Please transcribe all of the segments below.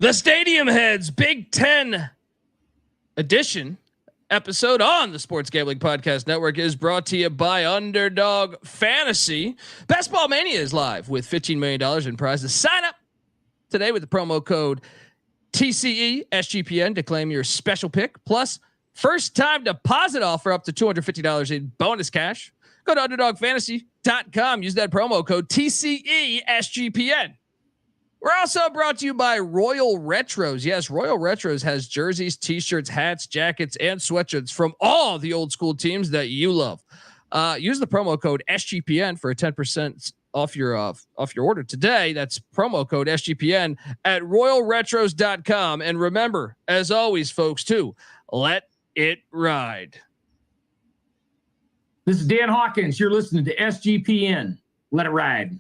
The Stadium Heads Big Ten edition episode on the Sports Gambling Podcast Network is brought to you by Underdog Fantasy. Best Ball Mania is live with $15 million in prizes. Sign up today with the promo code TCE SGPN to claim your special pick. Plus, first time deposit offer up to $250 in bonus cash. Go to UnderdogFantasy.com. Use that promo code TCE SGPN. We're also brought to you by Royal Retros. Yes, Royal Retros has jerseys, t-shirts, hats, jackets, and sweatshirts from all the old school teams that you love. Use the promo code SGPN for a 10% off your order today. That's promo code SGPN at royalretros.com. And remember, as always, folks, to let it ride. This is Dan Hawkins. You're listening to SGPN. Let it ride.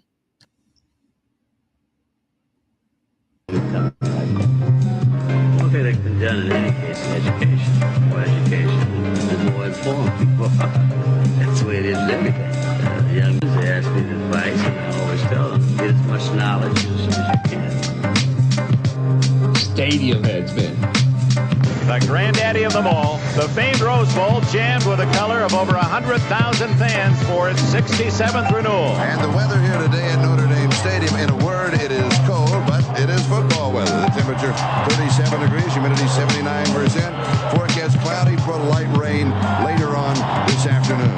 One thing that can be done in any case is education. More education and more informed people. That's the way it is with everything. Young people ask me advice, and I always tell them, get as much knowledge as you can. Stadium Heads, man. The granddaddy of them all, the famed Rose Bowl, jammed with the color of over 100,000 fans for its 67th renewal. And the weather here today at Notre Dame Stadium, in a word, it is cold, but it is football weather. The temperature 37 degrees, humidity 79%. Forecast cloudy for light rain later on this afternoon.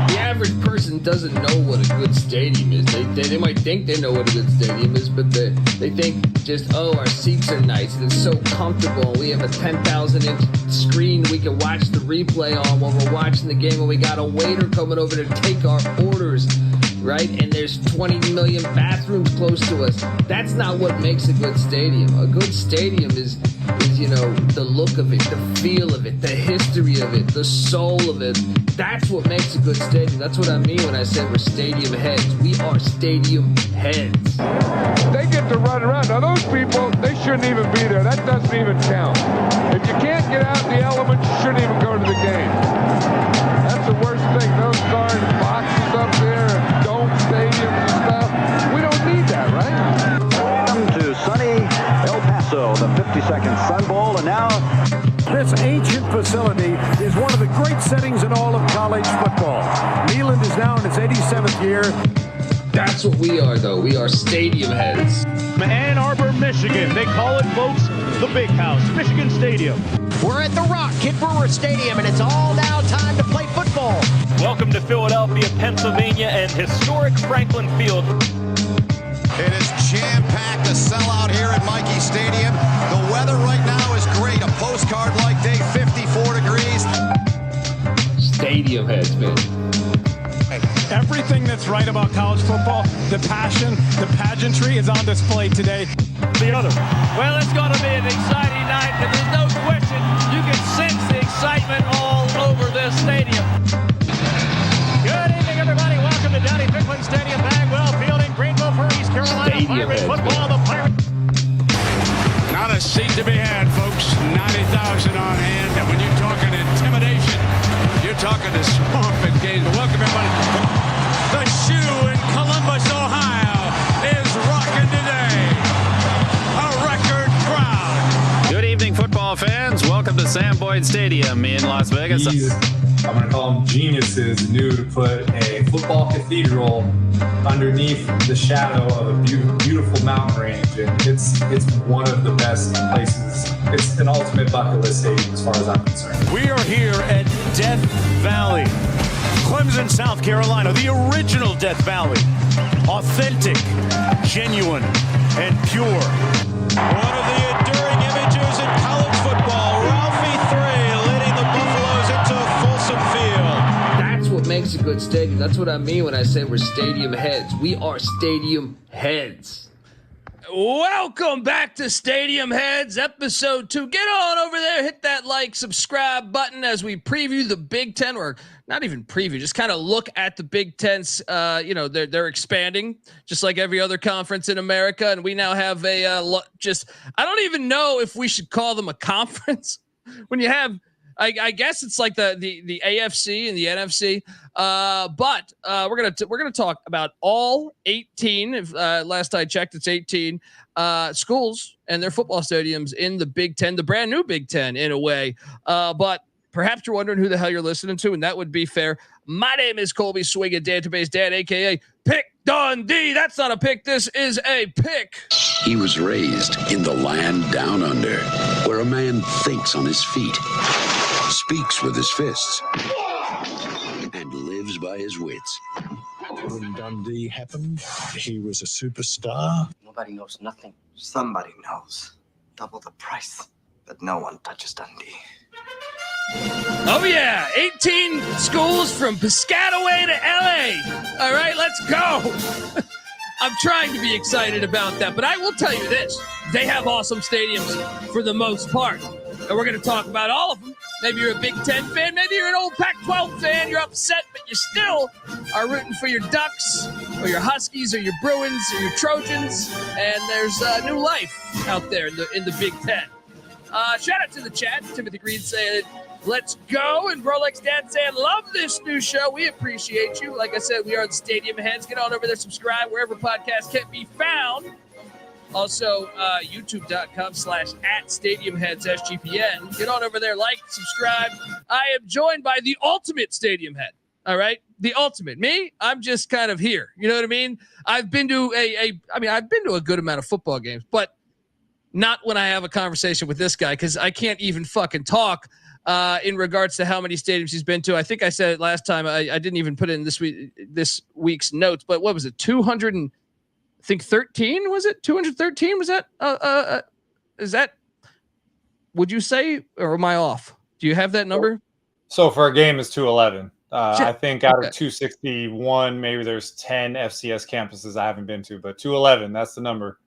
The average person doesn't know what a good stadium is. They might think they know what a good stadium is, but they think just, oh, our seats are nice and it's so comfortable. We have a 10,000-inch screen we can watch the replay on while we're watching the game, and we got a waiter coming over to take our orders, right? And there's 20 million bathrooms close to us. That's not what makes a good stadium. A good stadium is the look of it, the feel of it, the history of it, the soul of it. That's what makes a good stadium. That's what I mean when I say we're stadium heads. We are stadium heads. They get to run around. Now those people, they shouldn't even be there. That doesn't even count. If you can't get out in the elements, you shouldn't even go to the game. That's the worst thing. Those darn boxes up there, dome stadiums and stuff. We don't need that, right? Welcome to sunny El Paso, the 52nd Sun Bowl, and now this ancient facility is one of the great settings in all of college football. Neyland is now in its 87th year. That's what we are, though. We are stadium heads. Ann Arbor, Michigan. They call it, folks, the Big House, Michigan Stadium. We're at the Rock Kid Brewer Stadium, and it's all now time to play football. Welcome to Philadelphia, Pennsylvania, and historic Franklin Field. It is jam-packed, a sellout here at Michie Stadium. The weather right now is great. A postcard-like day, 54 degrees. Stadium heads, man. Everything that's right about college football, the passion, the pageantry is on display today. The other. Well, it's going to be an exciting night, and there's no question you can sense the excitement all over this stadium. Good evening, everybody. Welcome to Donnie Ficklin Stadium. Bagwell Fielding, Greenville for East Carolina. Pirate football, the Pirates. Not a seat to be had, folks. 90,000 on hand. And when you're talking intimidation, you're talking to Swamp and Gaines. Welcome, everybody. The Shoe in Columbus, Ohio is rocking today. A record crowd. Good evening, football fans. Welcome to Sam Boyd Stadium in Las Vegas. I'm going to call them geniuses, knew to put a football cathedral underneath the shadow of a beautiful mountain range. And it's one of the best places. It's an ultimate bucket list stadium as far as I'm concerned. We are here at Death Valley, Clemson, South Carolina, the original Death Valley. Authentic, genuine, and pure. One of the enduring images in college football. Ralphie 3 leading the Buffaloes into Folsom Field. That's what makes a good stadium. That's what I mean when I say we're stadium heads. We are stadium heads. Welcome back to Stadium Heads, episode 2. Get on over there, hit that like, subscribe button as we preview the Big Ten, or not even preview, just kind of look at the Big Ten's. They're expanding just like every other conference in America, and we now have I don't even know if we should call them a conference when you have I guess it's like the AFC and the NFC. But we're gonna talk about all 18. If last I checked, it's 18 schools and their football stadiums in the Big Ten, the brand new Big Ten in a way. But perhaps you're wondering who the hell you're listening to, and that would be fair. My name is Colby Swinging Database Dan, aka Pick Dundee. That's not a pick. This is a pick. He was raised in the land down under, where a man thinks on his feet, speaks with his fists, and lives by his wits. When Dundee happened, he was a superstar. Nobody knows nothing. Somebody knows. Double the price, but no one touches Dundee. Oh yeah, 18 schools from Piscataway to LA. All right, let's go. I'm trying to be excited about that, but I will tell you this. They have awesome stadiums for the most part. And we're going to talk about all of them. Maybe you're a Big Ten fan. Maybe you're an old Pac-12 fan. You're upset, but you still are rooting for your Ducks or your Huskies or your Bruins or your Trojans. And there's new life out there in the Big Ten. Shout out to the chat. Timothy Green saying, let's go. And Rolex Dad saying, love this new show. We appreciate you. Like I said, we are the Stadium Heads. Get on over there, subscribe wherever podcasts can be found. Also, youtube.com/@StadiumHeadsSGPN. Get on over there, like, subscribe. I am joined by the ultimate Stadium Head. All right, the ultimate. Me, I'm just kind of here. You know what I mean? I've been to I've been to a good amount of football games, but not when I have a conversation with this guy, because I can't even fucking talk in regards to how many stadiums he's been to. I think I said it last time. I didn't even put it in this week's notes, but what was it? 213 was it? 213 was that? Is that? Would you say, or am I off? Do you have that number? So for a game is 211. I think out of 261, maybe there's 10 FCS campuses I haven't been to, but 211, that's the number.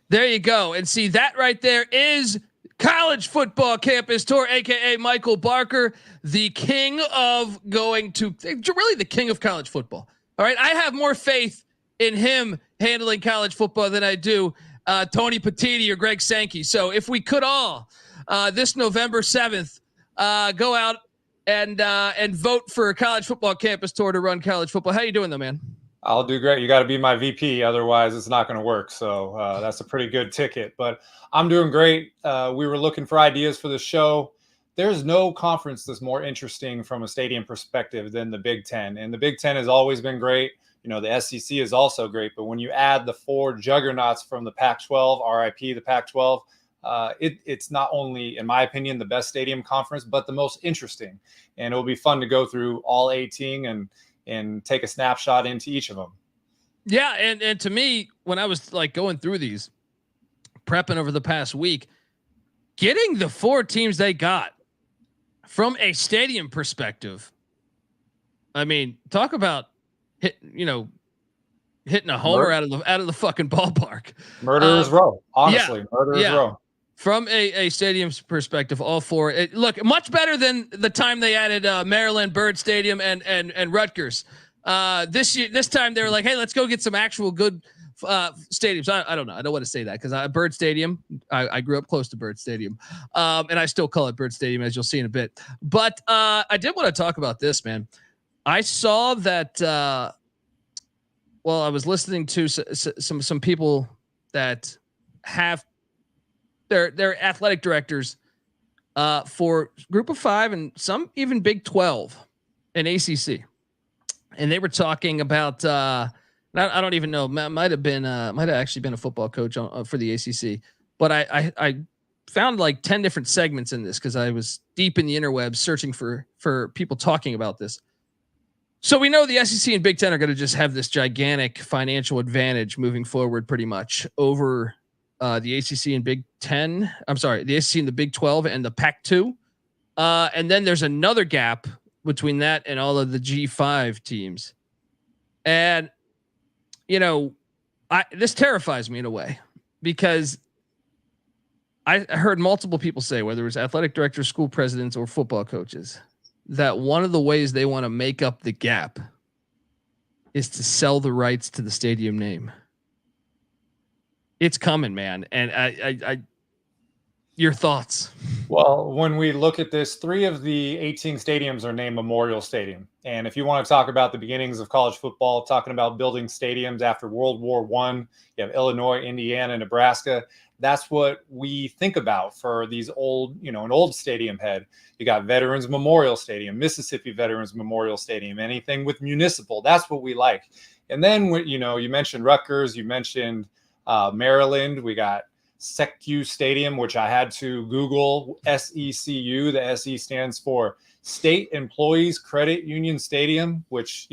There you go. And see, that right there is College Football Campus Tour, aka Michael Barker, the king of really the king of college football. All right. I have more faith in him handling college football than I do Tony Petiti or Greg Sankey. So if we could all this November 7th go out and vote for a College Football Campus Tour to run college football. How you doing though, man? I'll do great. You got to be my VP. Otherwise it's not going to work. So that's a pretty good ticket, but I'm doing great. We were looking for ideas for the show. There's no conference that's more interesting from a stadium perspective than the Big Ten. And the Big Ten has always been great. You know, the SEC is also great, but when you add the four juggernauts from the Pac-12, RIP, the Pac-12, it's not only, in my opinion, the best stadium conference, but the most interesting. And it'll be fun to go through all 18 and take a snapshot into each of them. Yeah. And to me, when I was like going through these, prepping over the past week, getting the four teams they got from a stadium perspective, I mean, talk about hitting a homer out of the fucking ballpark. Murderer's row, honestly. Murderer's row. From a stadium's perspective, all four look much better than the time they added Maryland, Byrd Stadium, and Rutgers. This time they were like, hey, let's go get some actual good stadiums. I don't know. I don't want to say that because Byrd Stadium. I grew up close to Byrd Stadium, and I still call it Byrd Stadium, as you'll see in a bit. But I did want to talk about this, man. I saw that. I was listening to some people that have their athletic directors for Group of Five and some even Big 12 and ACC, and they were talking about. I don't even know. Might have actually been a football coach for the ACC, but I found like 10 different segments in this because I was deep in the interwebs searching for people talking about this. So we know the SEC and Big Ten are going to just have this gigantic financial advantage moving forward pretty much over the ACC and Big Ten. I'm sorry, the ACC and the Big 12 and the Pac-2. And then there's another gap between that and all of the G5 teams. And, this terrifies me in a way because I heard multiple people say, whether it's athletic directors, school presidents, or football coaches, that one of the ways they want to make up the gap is to sell the rights to the stadium name. It's coming, man. And Your thoughts? Well, when we look at this, 3 of the 18 stadiums are named Memorial Stadium. And if you want to talk about the beginnings of college football, talking about building stadiums after World War I, you have Illinois, Indiana, Nebraska. That's what we think about for these old, an old stadium head. You got Veterans Memorial Stadium, Mississippi Veterans Memorial Stadium, anything with municipal. That's what we like. And then, you mentioned Rutgers, you mentioned Maryland. We got SECU Stadium, which I had to Google, SECU. The SE stands for State Employees Credit Union Stadium, which,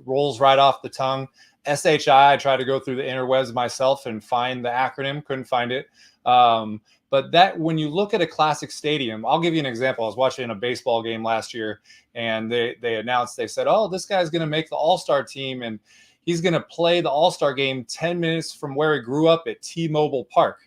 rolls right off the tongue. SHI, I tried to go through the interwebs myself and find the acronym, couldn't find it. But that when you look at a classic stadium, I'll give you an example. I was watching a baseball game last year, and they announced, they said, oh, this guy's going to make the All-Star team, and he's going to play the All-Star game 10 minutes from where he grew up at T-Mobile Park.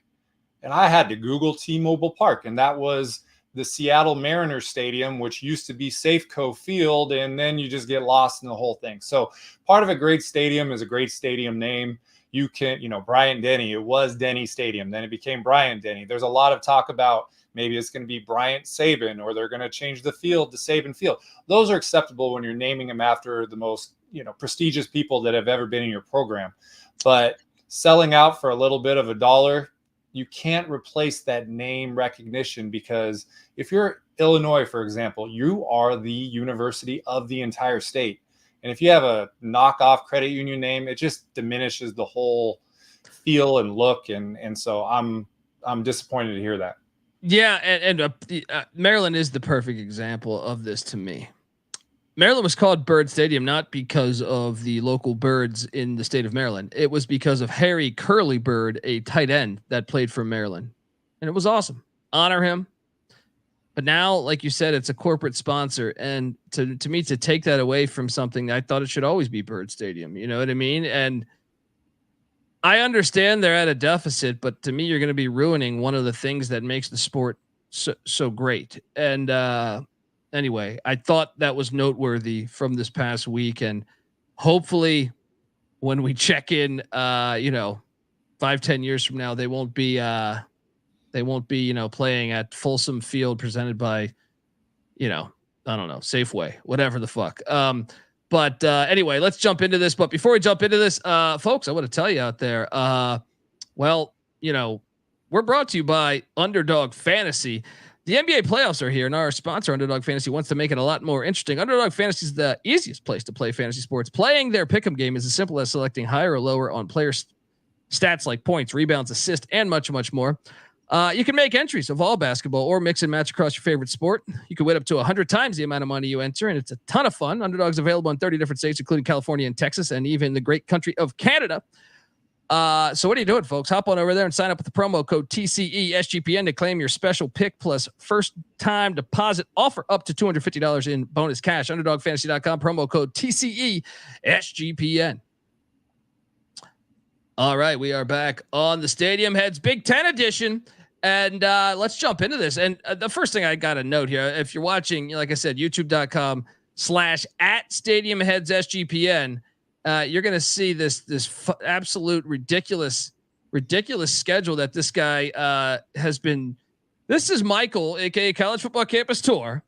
And I had to Google T-Mobile Park, and that was the Seattle Mariners Stadium, which used to be Safeco Field, and then you just get lost in the whole thing. So part of a great stadium is a great stadium name. You can, Bryant Denny, it was Denny Stadium. Then it became Bryant Denny. There's a lot of talk about maybe it's going to be Bryant Saban, or they're going to change the field to Saban Field. Those are acceptable when you're naming them after the most, prestigious people that have ever been in your program. But selling out for a little bit of $1, you can't replace that name recognition, because if you're Illinois, for example, you are the university of the entire state. And if you have a knockoff credit union name, it just diminishes the whole feel and look. And so I'm disappointed to hear that. Yeah. And Maryland is the perfect example of this to me. Maryland was called Byrd Stadium, not because of the local birds in the state of Maryland. It was because of Harry Curly Byrd, a tight end that played for Maryland. And it was awesome. Honor him. But now, like you said, it's a corporate sponsor. And to me, to take that away from something, I thought it should always be Byrd Stadium. You know what I mean? And I understand they're at a deficit, but to me, you're going to be ruining one of the things that makes the sport so great. And, anyway, I thought that was noteworthy from this past week, and hopefully when we check in, 5-10 years from now, they won't be, playing at Folsom Field presented by, I don't know, Safeway, whatever the fuck. But anyway, let's jump into this. But before we jump into this, folks, I want to tell you out there, we're brought to you by Underdog Fantasy. The NBA playoffs are here, and our sponsor, Underdog Fantasy, wants to make it a lot more interesting. Underdog Fantasy is the easiest place to play fantasy sports. Playing their pick'em game is as simple as selecting higher or lower on players' stats like points, rebounds, assists, and much, much more. You can make entries of all basketball or mix and match across your favorite sport. You can win up to 100 times the amount of money you enter, and it's a ton of fun. Underdog's available in 30 different states, including California and Texas, and even the great country of Canada. So what are you doing, folks? Hop on over there and sign up with the promo code TCE SGPN to claim your special pick plus first time deposit offer up to $250 in bonus cash. UnderdogFantasy.com, promo code TCE SGPN. All right, we are back on the Stadium Heads Big Ten edition, and let's jump into this. And the first thing I got to note here, if you're watching, like I said, youtube.com/@StadiumHeadsSGPN, you're going to see this absolute ridiculous schedule that this guy has been. This is Michael, aka College Football Campus Tour.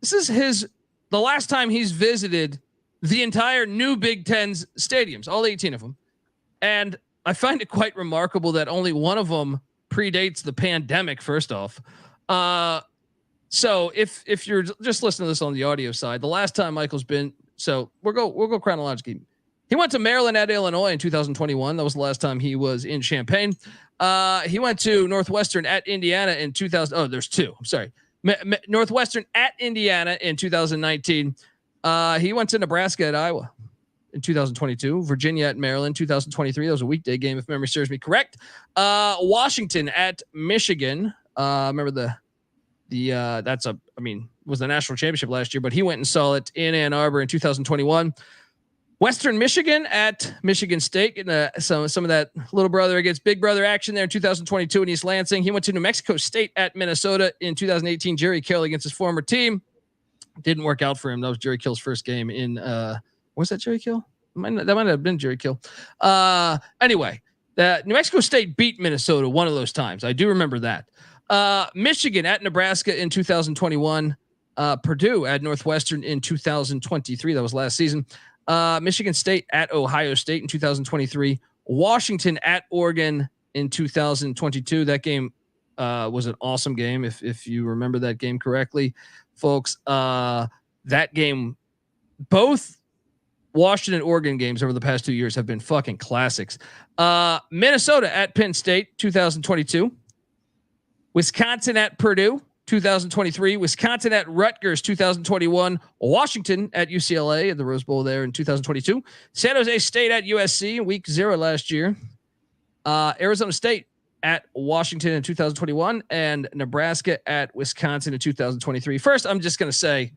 This is the last time he's visited the entire new Big Ten's stadiums, all 18 of them. And I find it quite remarkable that only one of them predates the pandemic, first off. So if you're just listening to this on the audio side, the last time Michael's been, so we'll go chronologically. He went to Maryland at Illinois in 2021. That was the last time he was in Champaign. He went to Northwestern at Indiana in 2000. Oh, there's two. I'm sorry. Northwestern at Indiana in 2019. He went to Nebraska at Iowa in 2022. Virginia at Maryland 2023. That was a weekday game, if memory serves me correct. Washington at Michigan. Remember was the national championship last year, but he went and saw it in Ann Arbor in 2021. Western Michigan at Michigan State, getting some of that little brother against big brother action there in 2022 in East Lansing. He went to New Mexico State at Minnesota in 2018. Jerry Kill against his former team. Didn't work out for him. That was Jerry Kill's first game in was that Jerry Kill? That might have been Jerry Kill. Anyway, New Mexico State beat Minnesota one of those times. I do remember that. Michigan at Nebraska in 2021. Purdue at Northwestern in 2023. That was last season. Michigan State at Ohio State in 2023. Washington at Oregon in 2022. That game was an awesome game. If you remember that game correctly, folks, that game, both Washington and Oregon games over the past 2 years have been fucking classics. Minnesota at Penn State, 2022. Wisconsin at Purdue, 2023. Wisconsin at Rutgers, 2021. Washington at UCLA at the Rose Bowl there in 2022. San Jose State at USC, week 0 last year. Arizona State at Washington in 2021, and Nebraska at Wisconsin in 2023. First, I'm just going to say,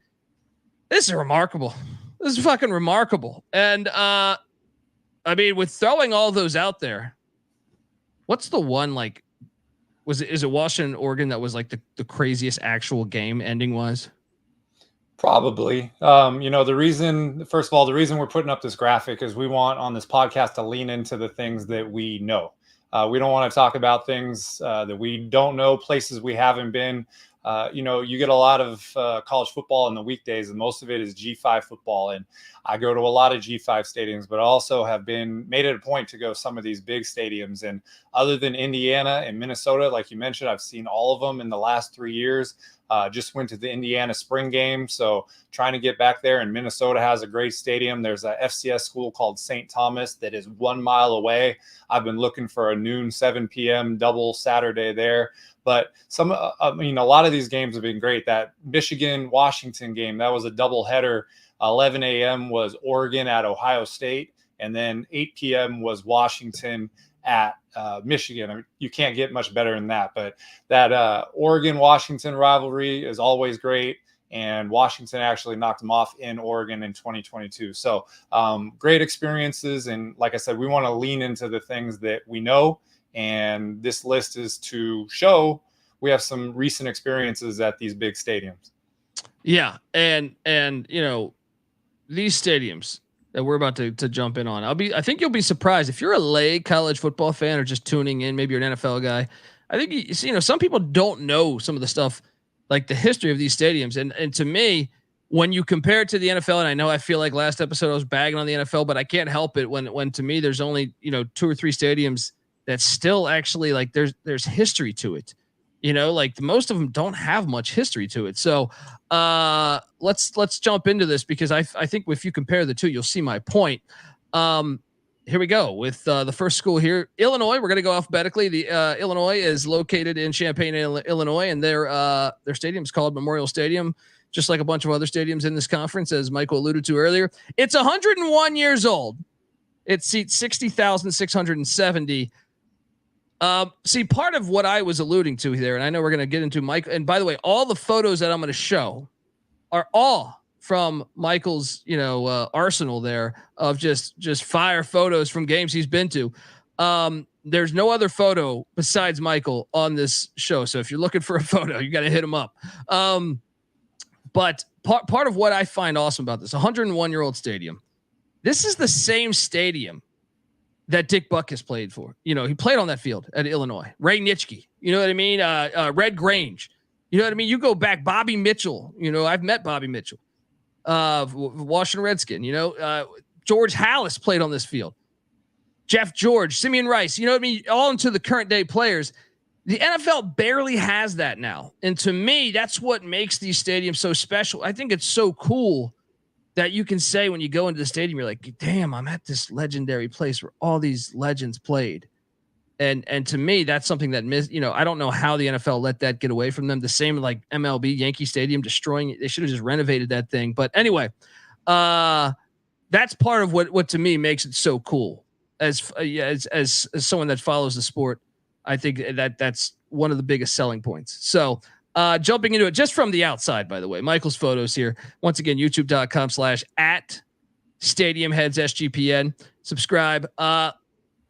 this is remarkable. This is fucking remarkable. And I mean, with throwing all those out there, what's the one, like, is it Washington, Oregon that was like the craziest actual game ending wise? Probably. The reason we're putting up this graphic is we want on this podcast to lean into the things that we know. We don't want to talk about things that we don't know, places we haven't been. You get a lot of college football in the weekdays, and most of it is G5 football. And I go to a lot of G5 stadiums, but I also have made it a point to go some of these big stadiums. And other than Indiana and Minnesota, like you mentioned, I've seen all of them in the last 3 years. Just went to the Indiana spring game. So trying to get back there, and Minnesota has a great stadium. There's a FCS school called St. Thomas that is 1 mile away. I've been looking for a noon, 7 p.m. double Saturday there. But a lot of these games have been great. That Michigan-Washington game, that was a double header. 11 a.m. was Oregon at Ohio State, and then 8 p.m. was Washington at Michigan. I mean, you can't get much better than that. But that Oregon-Washington rivalry is always great, and Washington actually knocked them off in Oregon in 2022. So great experiences, and like I said, we want to lean into the things that we know. And this list is to show we have some recent experiences at these big stadiums. Yeah. And these stadiums that we're about to jump in on, I think you'll be surprised if you're a lay college football fan or just tuning in, maybe you're an NFL guy. I think, some people don't know some of the stuff, like the history of these stadiums. And to me, when you compare it to the NFL, and I feel like last episode I was bagging on the NFL, but I can't help it when to me, there's only, 2 or 3 stadiums that's still actually like there's history to it, like most of them don't have much history to it. So let's jump into this, because I think if you compare the two, you'll see my point. Here we go with the first school here, Illinois. We're going to go alphabetically. The Illinois is located in Champaign, Illinois, and their stadium is called Memorial Stadium, just like a bunch of other stadiums in this conference, as Michael alluded to earlier. It's 101 years old. It seats 60,670. See, part of what I was alluding to there, and I know we're going to get into Mike. And by the way, all the photos that I'm going to show are all from Michael's, arsenal there of just fire photos from games he's been to. There's no other photo besides Michael on this show. So if you're looking for a photo, you got to hit him up. But part of what I find awesome about this 101-year-old stadium, this is the same stadium that Dick Buckeyes played for. He played on that field at Illinois. Ray Nitschke, you know what I mean? Red Grange, you know what I mean? You go back, Bobby Mitchell, I've met Bobby Mitchell, Washington Redskin, George Hallis played on this field. Jeff George, Simeon Rice, you know what I mean? All into the current day players. The NFL barely has that now. And to me, that's what makes these stadiums so special. I think it's so cool that you can say when you go into the stadium, you're like, damn, I'm at this legendary place where all these legends played. And to me, that's something that I don't know how the NFL let that get away from them. The same like MLB Yankee Stadium destroying it. They should have just renovated that thing. But anyway, that's part of what to me makes it so cool. As someone that follows the sport, I think that's one of the biggest selling points. So jumping into it just from the outside, by the way, Michael's photos here. Once again, youtube.com/@StadiumHeadsSGPN. Subscribe.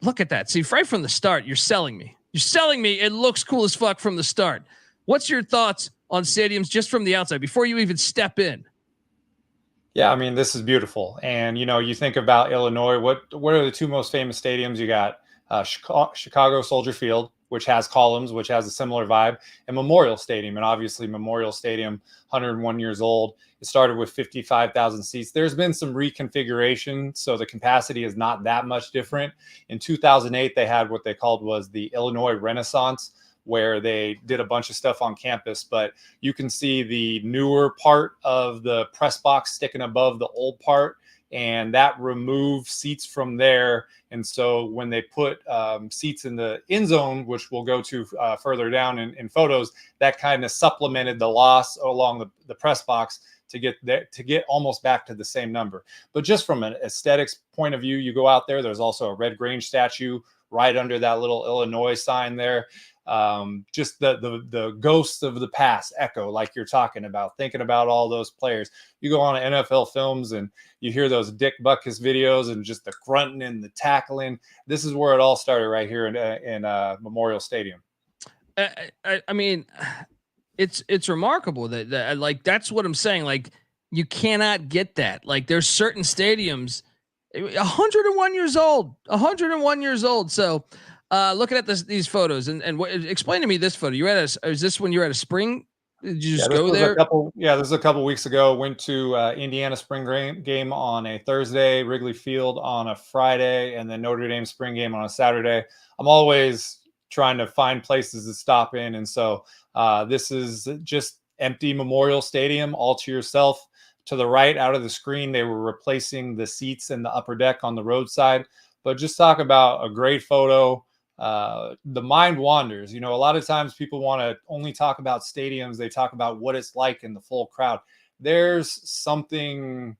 Look at that. See, right from the start, you're selling me. It looks cool as fuck from the start. What's your thoughts on stadiums just from the outside before you even step in? Yeah, I mean, this is beautiful. And, you think about Illinois, what are the 2 most famous stadiums? You got Chicago Soldier Field, which has columns, which has a similar vibe, and Memorial Stadium. And obviously Memorial Stadium, 101 years old. It started with 55,000 seats. There's been some reconfiguration, so the capacity is not that much different. In 2008, they had what they called was the Illinois Renaissance, where they did a bunch of stuff on campus, but you can see the newer part of the press box sticking above the old part, and that removed seats from there. And so when they put seats in the end zone, which we'll go to further down in photos, that kind of supplemented the loss along the press box to get almost back to the same number. But just from an aesthetics point of view, you go out there, there's also a Red Grange statue right under that little Illinois sign there. Just the ghosts of the past echo, like you're talking about, thinking about all those players. You go on NFL Films and you hear those Dick Butkus videos and just the grunting and the tackling. This is where it all started right here in Memorial Stadium. I mean, it's remarkable that like, that's what I'm saying. Like, you cannot get that. Like, there's certain stadiums, 101 years old. So, looking at these photos and explain to me this photo. Is this when you're at a spring? Did you just go there? This is a couple weeks ago. Went to Indiana spring game on a Thursday, Wrigley Field on a Friday, and then Notre Dame spring game on a Saturday. I'm always trying to find places to stop in. And so this is just empty Memorial Stadium, all to yourself. To the right out of the screen, they were replacing the seats in the upper deck on the roadside. But just talk about a great photo. The mind wanders. You know, a lot of times people want to only talk about stadiums. They talk about what it's like in the full crowd. There's something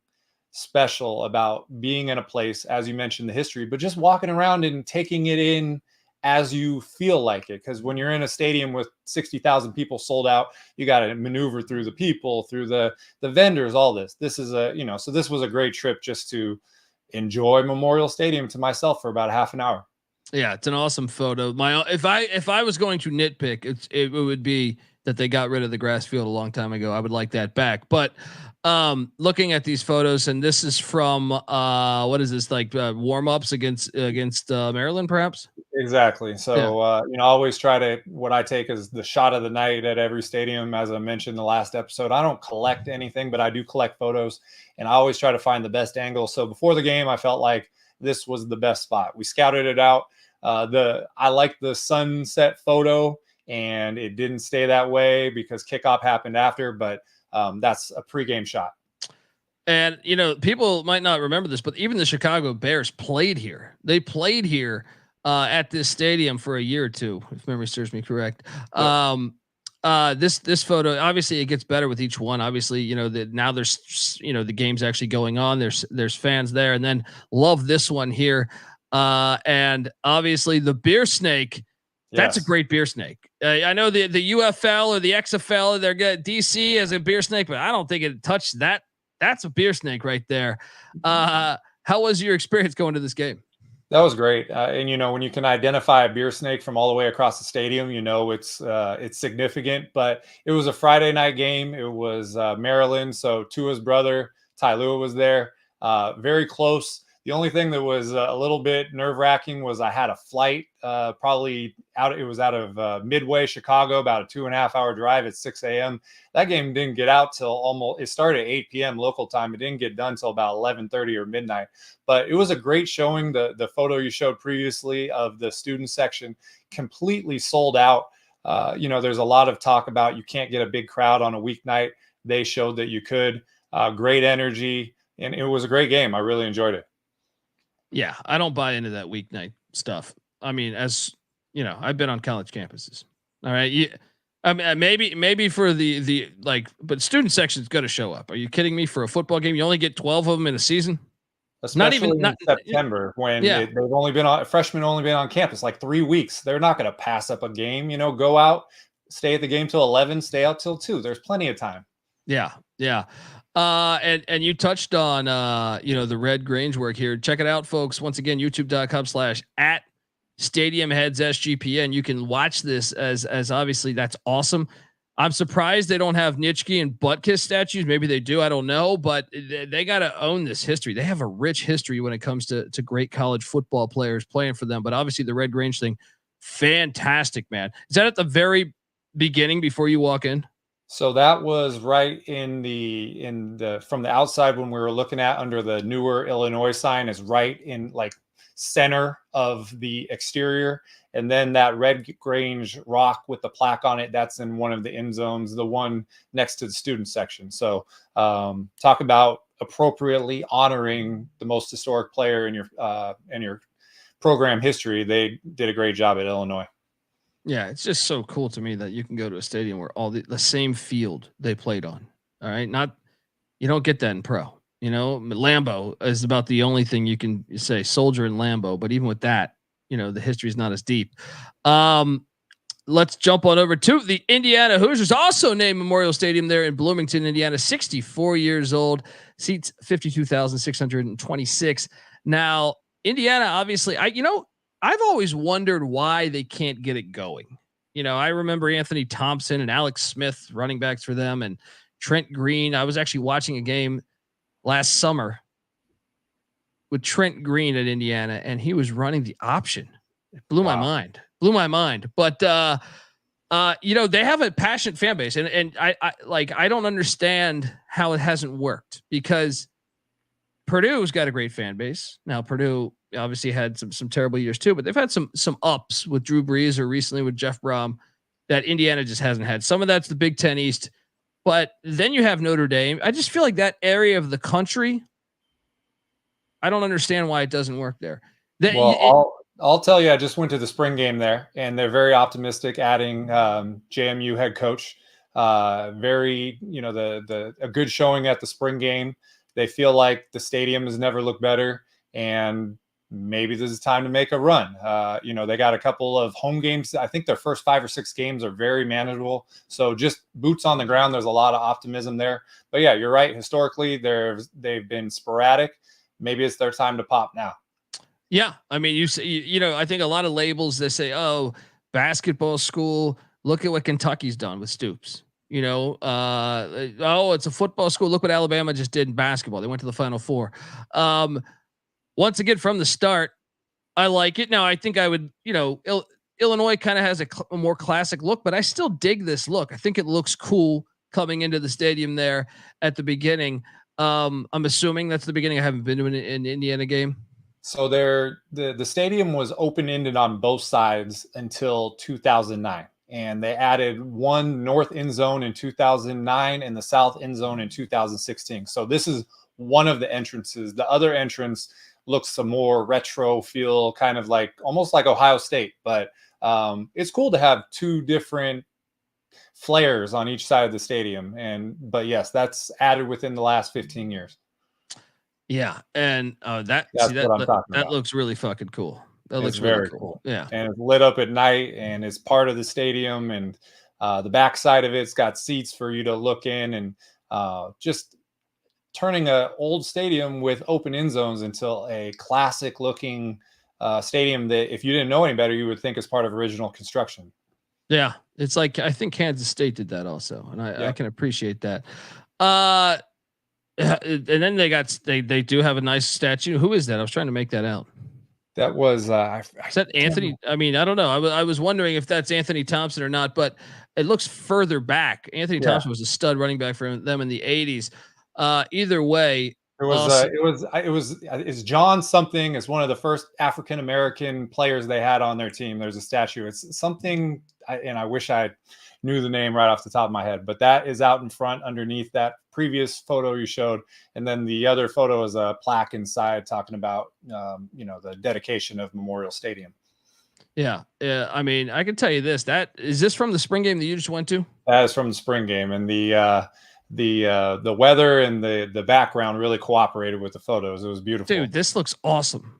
special about being in a place, as you mentioned, the history, but just walking around and taking it in as you feel like it. Because when you're in a stadium with 60,000 people sold out, you got to maneuver through the people, through the vendors, all this. This is so this was a great trip just to enjoy Memorial Stadium to myself for about half an hour. Yeah, it's an awesome photo. If I was going to nitpick, it would be that they got rid of the grass field a long time ago. I would like that back. But looking at these photos, and this is from what is this, like warm-ups against Maryland, perhaps? Exactly. So I always try to, what I take is the shot of the night at every stadium. As I mentioned in the last episode, I don't collect anything, but I do collect photos, and I always try to find the best angle. So before the game, I felt like this was the best spot. We scouted it out. I like the sunset photo, and it didn't stay that way because kickoff happened after, but that's a pregame shot. And, people might not remember this, but even the Chicago Bears played here. They played here at this stadium for a year or two, if memory serves me correct. This photo, obviously it gets better with each one. Obviously, now there's, the game's actually going on. There's fans there, and then love this one here. And obviously the beer snake, that's a great beer snake. I know the UFL or the XFL, they're good. DC as a beer snake, but I don't think it touched that. That's a beer snake right there. How was your experience going to this game? That was great. And when you can identify a beer snake from all the way across the stadium, it's significant. But it was a Friday night game. It was Maryland. So Tua's brother, Ty Lua, was there. Very close. The only thing that was a little bit nerve-wracking was I had a flight probably out. It was out of Midway, Chicago, about a 2.5-hour drive at 6 a.m. That game didn't get out till it started at 8 p.m. local time. It didn't get done till about 11:30 or midnight. But it was a great showing. The photo you showed previously of the student section completely sold out. There's a lot of talk about you can't get a big crowd on a weeknight. They showed that you could. Great energy, and it was a great game. I really enjoyed it. Yeah, I don't buy into that weeknight stuff. I mean, as you know, I've been on college campuses. All right. I mean, maybe for the but student section's going to show up. Are you kidding me? For a football game, you only get 12 of them in a season. Especially in September when freshmen only been on campus like 3 weeks. They're not going to pass up a game. Go out, stay at the game till 11, stay out till 2. There's plenty of time. Yeah. And you touched on the Red Grange work here. Check it out, folks. Once again, youtube.com/@StadiumHeadsSGPN. You can watch this as obviously that's awesome. I'm surprised they don't have Nitschke and Butkus statues. Maybe they do. I don't know, but they got to own this history. They have a rich history when it comes to great college football players playing for them. But obviously the Red Grange thing, fantastic, man. Is that at the very beginning before you walk in? So that was right in the from the outside when we were looking at under the newer Illinois sign is right in like center of the exterior. And then that red Grange rock with the plaque on it, that's in one of the end zones, the one next to the student section. So talk about appropriately honoring the most historic player in your program history. They did a great job at Illinois. Yeah, it's just so cool to me that you can go to a stadium where all the same field they played on. All right. You don't get that in pro. You know, Lambeau is about the only thing you can say, Soldier and Lambeau. But even with that, you know, the history is not as deep. Let's jump on over to the Indiana Hoosiers, also named Memorial Stadium there in Bloomington, Indiana, 64 years old, seats 52,626. Now, Indiana, obviously, I've always wondered why they can't get it going. You know, I remember Anthony Thompson and Alex Smith running backs for them and Trent Green. I was actually watching a game last summer with Trent Green at Indiana, and he was running the option. It blew my mind. But, you know, they have a passionate fan base, and I don't understand how it hasn't worked, because Purdue's got a great fan base. Now, Purdue obviously had some terrible years too, but they've had some ups with Drew Brees or recently with Jeff Brom that Indiana just hasn't had. Some of that's the Big Ten East, but then you have Notre Dame. I just feel like that area of the country, I don't understand why it doesn't work there. I'll tell you, I just went to the spring game there, and they're very optimistic, adding JMU head coach. Very, you know, a good showing at the spring game. They feel like the stadium has never looked better, and maybe this is time to make a run. You know, they got a couple of home games. I think their first 5 or 6 games are very manageable. So just boots on the ground. There's a lot of optimism there. But yeah, you're right. Historically, they've been sporadic. Maybe it's their time to pop now. Yeah. I mean, you know, I think a lot of labels, they say, oh, basketball school, look at what Kentucky's done with Stoops. You know, oh, it's a football school. Look what Alabama just did in basketball. They went to the Final Four. Once again, from the start, I like it. Now, I think I would, you know, Illinois kind of has a more classic look, but I still dig this look. I think it looks cool coming into the stadium there at the beginning. I'm assuming that's the beginning. I haven't been to an Indiana game. So the stadium was open-ended on both sides until 2009. And they added one north end zone in 2009 and the south end zone in 2016. So this is one of the entrances. The other entrance looks some more retro feel, kind of like almost like Ohio State. But it's cool to have 2 different flares on each side of the stadium. But yes, that's added within the last 15 years. Yeah, and that looks really fucking cool. That looks very cool. Yeah. And it's lit up at night, and it's part of the stadium, and the back side of it's got seats for you to look in, and just turning an old stadium with open end zones into a classic looking stadium that if you didn't know any better, you would think is part of original construction. Yeah. It's like, I think Kansas State did that also. And I can appreciate that. And then they do have a nice statue. Who is that? I was trying to make that out. That was is that Anthony? I mean, I don't know. I was wondering if that's Anthony Thompson or not, but it looks further back. Anthony Thompson was a stud running back for them in the 80s. Either way, it's John something. It's one of the first African American players they had on their team. There's a statue. It's something, and I wish I knew the name right off the top of my head, but that is out in front underneath that previous photo you showed. And then the other photo is a plaque inside talking about, the dedication of Memorial Stadium. Yeah. I mean, I can tell you this, is this from the spring game that you just went to? That is from the spring game, and the weather and the background really cooperated with the photos. It was beautiful. Dude, this looks awesome.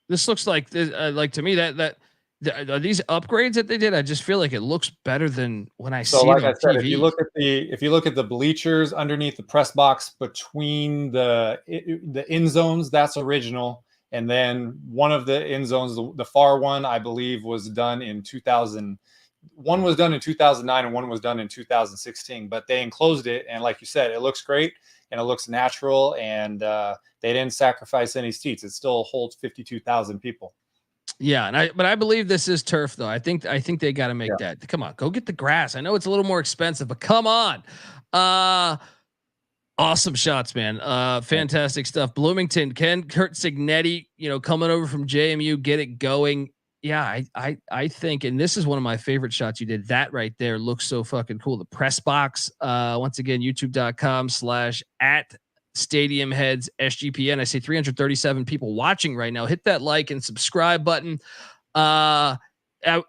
This looks like to me that are these upgrades that they did? I just feel like it looks better than when I see it on TV. If you look at the bleachers underneath the press box between the end zones, that's original. And then one of the end zones, the far one, I believe, was done in 2000. One was done in 2009 and one was done in 2016. But they enclosed it, and like you said, it looks great and it looks natural. And they didn't sacrifice any seats. It still holds 52,000 people. Yeah, but I believe this is turf though. I think they got to make that. Come on, go get the grass. I know it's a little more expensive, but come on. Awesome shots, man. Fantastic stuff. Bloomington, Kurt Signetti, coming over from JMU, get it going. Yeah, I think, and this is one of my favorite shots you did. That right there looks so fucking cool. The press box. Once again, youtube.com/@StadiumHeads SGPN. I see 337 people watching right now. Hit that like and subscribe button.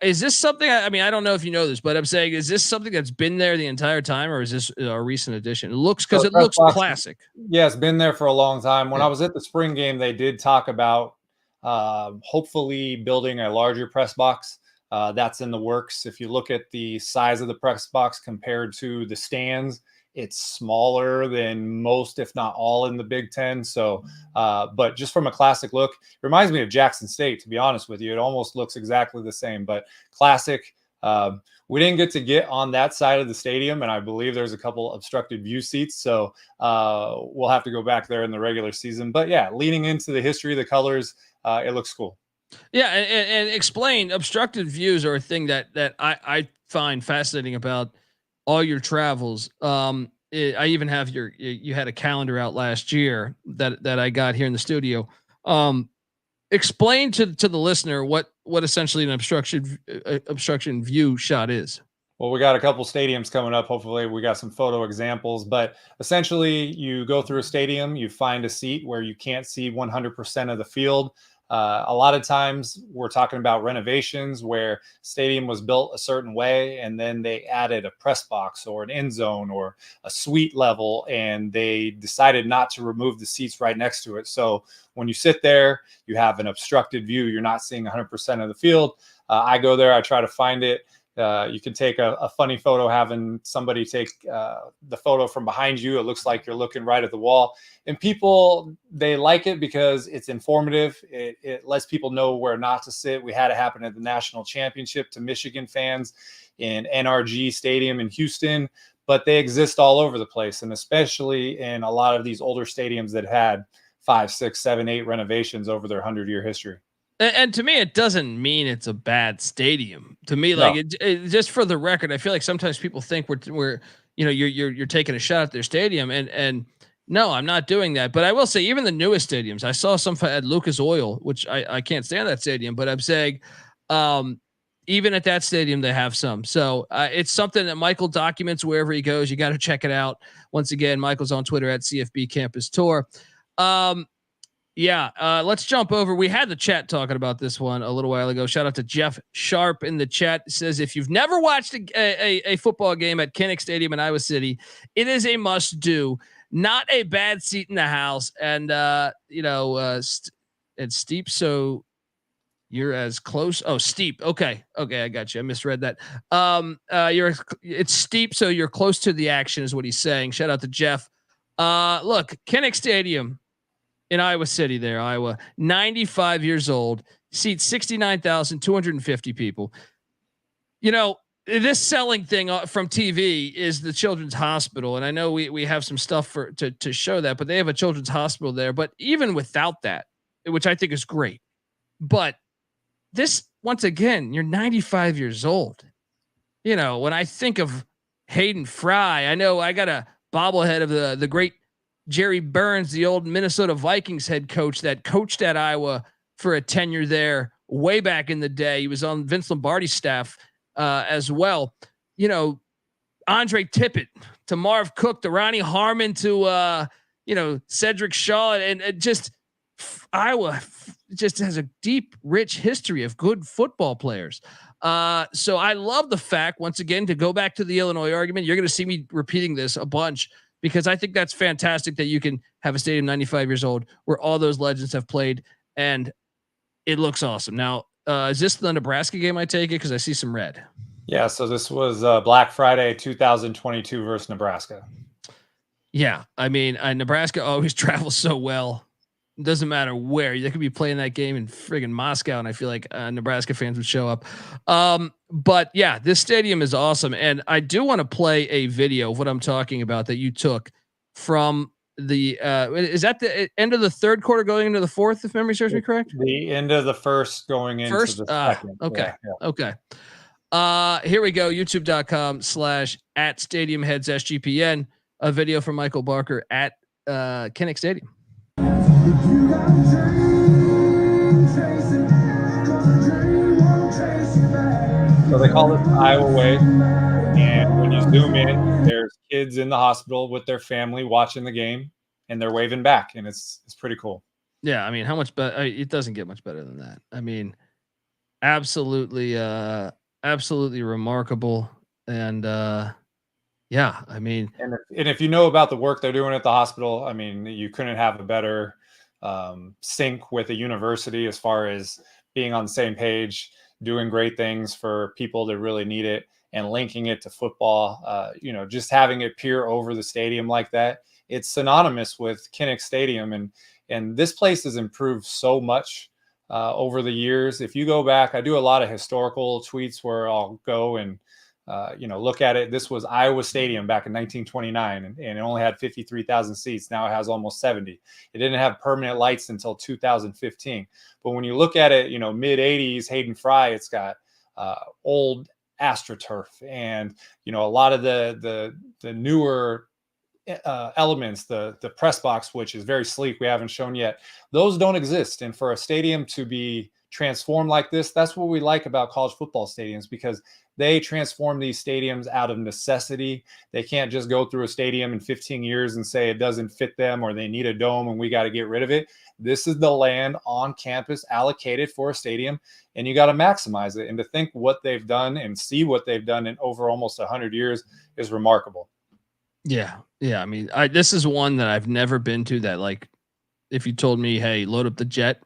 Is this something? I mean, I don't know if you know this, but I'm saying, is this something that's been there the entire time, or is this a recent addition? It looks classic. Yeah, it's been there for a long time. When I was at the spring game, they did talk about hopefully building a larger press box. That's in the works. If you look at the size of the press box compared to the stands, it's smaller than most, if not all, in the Big Ten. So, but just from a classic look, it reminds me of Jackson State, to be honest with you. It almost looks exactly the same, but classic. We didn't get on that side of the stadium, and I believe there's a couple obstructed view seats. So we'll have to go back there in the regular season. But yeah, leaning into the history of the colors, it looks cool. Yeah, and explain, obstructed views are a thing that I find fascinating about all your travels. I even have you had a calendar out last year that I got here in the studio. Explain to the listener what essentially an obstruction view shot is. Well, we got a couple stadiums coming up. Hopefully we got some photo examples, but essentially you go through a stadium, you find a seat where you can't see 100% of the field. A lot of times we're talking about renovations where stadium was built a certain way, and then they added a press box or an end zone or a suite level, and they decided not to remove the seats right next to it. So when you sit there, you have an obstructed view. You're not seeing 100% of the field. I go there, I try to find it. You can take a funny photo, having somebody take the photo from behind you. It looks like you're looking right at the wall. And people, they like it because it's informative. It lets people know where not to sit. We had it happen at the national championship to Michigan fans in NRG Stadium in Houston, but they exist all over the place, and especially in a lot of these older stadiums that had 5, 6, 7, 8 renovations over their 100-year history. And to me, it doesn't mean it's a bad stadium. To me, like it just for the record, I feel like sometimes people think we're you're taking a shot at their stadium, and no, I'm not doing that. But I will say, even the newest stadiums, I saw some at Lucas Oil, which I can't stand that stadium, but I'm saying, even at that stadium, they have some. So it's something that Michael documents wherever he goes. You got to check it out. Once again, Michael's on Twitter at CFB Campus Tour. Let's jump over. We had the chat talking about this one a little while ago. Shout out to Jeff Sharp in the chat. It says, if you've never watched a football game at Kinnick Stadium in Iowa City, it is a must do. Not a bad seat in the house. And, it's steep. So you're as close. Oh, steep. Okay. I got you. I misread that. It's steep. So you're close to the action is what he's saying. Shout out to Jeff. Look, Kinnick Stadium in Iowa City there, Iowa, 95 years old, seats 69,250 people. This selling thing from TV is the Children's Hospital. And I know we have some stuff to show that, but they have a Children's Hospital there. But even without that, which I think is great, but this, once again, you're 95 years old. When I think of Hayden Fry, I know I got a bobblehead of the great Jerry Burns, the old Minnesota Vikings head coach that coached at Iowa for a tenure there way back in the day. He was on Vince Lombardi's staff as well. Andre Tippett to Marv Cook to Ronnie Harmon to Cedric Shaw, and just Iowa just has a deep, rich history of good football players. So I love the fact, once again, to go back to the Illinois argument, you're going to see me repeating this a bunch, because I think that's fantastic that you can have a stadium 95 years old where all those legends have played, and it looks awesome. Now, is this the Nebraska game, I take it? Because I see some red. Yeah, so this was Black Friday 2022 versus Nebraska. Yeah, I mean, Nebraska always travels so well. It doesn't matter where. They could be playing that game in friggin' Moscow, and I feel like Nebraska fans would show up. But yeah, this stadium is awesome. And I do want to play a video of what I'm talking about that you took from is that the end of the third quarter going into the fourth, if memory serves me correct? The end of the first going into the second. Okay. Yeah. Okay. Here we go. YouTube.com/@StadiumHeadsSGPN. A video from Michael Barker at Kinnick Stadium. So they call this Iowa Way. And when you zoom in, there's kids in the hospital with their family watching the game, and they're waving back, and it's pretty cool. Yeah, I mean, how much better? It doesn't get much better than that. I mean, absolutely remarkable, and yeah, I mean, and if you know about the work they're doing at the hospital, I mean, you couldn't have a better sync with a university as far as being on the same page, doing great things for people that really need it, and linking it to football. Just having it peer over the stadium like that, it's synonymous with Kinnick Stadium, and this place has improved so much over the years. If you go back, I do a lot of historical tweets where I'll go and look at it. This was Iowa Stadium back in 1929, and it only had 53,000 seats. Now it has almost 70. It didn't have permanent lights until 2015. But when you look at it, mid 80s, Hayden Fry, it's got old AstroTurf, and a lot of the newer elements, the press box, which is very sleek, we haven't shown yet. Those don't exist, and for a stadium to be transformed like this, that's what we like about college football stadiums, because they transform these stadiums out of necessity. They can't just go through a stadium in 15 years and say it doesn't fit them, or they need a dome and we got to get rid of it. This is the land on campus allocated for a stadium, and you got to maximize it. And to think what they've done and see what they've done in over almost 100 years is remarkable. Yeah. I mean, this is one that I've never been to that, like, if you told me, hey, load up the jet,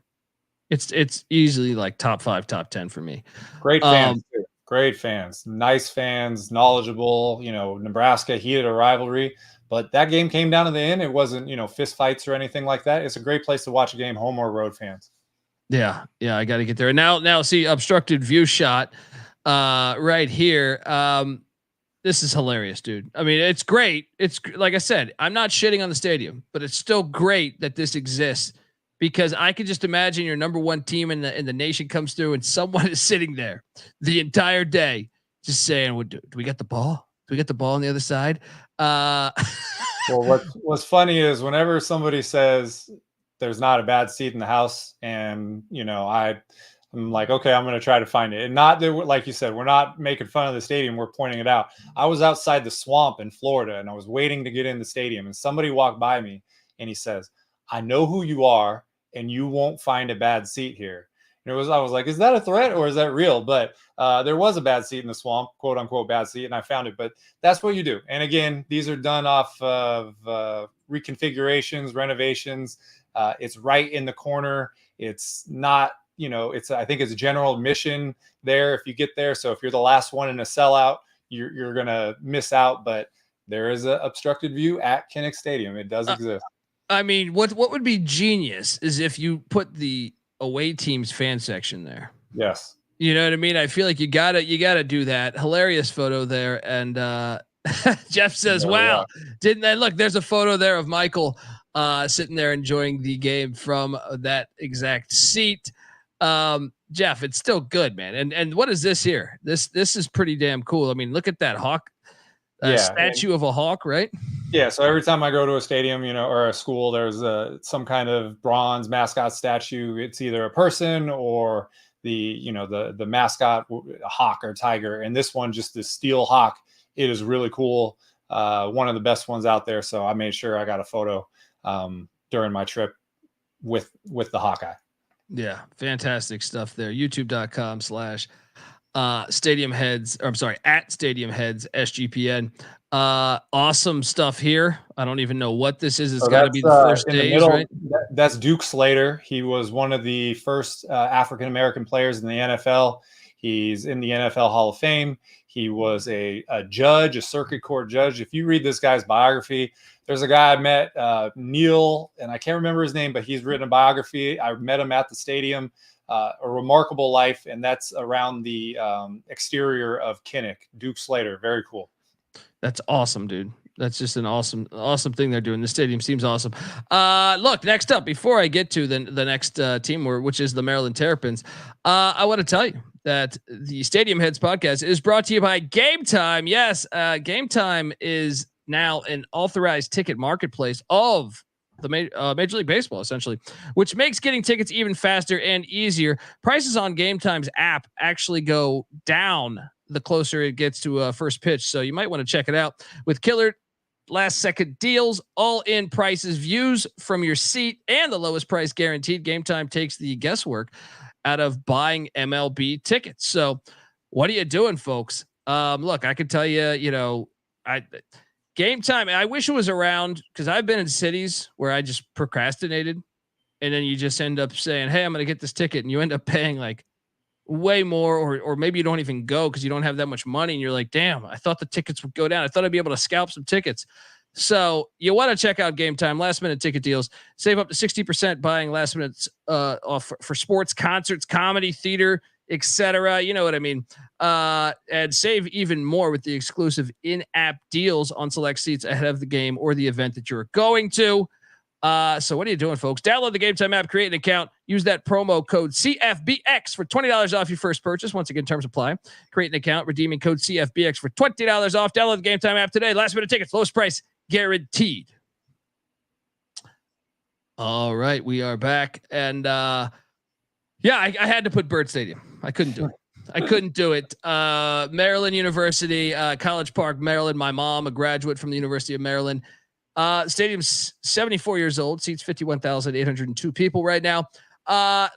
it's easily like top 5, top 10 for me. Great fans too. Great fans, nice fans, knowledgeable. Nebraska heated a rivalry, but that game came down to the end. It wasn't, fist fights or anything like that. It's a great place to watch a game, home or road fans. Yeah, I got to get there. Now see, obstructed view shot right here. This is hilarious, dude. I mean, it's great. It's like I said, I'm not shitting on the stadium, but it's still great that this exists, because I could just imagine your number one team in the nation comes through and someone is sitting there the entire day just saying, well, do we get the ball? Do we get the ball on the other side? Well, what's funny is whenever somebody says there's not a bad seat in the house, and I'm like, okay, I'm going to try to find it. And not that, like you said, we're not making fun of the stadium. We're pointing it out. I was outside the swamp in Florida, and I was waiting to get in the stadium, and somebody walked by me and he says, I know who you are, and you won't find a bad seat here. And I was like, is that a threat or is that real? But there was a bad seat in the swamp, quote unquote bad seat, and I found it. But that's what you do. And again, these are done off of reconfigurations, renovations. It's right in the corner. It's not, I think it's a general admission there if you get there. So if you're the last one in a sellout, you're going to miss out. But there is an obstructed view at Kinnick Stadium. It does exist. I mean, what would be genius is if you put the away team's fan section there. Yes. You know what I mean? I feel like you gotta do that. Hilarious photo there. And Jeff says, wow, didn't I look, there's a photo there of Michael sitting there enjoying the game from that exact seat. Jeff, it's still good, man. And what is this here? This is pretty damn cool. I mean, look at that hawk. Statue of a hawk, right? Yeah. So every time I go to a stadium, or a school, there's some kind of bronze mascot statue. It's either a person or the mascot, a hawk or tiger. And this one, just this steel hawk, it is really cool. One of the best ones out there. So I made sure I got a photo during my trip with the Hawkeye. Yeah. Fantastic stuff there. YouTube.com/ Stadium Heads, or I'm sorry, at Stadium Heads SGPN. Awesome stuff here. I don't even know what this is. It's got to be the first days, right? That's Duke Slater. He was one of the first African-American players in the NFL. He's in the NFL Hall of Fame. He was a judge, a circuit court judge. If you read this guy's biography, there's a guy I met, Neil, and I can't remember his name, but he's written a biography. I met him at the stadium. A remarkable life, and that's around the exterior of Kinnick. Duke Slater, very cool. That's awesome, dude. That's just an awesome thing they're doing. The stadium seems awesome. Look, next up, before I get to the next team, which is the Maryland Terrapins, I want to tell you that the Stadium Heads podcast is brought to you by Game Time. Yes, Game Time is now an authorized ticket marketplace of the Major League Baseball, essentially, which makes getting tickets even faster and easier. Prices on Game Time's app actually go down the closer it gets to first pitch, so you might want to check it out. With killer last second deals, all in prices, views from your seat, and the lowest price guaranteed, Game Time takes the guesswork out of buying MLB tickets. So what are you doing, folks? Look, I can tell you, Game Time, I wish it was around, because I've been in cities where I just procrastinated, and then you just end up saying, hey, I'm going to get this ticket, and you end up paying like way more, or maybe you don't even go because you don't have that much money, and you're like, damn, I thought the tickets would go down. I thought I'd be able to scalp some tickets. So you want to check out Game Time, last minute ticket deals, save up to 60% buying last minutes off for sports, concerts, comedy, theater, etc. You know what I mean? And save even more with the exclusive in-app deals on select seats ahead of the game or the event that you're going to. So what are you doing, folks? Download the Game Time app, create an account, use that promo code CFBX for $20 off your first purchase. Once again, terms apply. Create an account, redeeming code CFBX for $20 off. Download the Game Time app today. Last minute tickets, lowest price guaranteed. All right, we are back, and I had to put Byrd Stadium. I couldn't do it. Maryland University, College Park, Maryland. My mom, a graduate from the University of Maryland. Stadium's 74 years old, seats 51,802 people right now.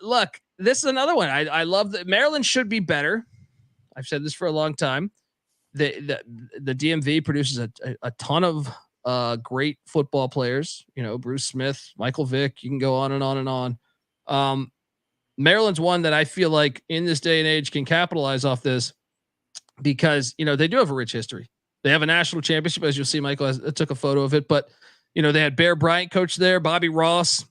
Look, this is another one. I love that Maryland should be better. I've said this for a long time. The DMV produces a ton of great football players. Bruce Smith, Michael Vick. You can go on and on and on. Maryland's one that I feel like in this day and age can capitalize off this because they do have a rich history. They have a national championship, as you'll see. Michael took a photo of it, but they had Bear Bryant coach there, Bobby Ross,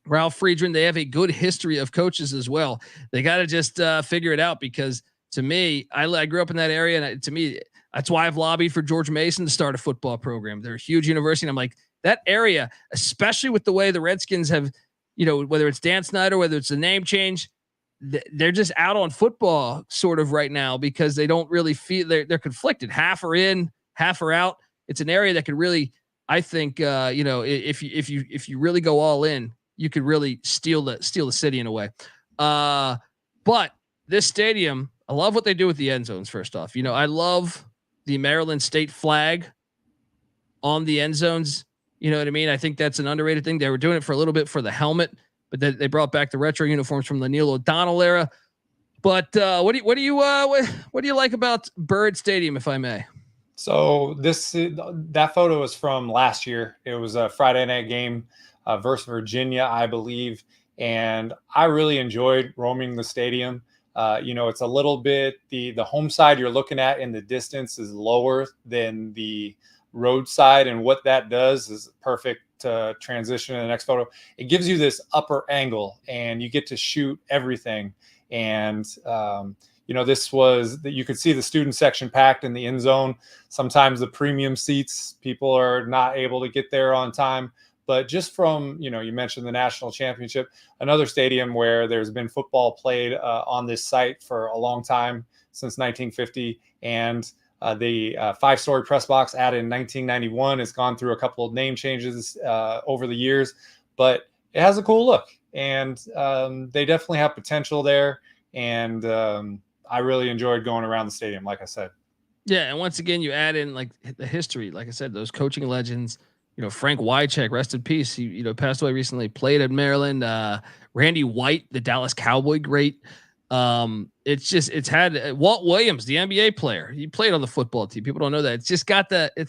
Ralph Friedman. They have a good history of coaches as well. They got to just figure it out, because to me, I grew up in that area, and to me, that's why I've lobbied for George Mason to start a football program. They're a huge university, and I'm like, that area, especially with the way the Redskins have, whether it's Dan Snyder, whether it's a name change, they're just out on football sort of right now because they don't really feel they're conflicted. Half are in, half are out. It's an area that could really, I think, if you really go all in, you could really steal the city in a way. But this stadium, I love what they do with the end zones. First off, I love the Maryland state flag on the end zones. You know what I mean? I think that's an underrated thing. They were doing it for a little bit for the helmet, but they brought back the retro uniforms from the Neil O'Donnell era. But what do you like about Byrd Stadium, if I may? So that photo is from last year. It was a Friday night game versus Virginia, I believe, and I really enjoyed roaming the stadium. It's a little bit the home side you're looking at in the distance is lower than the roadside, and what that does is perfect to transition to the next photo. It gives you this upper angle, and you get to shoot everything. And this was that you could see the student section packed in the end zone. Sometimes the premium seats, people are not able to get there on time. But just from, you mentioned the national championship, another stadium where there's been football played on this site for a long time, since 1950. And the 5-story press box added in 1991 has gone through a couple of name changes over the years, but it has a cool look, and they definitely have potential there. And I really enjoyed going around the stadium, like I said. Yeah, and once again, you add in like the history, like I said, those coaching legends. Frank Wycheck, rest in peace. He passed away recently. Played at Maryland. Randy White, the Dallas Cowboy great. It's had Walt Williams, the NBA player. He played on the football team. People don't know that. It's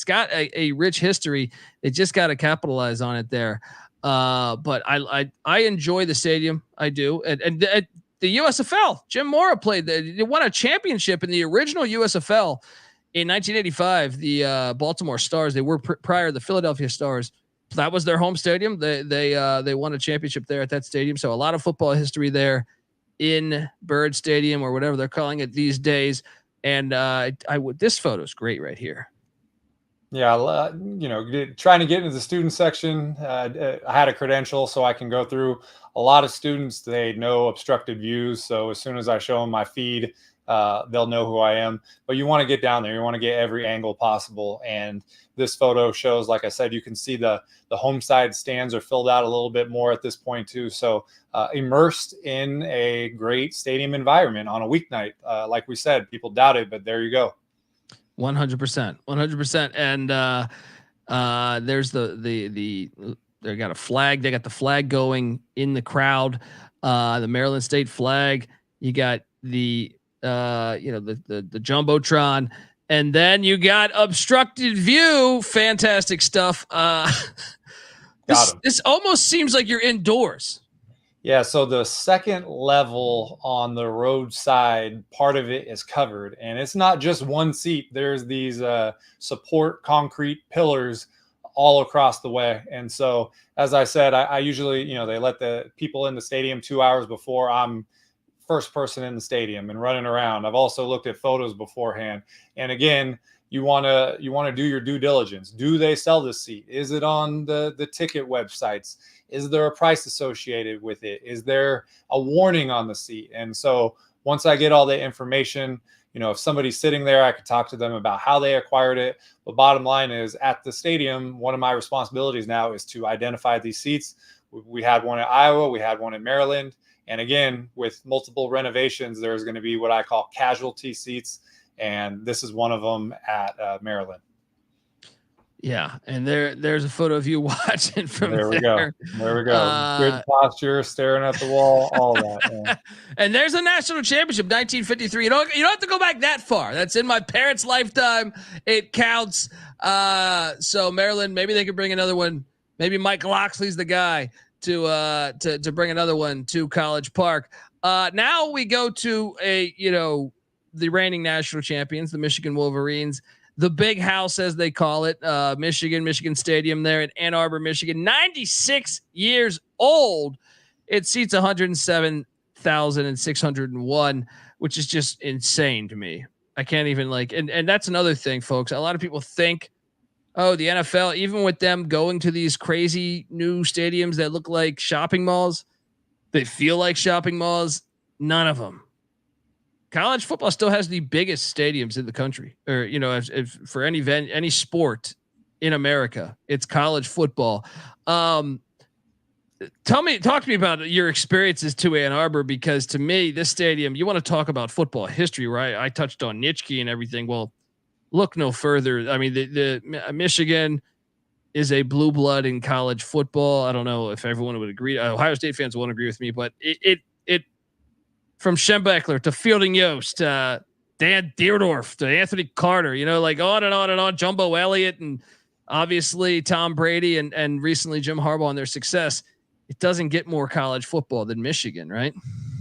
got a rich history. They just got to capitalize on it there. But I enjoy the stadium. I do. And the USFL, Jim Mora played. They won a championship in the original USFL in 1985. The Baltimore Stars. They were prior to the Philadelphia Stars. That was their home stadium. They won a championship there at that stadium. So a lot of football history there in Byrd Stadium, or whatever they're calling it these days. And this photo is great right here. Yeah, trying to get into the student section. I had a credential, so I can go through a lot of students. They know obstructed views, so as soon as I show them my feed, they'll know who I am. But you want to get down there. You want to get every angle possible. And this photo shows, like I said, you can see the home side stands are filled out a little bit more at this point too. So immersed in a great stadium environment on a weeknight. Like we said, people doubt it, but there you go. 100%. And there's they got a flag. They got the flag going in the crowd. The Maryland State flag. You got the jumbotron, and then you got obstructed view. Fantastic stuff. This almost seems like you're indoors. Yeah, so the second level on the roadside, part of it is covered, and it's not just one seat. There's these support concrete pillars all across the way. And so, as I said, I usually, they let the people in the stadium 2 hours before. I'm first person in the stadium and running around. I've also looked at photos beforehand. And again, you want to do your due diligence. Do they sell this seat? Is it on the ticket websites? Is there a price associated with it? Is there a warning on the seat? And so once I get all the information, if somebody's sitting there, I could talk to them about how they acquired it. But bottom line is, at the stadium, one of my responsibilities now is to identify these seats. We had one at Iowa. We had one in Maryland. And again, with multiple renovations, there's going to be what I call casualty seats. And this is one of them at Maryland. Yeah. And there's a photo of you watching from there. We go. There we go. Good posture, staring at the wall, all that. Yeah. And there's a national championship, 1953. You don't have to go back that far. That's in my parents' lifetime. It counts. So Maryland, maybe they could bring another one. Maybe Mike Loxley's the guy to bring another one to College Park. Now we go to the reigning national champions, the Michigan Wolverines, the big house, as they call it, Michigan Stadium there in Ann Arbor, Michigan, 96 years old. It seats 107,601, which is just insane to me. I can't even and that's another thing, folks. A lot of people think, oh, the NFL, even with them going to these crazy new stadiums that look like shopping malls, they feel like shopping malls. None of them. College football still has the biggest stadiums in the country, or if for any sport in America, it's college football. Talk to me about your experiences to Ann Arbor, because to me, this stadium, you want to talk about football history, right? I touched on Nitschke and everything. Well, look no further. I mean, the Michigan is a blue blood in college football. I don't know if everyone would agree. Ohio State fans won't agree with me, but it from Schembechler to Fielding Yost, Dan Deerdorf to Anthony Carter, on and on and on, Jumbo Elliott, and obviously Tom Brady and recently Jim Harbaugh and their success. It doesn't get more college football than Michigan, right?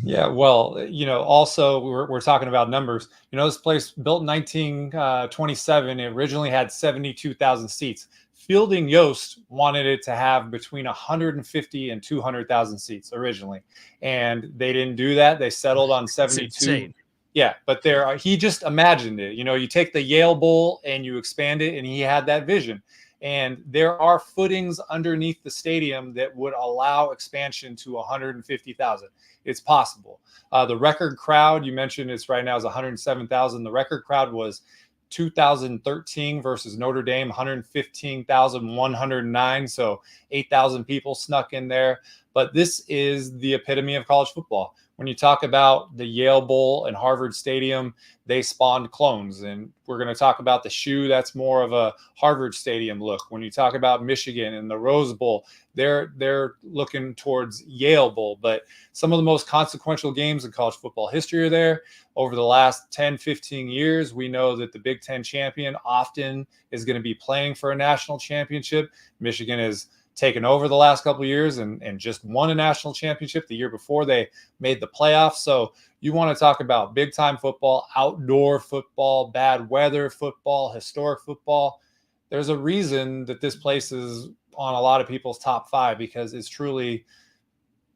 Yeah, well, also we're talking about numbers. This place built in 1927. It originally had 72,000 seats. Fielding Yost wanted it to have between 150 and 200,000 seats originally, and they didn't do that. They settled on 72. Yeah, but he just imagined it. You take the Yale Bowl and you expand it, and he had that vision. And there are footings underneath the stadium that would allow expansion to 150,000. It's possible. The record crowd, you mentioned, it's right now is 107,000. The record crowd was 2013 versus Notre Dame, 115,109. So 8,000 people snuck in there. But this is the epitome of college football. When you talk about the Yale Bowl and Harvard Stadium, they spawned clones. And we're going to talk about the shoe. That's more of a Harvard Stadium look. When you talk about Michigan and the Rose Bowl, they're looking towards Yale Bowl. But some of the most consequential games in college football history are there. Over the last 10, 15 years, we know that the Big Ten champion often is going to be playing for a national championship. Michigan is taken over the last couple of years and just won a national championship the year before they made the playoffs. So you want to talk about big time football, outdoor football, bad weather football, historic football. There's a reason that this place is on a lot of people's top 5, because it's truly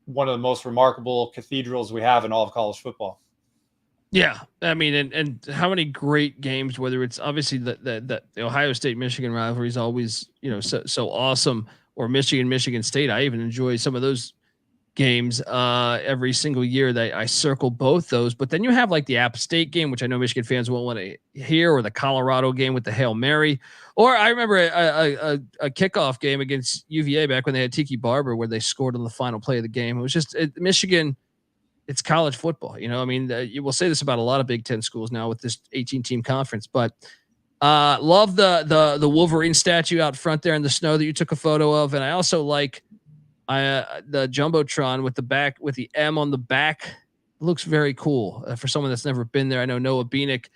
one of the most remarkable cathedrals we have in all of college football. Yeah, I mean, and how many great games, whether it's obviously the Ohio State Michigan rivalry is always, so awesome, or Michigan State. I even enjoy some of those games every single year that I circle both those. But then you have like the App State game, which I know Michigan fans won't want to hear, or the Colorado game with the Hail Mary, or I remember a kickoff game against UVA back when they had Tiki Barber where they scored on the final play of the game. It was just Michigan. It's college football, I mean, you will say this about a lot of Big Ten schools now with this 18-team conference, but love the Wolverine statue out front there in the snow that you took a photo of, and I also like the jumbotron with the M on the back. It looks very cool for someone that's never been there. I know Noah Beanick,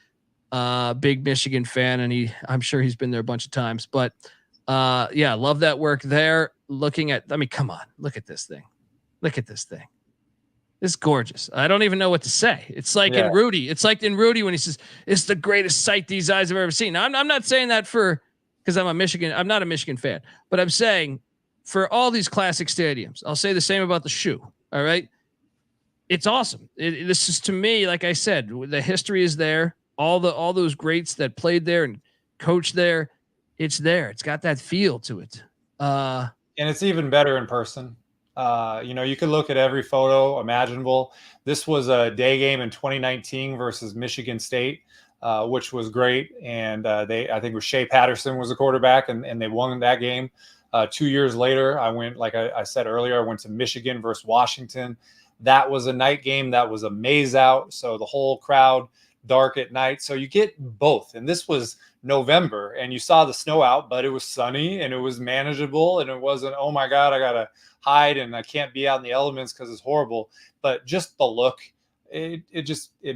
big Michigan fan, and I'm sure he's been there a bunch of times. But yeah, love that work there. Come on, look at this thing. Look at this thing. It's gorgeous. I don't even know what to say. It's like in Rudy. It's like in Rudy when he says, "It's the greatest sight these eyes have ever seen." Now, I'm not saying that because I'm not a Michigan fan, but I'm saying for all these classic stadiums, I'll say the same about the shoe. All right. It's awesome. This is, to me, like I said, the history is there. All those greats that played there and coached there, it's there. It's got that feel to it. And it's even better in person. You could look at every photo imaginable. This was a day game in 2019 versus Michigan State, which was great. And I think it was Shea Patterson was the quarterback, and they won that game. 2 years later, I went, like I said earlier, I went to Michigan versus Washington. That was a night game. That was a maze out. So the whole crowd dark at night. So you get both. And this was November, and you saw the snow out, but it was sunny and it was manageable. And it wasn't, oh my God, I got to hide and I can't be out in the elements because it's horrible. But just the look, it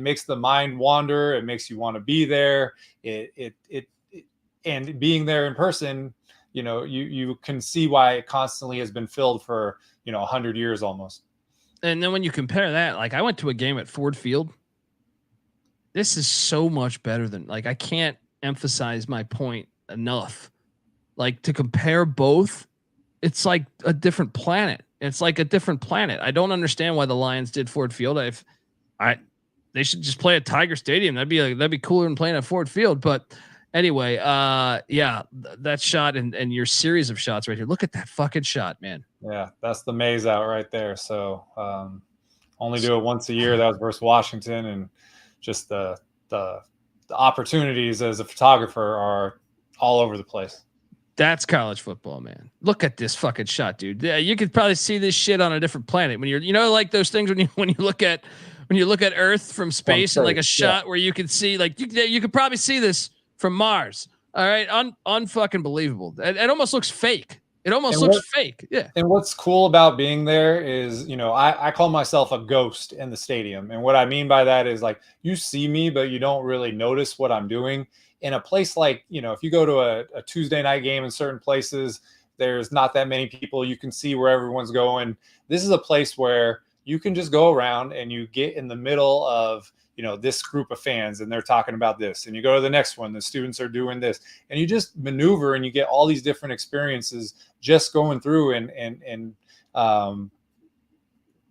makes the mind wander. It makes you want to be there. And being there in person, you can see why it constantly has been filled for, 100 years almost. And then when you compare that, like I went to a game at Ford Field. This is so much better than, I can't emphasize my point enough. Like, to compare both, it's like a different planet. It's like a different planet. I don't understand why the Lions did Ford Field. They should just play at Tiger Stadium. That'd be cooler than playing at Ford Field. But anyway, that shot and your series of shots right here. Look at that fucking shot, man. Yeah, that's the maze out right there. So only do it once a year. That was versus Washington, and just the opportunities as a photographer are all over the place. That's college football, man. Look at this fucking shot, dude. Yeah, you could probably see this shit on a different planet when you're, like those things when you look at Earth from space, and like a shot where you can see, like you could probably see this from Mars. All right, unfucking believable. It almost looks fake. It almost looks fake. Yeah. And what's cool about being there is, I call myself a ghost in the stadium. And what I mean by that is, like, you see me, but you don't really notice what I'm doing. In a place like, if you go to a Tuesday night game in certain places, there's not that many people. You can see where everyone's going. This is a place where you can just go around and you get in the middle of, this group of fans, and they're talking about this, and you go to the next one, the students are doing this, and you just maneuver and you get all these different experiences just going through and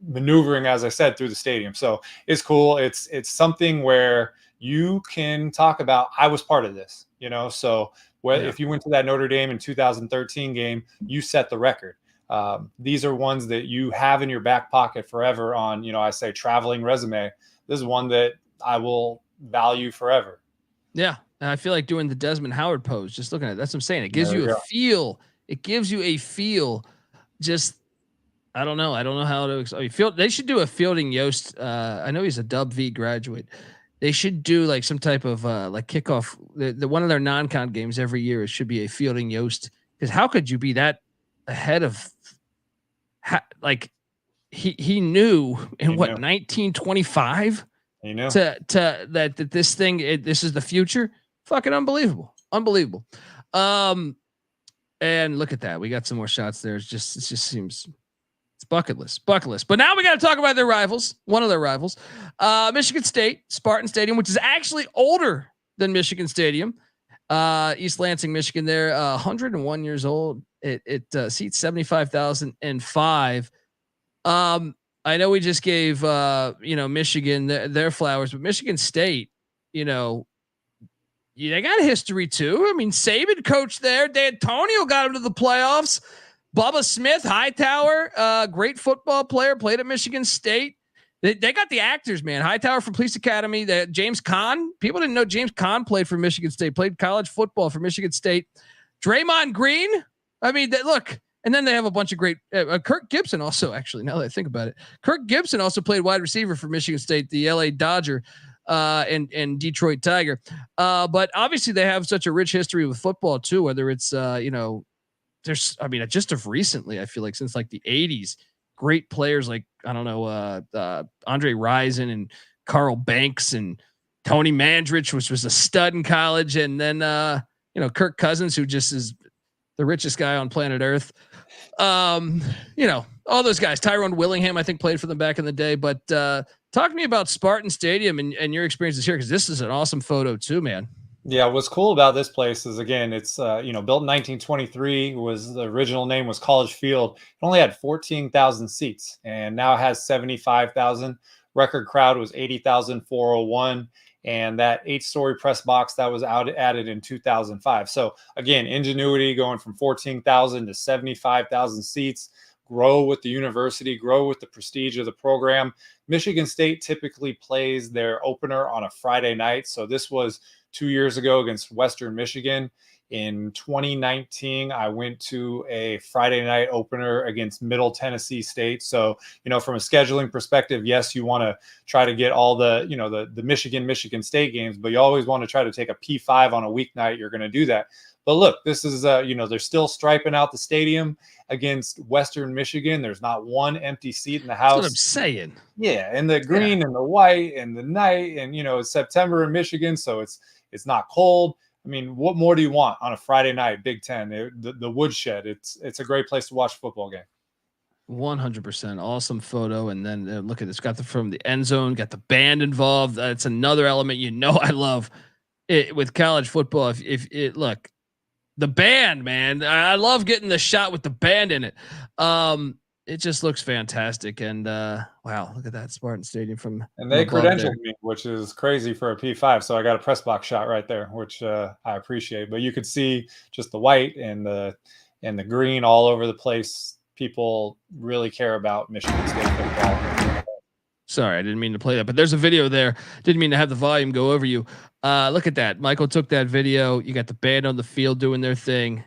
maneuvering, as I said, through the stadium. So it's cool. It's something where you can talk about, I was part of this, so if you went to that Notre Dame in 2013 game, you set the record. These are ones that you have in your back pocket forever on, I say traveling resume. This is one that I will value forever. Yeah. And I feel like doing the Desmond Howard pose, just looking at it. That's what I'm saying. It gives you a feel. It gives you a feel. Just, I don't know how to they should do a Fielding Yost. I know he's a Dub V graduate. They should do like some type of like kickoff. The one of their non-con games every year, it should be a Fielding Yost. Because how could you be that ahead of, like, he knew in 1925 he knew that this thing, this is the future. Fucking unbelievable. And look at that. We got some more shots there. It just seems it's bucket list. But now we got to talk about their rivals. One of their rivals, Michigan State, Spartan Stadium, which is actually older than Michigan Stadium. East Lansing, Michigan. They're 101 years old. It seats 75,005. I know we just gave Michigan their flowers, but Michigan State, they got a history too. I mean, Saban coached there. D'Antonio got him to the playoffs. Bubba Smith, Hightower, great football player, played at Michigan State. They got the actors, man. Hightower from Police Academy. James Conn. People didn't know James Conn played for Michigan State. Played college football for Michigan State. Draymond Green. I mean, look. And then they have a bunch of great. Kirk Gibson also, actually, now that I think about it, Kirk Gibson also played wide receiver for Michigan State, the LA Dodger, and Detroit Tiger. But obviously, they have such a rich history with football too. Whether it's just of recently, I feel like since like the 80s, great players like Andre Rison and Carl Banks and Tony Mandrich, which was a stud in college, and then Kirk Cousins, who just is the richest guy on planet Earth. All those guys. Tyrone Willingham, I think, played for them back in the day. But talk to me about Spartan Stadium and your experiences here, because this is an awesome photo too, man. Yeah, what's cool about this place is, again, it's built in 1923. Was the original name was College Field. It only had 14,000 seats, and now it has 75,000. Record crowd was 80,401. And that 8-story press box that was added in 2005. So again, ingenuity going from 14,000 to 75,000 seats, grow with the university, grow with the prestige of the program. Michigan State typically plays their opener on a Friday night. So this was 2 years ago against Western Michigan. In 2019, I went to a Friday night opener against Middle Tennessee State. So, from a scheduling perspective, yes, you want to try to get all the Michigan State games, but you always want to try to take a P5 on a weeknight. You're going to do that. But look, this is, they're still striping out the stadium against Western Michigan. There's not one empty seat in the house. That's what I'm saying. Yeah. And the green and the white and the night, and, it's September in Michigan, so it's not cold. I mean, what more do you want on a Friday night, Big Ten? The woodshed. It's a great place to watch a football game. 100% awesome photo. And then look at this. Got from the end zone. Got the band involved. That's another element I love it with college football. If look, the band, man, I love getting the shot with the band in it. It just looks fantastic. And wow, look at that Spartan Stadium and they credentialed me, which is crazy for a P5. So I got a press box shot right there, which I appreciate. But you could see just the white and the green all over the place. People really care about Michigan State football. Sorry, I didn't mean to play that, but there's a video there. Didn't mean to have the volume go over you. Look at that. Michael took that video. You got the band on the field doing their thing.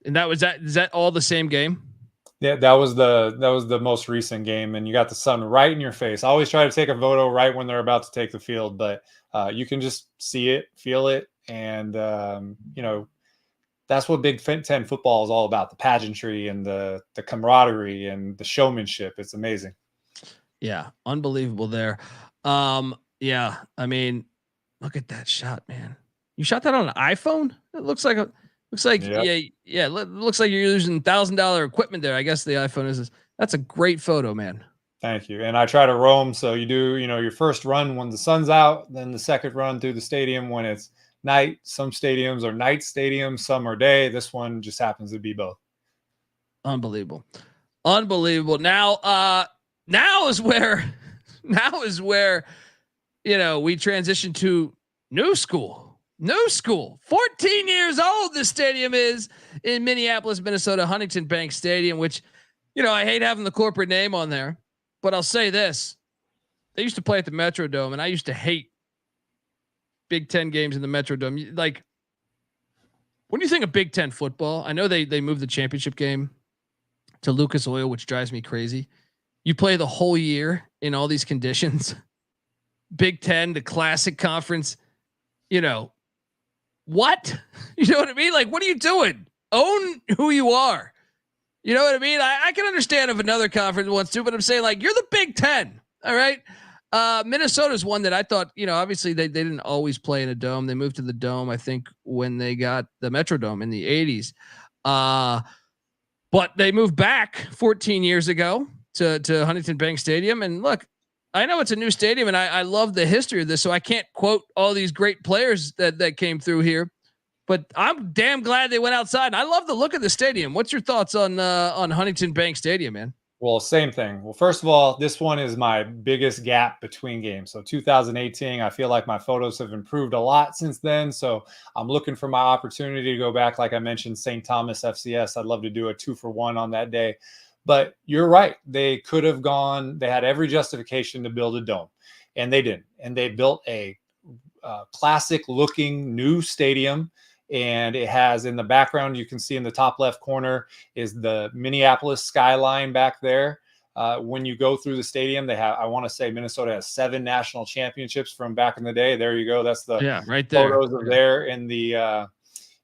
And is that all the same game? Yeah, that was the most recent game, and you got the sun right in your face. I always try to take a photo right when they're about to take the field, but you can just see it, feel it, and that's what Big Ten football is all about: the pageantry and the camaraderie and the showmanship. It's amazing. Yeah, unbelievable there. Yeah, I mean, look at that shot, man. You shot that on an iPhone? It looks like yep. yeah. Looks like you're using $1,000 equipment there. I guess the iPhone is. That's a great photo, man. Thank you. And I try to roam. So you do, your first run when the sun's out, then the second run through the stadium when it's night. Some stadiums are night stadiums, some are day. This one just happens to be both. Unbelievable. Now is where we transition to new school. 14 years old. This stadium is in Minneapolis, Minnesota, Huntington Bank Stadium, which, I hate having the corporate name on there, but I'll say this. They used to play at the Metrodome, and I used to hate Big Ten games in the Metrodome. Like, when you think of Big Ten football, I know they moved the championship game to Lucas Oil, which drives me crazy. You play the whole year in all these conditions. Big Ten, the classic conference, what? You know what I mean? Like, what are you doing? Own who you are. You know what I mean? I can understand if another conference wants to, but I'm saying, like, you're the Big Ten. All right. Minnesota's one that I thought, obviously they didn't always play in a dome. They moved to the dome, I think, when they got the Metrodome in the 80s. But they moved back 14 years ago to Huntington Bank Stadium. And look, I know it's a new stadium, and I love the history of this, so I can't quote all these great players that came through here, but I'm damn glad they went outside. And I love the look of the stadium. What's your thoughts on Huntington Bank Stadium, man? Well, same thing. Well, first of all, this one is my biggest gap between games. So 2018, I feel like my photos have improved a lot since then. So I'm looking for my opportunity to go back. Like I mentioned, St. Thomas FCS. I'd love to do a 2-for-1 on that day. But you're right. They could have gone. They had every justification to build a dome, and they didn't. And they built a classic-looking new stadium. And it has in the background, you can see in the top left corner is the Minneapolis skyline back there. When you go through the stadium, they have, I want to say Minnesota has 7 national championships from back in the day. There you go. That's the right there. Photos of there in the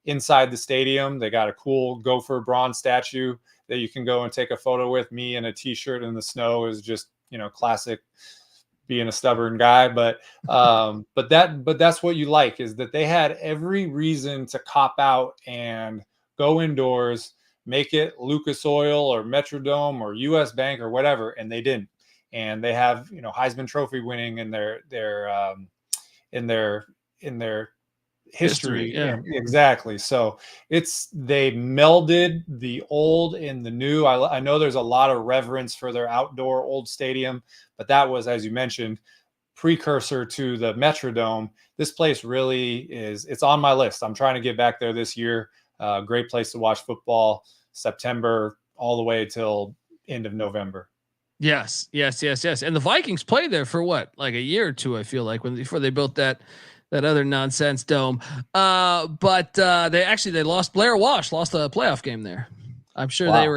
inside the stadium. They got a cool Gopher bronze statue that you can go and take a photo with. Me in a t-shirt in the snow is just, classic being a stubborn guy, but that's what you like, is that they had every reason to cop out and go indoors, make it Lucas Oil or Metrodome or US Bank or whatever, and they didn't. And they have Heisman Trophy winning in their history. Yeah, exactly. So they melded the old and the new. I know there's a lot of reverence for their outdoor old stadium, but that was, as you mentioned, precursor to the Metrodome. This place really is, it's on my list. I'm trying to get back there this year. Great place to watch football, September all the way till end of November. Yes. And the Vikings played there for what, like a year or two, I feel like, before they built that other nonsense dome. But they lost. Blair Walsh lost a playoff game there. I'm sure they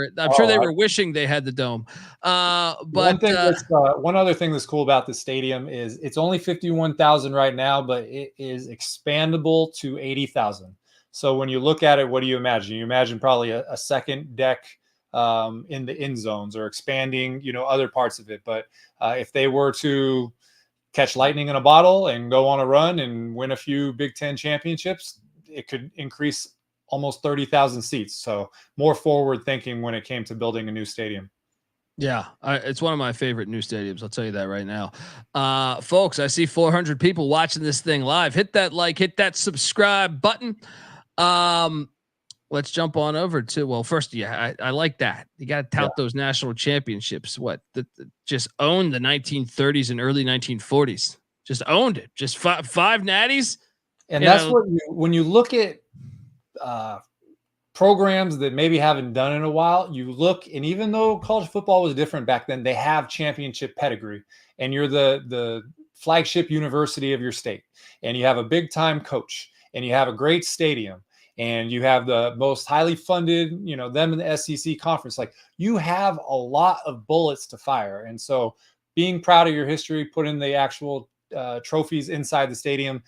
were wishing they had the dome. But one other thing that's cool about the stadium is it's only 51,000 right now, but it is expandable to 80,000. So when you look at it, what do you imagine? You imagine probably a second deck in the end zones, or expanding, other parts of it. But if they were to catch lightning in a bottle and go on a run and win a few Big Ten championships, it could increase almost 30,000 seats. So more forward thinking when it came to building a new stadium. Yeah, it's one of my favorite new stadiums. I'll tell you that right now. Folks, I see 400 people watching this thing live. Hit that like, hit that subscribe button. Let's jump on over to, well, first, I like that. You got to tout those national championships. Just owned the 1930s and early 1940s. Just owned it. Just five natties. And that's what when you look at programs that maybe haven't done in a while, you look, and even though college football was different back then, they have championship pedigree, and you're the flagship university of your state, and you have a big time coach, and you have a great stadium, and you have the most highly funded, them in the SEC conference. Like, you have a lot of bullets to fire. And so being proud of your history, putting the actual trophies inside the stadium,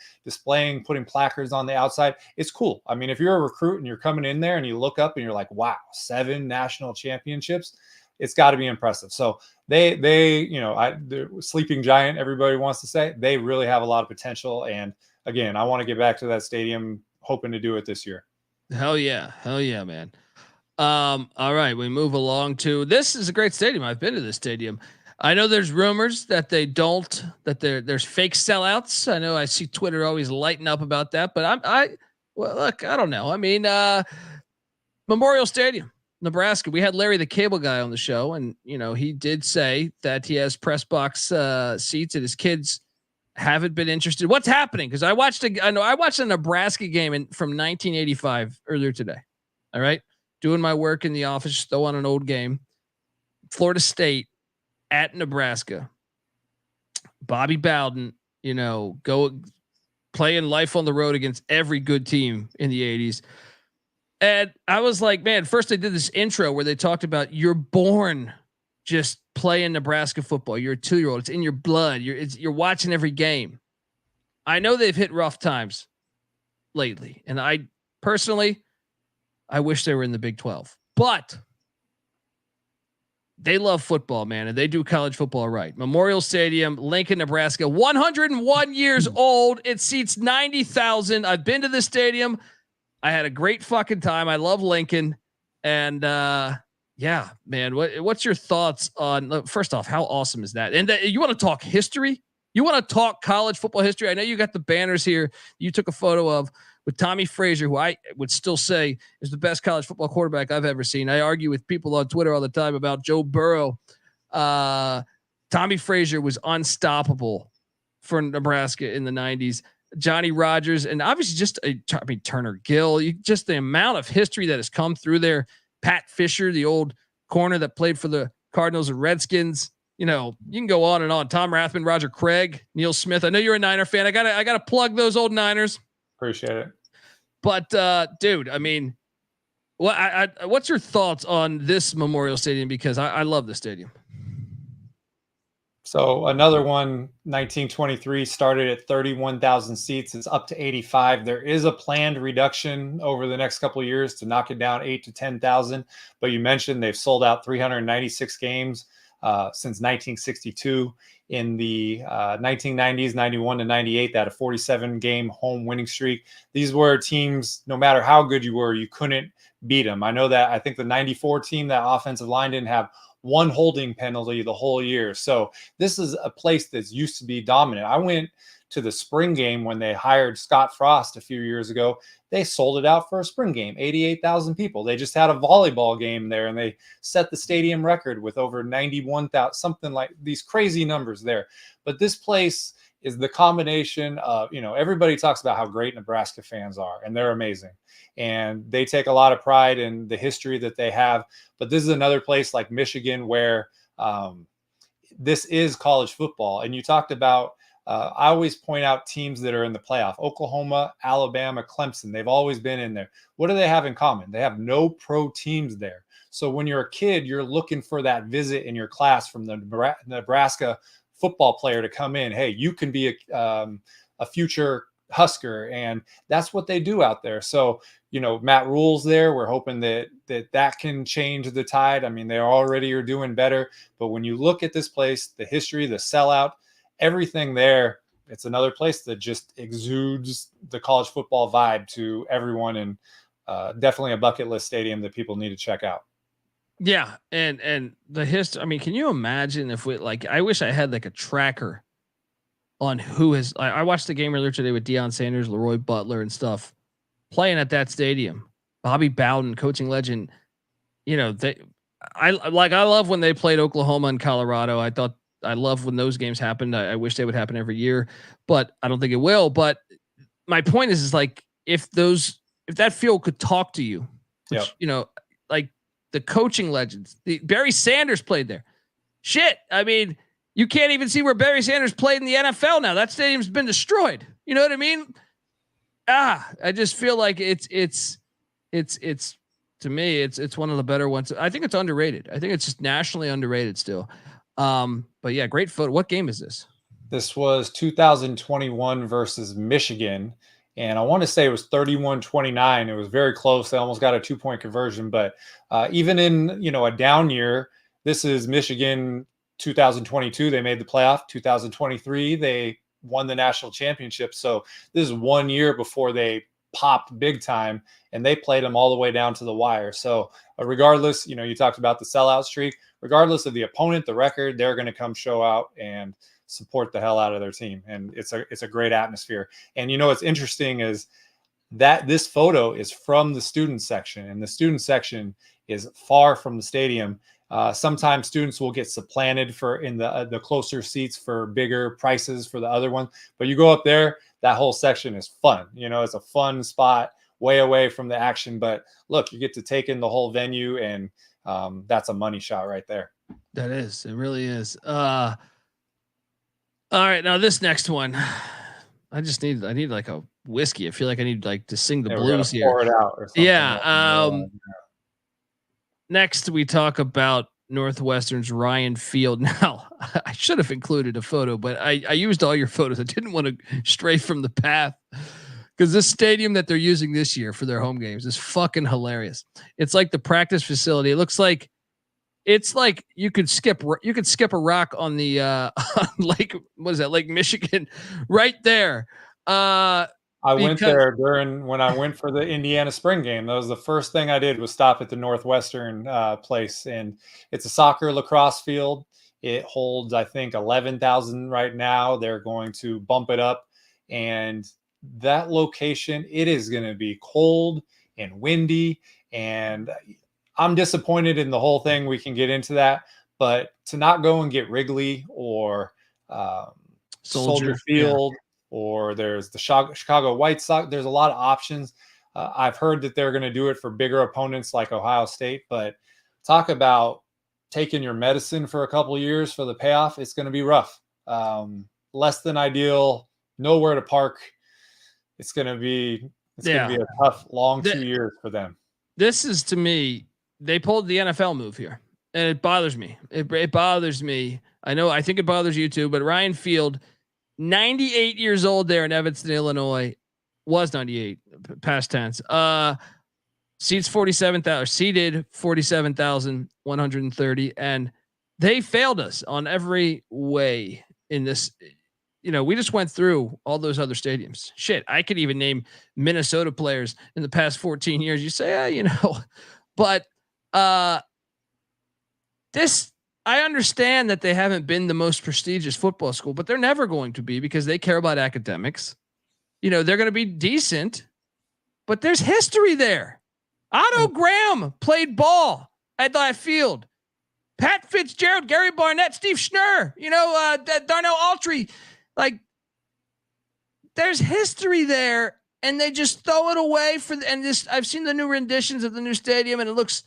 putting placards on the outside, it's cool. I mean, if you're a recruit and you're coming in there and you look up and you're like, wow, 7 national championships, it's got to be impressive. So the sleeping giant, everybody wants to say, they really have a lot of potential. And again, I want to get back to that stadium, hoping to do it this year. Hell yeah, man. All right, we move along to, this is a great stadium. I've been to this stadium. I know there's rumors that there's fake sellouts. I know I see Twitter always lighting up about that, but look, I don't know. I mean, Memorial Stadium, Nebraska. We had Larry the Cable Guy on the show, and he did say that he has press box seats, and his kids haven't been interested. What's happening? Because I watched a Nebraska game from 1985 earlier today. All right, doing my work in the office, still on an old game. Florida State at Nebraska. Bobby Bowden, go playing life on the road against every good team in the 80s. And I was like, man, first they did this intro where they talked about you're born just playing Nebraska football. You're a 2-year-old. It's in your blood. You're watching every game. I know they've hit rough times lately. And I wish they were in the Big 12, but they love football, man. And they do college football right. Memorial Stadium, Lincoln, Nebraska, 101 years old. It seats 90,000. I've been to this stadium. I had a great fucking time. I love Lincoln. And, yeah, man, what's your thoughts on, first off, how awesome is that? And you want to talk history? You want to talk college football history? I know you got the banners here you took a photo of with Tommy Frazier, who I would still say is the best college football quarterback I've ever seen. I argue with people on Twitter all the time about Joe Burrow. Tommy Frazier was unstoppable for Nebraska in the 90s. Johnny Rodgers, and obviously just Turner Gill, just the amount of history that has come through there. Pat Fisher, the old corner that played for the Cardinals and Redskins. You know, you can go on and on. Tom Rathman, Roger Craig, Neil Smith. I know you're a Niner fan. I gotta plug those old Niners. Appreciate it. But dude, I mean, what's your thoughts on this Memorial Stadium? Because I love the stadium. So another one, 1923, started at 31,000 seats. It's up to 85. There is a planned reduction over the next couple of years to knock it down 8 to 10,000. But you mentioned they've sold out 396 games since 1962. In the 1990s, 91 to 98, they had a 47-game home winning streak. These were teams, no matter how good you were, you couldn't beat them. I know that. I think the 94 team, that offensive line didn't have one holding penalty the whole year. So this is a place that's used to be dominant. I went to the spring game when they hired Scott Frost a few years ago. They sold it out for a spring game, 88,000 people. They just had a volleyball game there, and they set the stadium record with over 91,000, something like these crazy numbers there. But this place is the combination of, you know, everybody talks about how great Nebraska fans are, and they're amazing. And they take a lot of pride in the history that they have. But this is another place like Michigan where this is college football. And you talked about, I always point out teams that are in the playoff: Oklahoma, Alabama, Clemson. They've always been in there. What do they have in common? They have no pro teams there. So when you're a kid, you're looking for that visit in your class from the Nebraska football player to come in. Hey, you can be a future Husker, and that's what they do out there. So, you know, Matt Rule's there. We're hoping that can change the tide. I mean, they already are doing better, but when you look at this place, the history, the sellout, everything there, it's another place that just exudes the college football vibe to everyone, and definitely a bucket list stadium that people need to check out. Yeah, and the history. I mean, can you imagine if we I wish I had like a tracker on who is. I watched the game earlier today with Deion Sanders, Leroy Butler, and stuff playing at that stadium. Bobby Bowden, coaching legend. You know, I love when they played Oklahoma and Colorado. I love when those games happened. I wish they would happen every year, but I don't think it will. But my point is like if that field could talk to you, which, you know, like the coaching legends, Barry Sanders played there. Shit. I mean, you can't even see where Barry Sanders played in the NFL now. That stadium's been destroyed. You know what I mean? I just feel like it's to me, it's one of the better ones. I think it's underrated. I think it's just nationally underrated still. But yeah, great photo. What game is this? This was 2021 versus Michigan. And I want to say it was 31-29. It was very close. They almost got a 2-point conversion, but even in, you know, a down year, this is Michigan 2022. They made the playoff. 2023, they won the national championship. So this is 1 year before they popped big time, and they played them all the way down to the wire. So regardless, you know, you talked about the sellout streak, regardless of the opponent, the record, they're going to come show out and support the hell out of their team. And it's a great atmosphere. And, you know, what's interesting is that this photo is from the student section, and the student section is far from the stadium. Sometimes students will get supplanted in the closer seats for bigger prices for the other one. But you go up there, that whole section is fun. You know, it's a fun spot way away from the action. But look, you get to take in the whole venue, and that's a money shot right there. That is. It really is. All right, now this next one, I need like a whiskey. I feel like I need like to sing the blues here. Pour it out or something. Yeah. Next, we talk about Northwestern's Ryan Field. Now, I should have included a photo, but I used all your photos. I didn't want to stray from the path because this stadium that they're using this year for their home games is fucking hilarious. It's like the practice facility. It looks like you could skip a rock on the on Lake. What is that? Lake Michigan, right there. I went there when I went for the Indiana spring game. That was the first thing I did, was stop at the Northwestern place. And it's a soccer lacrosse field. It holds, I think, 11,000 right now. They're going to bump it up. And that location, it is going to be cold and windy, and I'm disappointed in the whole thing. We can get into that, but to not go and get Wrigley or Soldier Field, or there's the Chicago White Sox. There's a lot of options. I've heard that they're going to do it for bigger opponents like Ohio State, but talk about taking your medicine for a couple of years for the payoff. It's going to be rough. Less than ideal, nowhere to park. It's going to be a tough, long 2 years for them. This is, to me, they pulled the NFL move here, and it bothers me. It bothers me. I think it bothers you too, but Ryan Field, 98 years old there in Evanston, Illinois, was 98 past tense. Seats 47,000, seated 47,130, and they failed us on every way in this. We just went through all those other stadiums. Shit, I could even name Minnesota players in the past 14 years. You say, but this, I understand that they haven't been the most prestigious football school, but they're never going to be, because they care about academics. They're going to be decent, but there's history there. Otto Graham played ball at that field. Pat Fitzgerald, Gary Barnett, Steve Schnurr, Darnell Autry. Like, there's history there, and they just throw it away I've seen the new renditions of the new stadium, and it looks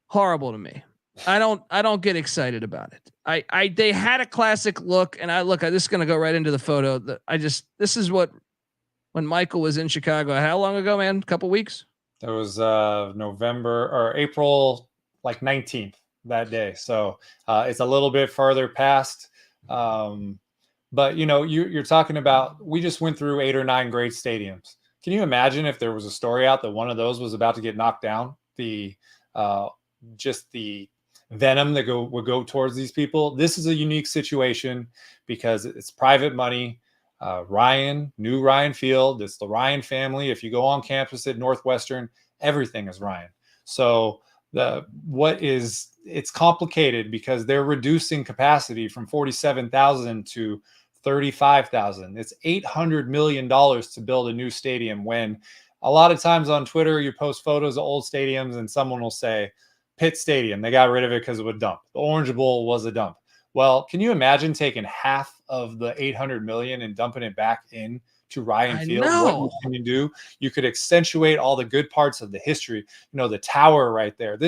horrible to me. I don't get excited about it. They had a classic look, and I'm just going to go right into the photo. This is what, when Michael was in Chicago, how long ago, man? A couple weeks? That was November or April, 19th that day. So it's a little bit farther past. But you're talking about, we just went through 8 or 9 great stadiums. Can you imagine if there was a story out that one of those was about to get knocked down? Just the venom that would go towards these people. This is a unique situation because it's private money. New Ryan Field. It's the Ryan family. If you go on campus at Northwestern, everything is Ryan. So it's complicated because they're reducing capacity from 47,000 to 35,000. It's $800 million to build a new stadium, when a lot of times on Twitter, you post photos of old stadiums and someone will say, Pitt Stadium, they got rid of it because of a dump. The Orange Bowl was a dump. Well, can you imagine taking half of the $800 million and dumping it back in to Ryan Field? What can you do? You could accentuate all the good parts of the history. The tower right there.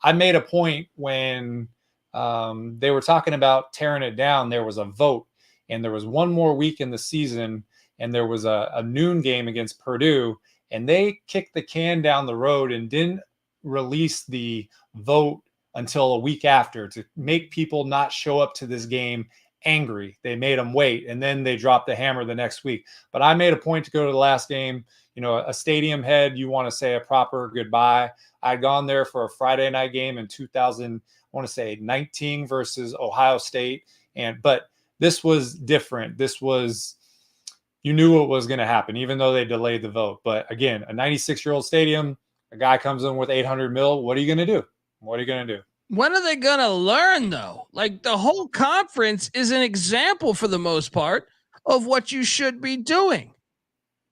I made a point when they were talking about tearing it down. There was a vote, and there was one more week in the season, and there was a noon game against Purdue, and they kicked the can down the road and didn't release the vote until a week after, to make people not show up to this game angry. They made them wait, and then they dropped the hammer the next week. But I made a point to go to the last game. A stadium head, you want to say a proper goodbye. I'd gone there for a Friday night game in 2019 versus Ohio State. But this was different. This was, you knew what was going to happen, even though they delayed the vote. But again, a 96-year-old stadium, a guy comes in with 800 mil. What are you going to do? What are you going to do? When are they going to learn, though? The whole conference is an example, for the most part, of what you should be doing.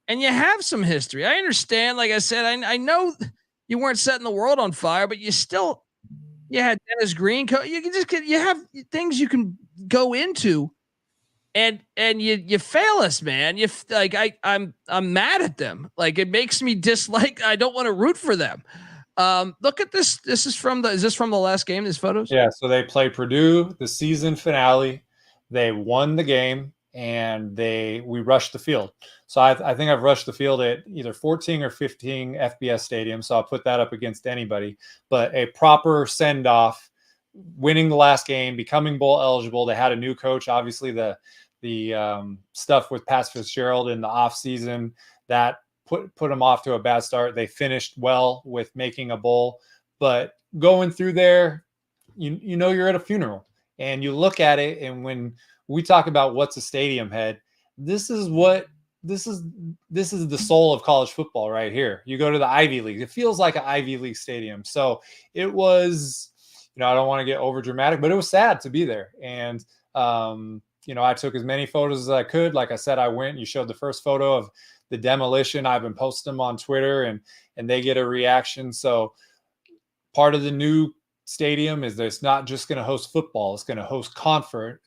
And you have some history. I understand. Like I said, I know you weren't setting the world on fire, but you had Dennis Green. You have things you can go into, and you fail us, man. I'm mad at them. It makes me dislike. I don't want to root for them. Look at this. Is this from the last game? These photos? Yeah. So they play Purdue, the season finale. They won the game, and we rushed the field. So I think I've rushed the field at either 14 or 15 FBS stadiums. So I'll put that up against anybody, but a proper send off, winning the last game, becoming bowl eligible. They had a new coach, obviously the stuff with Pat Fitzgerald in the off season that put them off to a bad start. They finished well with making a bowl, but going through there, you're at a funeral, and you look at it. And when we talk about what's a stadium head, this is the soul of college football right here. You go to the Ivy League, it feels like an Ivy League stadium. So it was, I don't want to get over dramatic, but it was sad to be there. And I took as many photos as I could. Like I said, I went, you showed the first photo of the demolition. I've been posting them on Twitter and they get a reaction. So part of the new stadium is that it's not just going to host football. It's going to host concerts,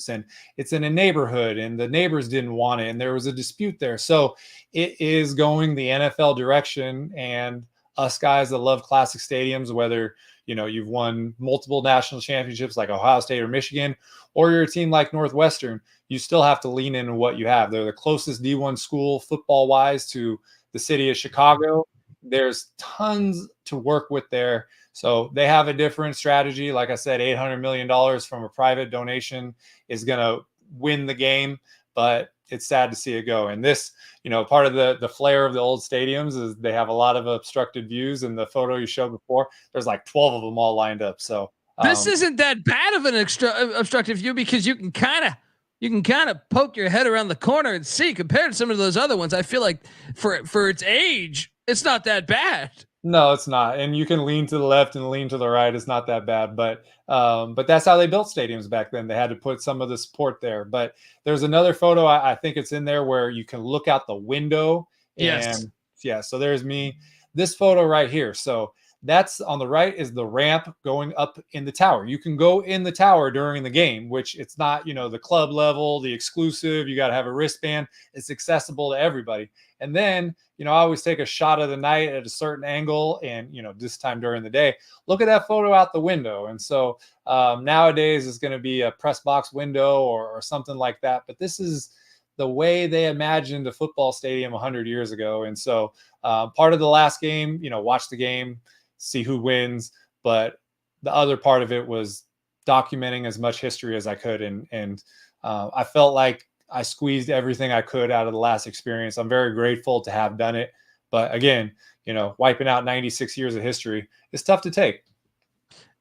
and it's in a neighborhood, and the neighbors didn't want it, and there was a dispute there. So it is going the NFL direction, and us guys that love classic stadiums, whether you've won multiple national championships like Ohio State or Michigan, or you're a team like Northwestern, you still have to lean into what you have. They're the closest D1 school football wise to the city of Chicago. There's tons to work with there. So they have a different strategy. Like I said, $800 million from a private donation is going to win the game, but it's sad to see it go. And this, part of the flair of the old stadiums is they have a lot of obstructed views. And the photo you showed before, there's like 12 of them all lined up. So this isn't that bad of an obstructive view, because you can kind of poke your head around the corner and see. Compared to some of those other ones, I feel like for its age, it's not that bad. No, it's not. And you can lean to the left and lean to the right. It's not that bad, but that's how they built stadiums back then. They had to put some of the support there. But there's another photo, I think it's in there, where you can look out the window. Yes. And yeah, so there's me. This photo right here. So that's on the right is the ramp going up in the tower. You can go in the tower during the game, which it's not, the club level, the exclusive. You got to have a wristband. It's accessible to everybody. And then, I always take a shot of the night at a certain angle, and, this time during the day, look at that photo out the window. And so nowadays it's going to be a press box window or something like that. But this is the way they imagined a football stadium 100 years ago. And so part of the last game, watch the game, see who wins. But the other part of it was documenting as much history as I could. And I felt like I squeezed everything I could out of the last experience. I'm very grateful to have done it. But again, wiping out 96 years of history is tough to take.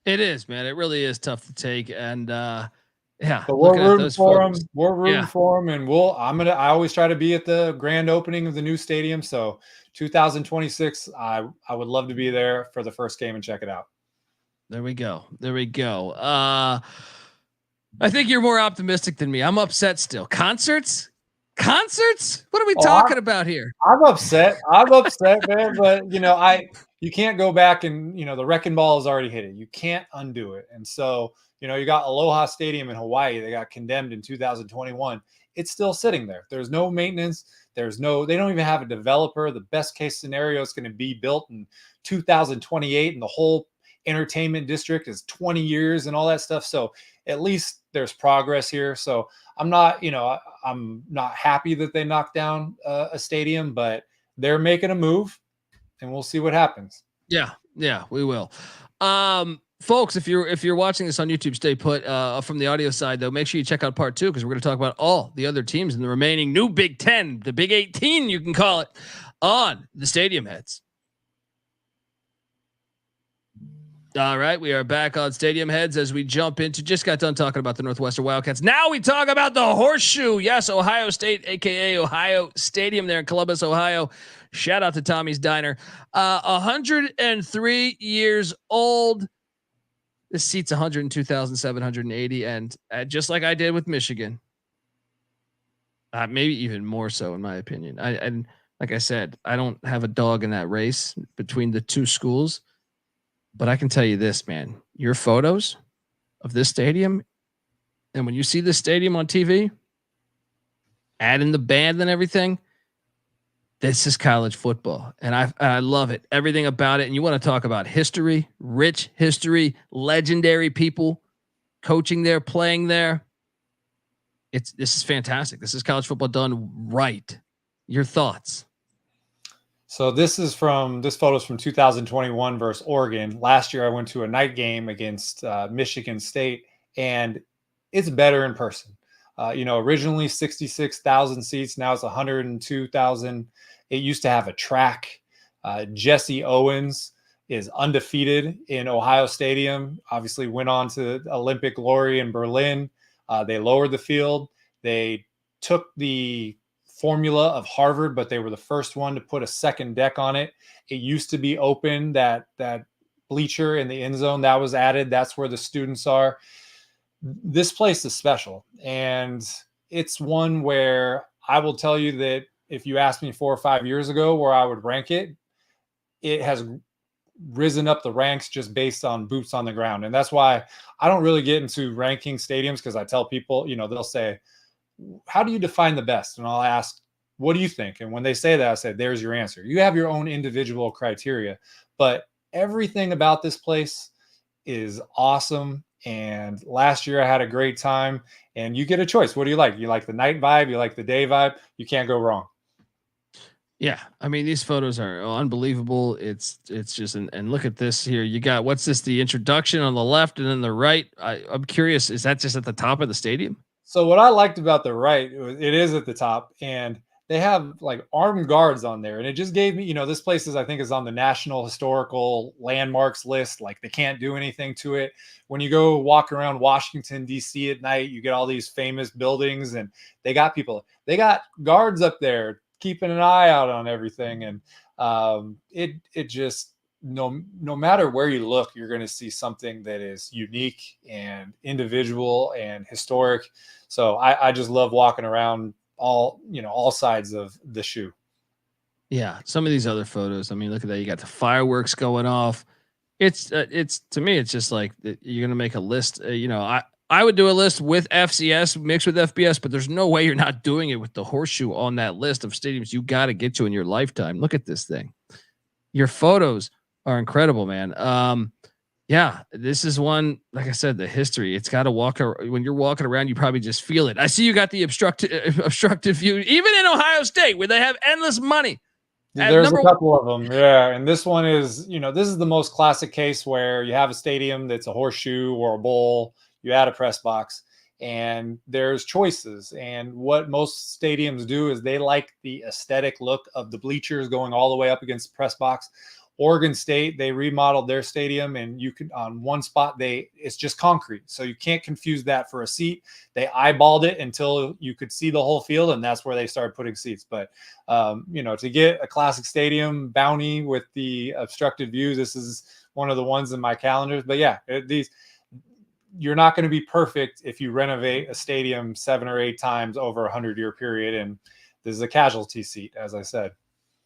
It is, man. It really is tough to take. And yeah, but we're rooting for them. We're rooting for them. And I always try to be at the grand opening of the new stadium. So 2026, I would love to be there for the first game and check it out. There we go. I think you're more optimistic than me. I'm upset still. Concerts? What are we talking about here? I'm upset, man. But you can't go back and the wrecking ball has already hit it. You can't undo it. And so you got Aloha Stadium in Hawaii. They got condemned in 2021. It's still sitting there. There's no maintenance. They don't even have a developer. The best case scenario is going to be built in 2028, and the whole entertainment district is 20 years and all that stuff. So at least there's progress here. So I'm not happy that they knocked down a stadium, but they're making a move, and we'll see what happens. Yeah, we will. Folks, if you're watching this on YouTube, stay put. From the audio side, though, make sure you check out part 2, because we're going to talk about all the other teams in the remaining new Big 10, the Big 18, you can call it, on the Stadium Heads. All right, we are back on Stadium Heads as we jump into, just got done talking about the Northwestern Wildcats. Now we talk about the Horseshoe. Yes, Ohio State, aka Ohio Stadium there in Columbus, Ohio. Shout out to Tommy's Diner. 103 years old. This seats 102,780, and just like I did with Michigan, maybe even more so in my opinion. And like I said, I don't have a dog in that race between the two schools. But I can tell you this, man, your photos of this stadium, and when you see this stadium on TV, add in the band and everything, this is college football. And I love it. Everything about it. And you want to talk about history, rich history, legendary people coaching there, playing there. This is fantastic. This is college football done right. Your thoughts? So this photo's from 2021 versus Oregon. Last year I went to a night game against Michigan State, and it's better in person. Originally 66,000 seats. Now it's 102,000. It used to have a track. Jesse Owens is undefeated in Ohio Stadium. Obviously went on to Olympic glory in Berlin. They lowered the field. They took the formula of Harvard, but they were the first one to put a second deck on it. It used to be open, that bleacher in the end zone that was added. That's where the students are. this place is special, and it's one where I will tell you that if you asked me 4 or 5 years ago where I would rank it, it has risen up the ranks just based on boots on the ground. And that's why I don't really get into ranking stadiums, because I tell people, they'll say, how do you define the best? And I'll ask, what do you think? And when they say that, I say, there's your answer. You have your own individual criteria, but everything about this place is awesome. And last year I had a great time, and you get a choice. What do you like? You like the night vibe? You like the day vibe? You can't go wrong. Yeah. I mean, these photos are unbelievable. It's just, and look at this here. You got, what's this? The introduction on the left, and then the right. I'm curious, is that just at the top of the stadium? So what I liked about the right, it is at the top, and they have like armed guards on there. And it just gave me, this place is, I think, is on the National Historical Landmarks list. Like, they can't do anything to it. When you go walk around Washington, D.C. at night, you get all these famous buildings, and they got guards up there keeping an eye out on everything. And it just, no matter where you look, you're going to see something that is unique and individual and historic. So I just love walking around all sides of the shoe. Yeah. Some of these other photos, I mean, look at that. You got the fireworks going off. It's to me, it's just like you're going to make a list. I would do a list with FCS mixed with FBS, but there's no way you're not doing it with the Horseshoe on that list of stadiums you got to get to in your lifetime. Look at this thing. Your photos are incredible, man. Yeah, this is one, like I said, the history. It's got to when you're walking around, you probably just feel it. I see you got the obstructed view, even in Ohio State, where they have endless money. There's a couple of them. Yeah. And this one is, this is the most classic case where you have a stadium that's a horseshoe or a bowl, you add a press box, and there's choices. And what most stadiums do is they like the aesthetic look of the bleachers going all the way up against the press box. Oregon State, they remodeled their stadium, and you can, on one spot, it's just concrete. So you can't confuse that for a seat. They eyeballed it until you could see the whole field, and that's where they started putting seats. But, to get a classic stadium bounty with the obstructed view, this is one of the ones in my calendars. But yeah, you're not going to be perfect if you renovate a stadium 7 or 8 times over a 100-year period. And this is a casualty seat, as I said.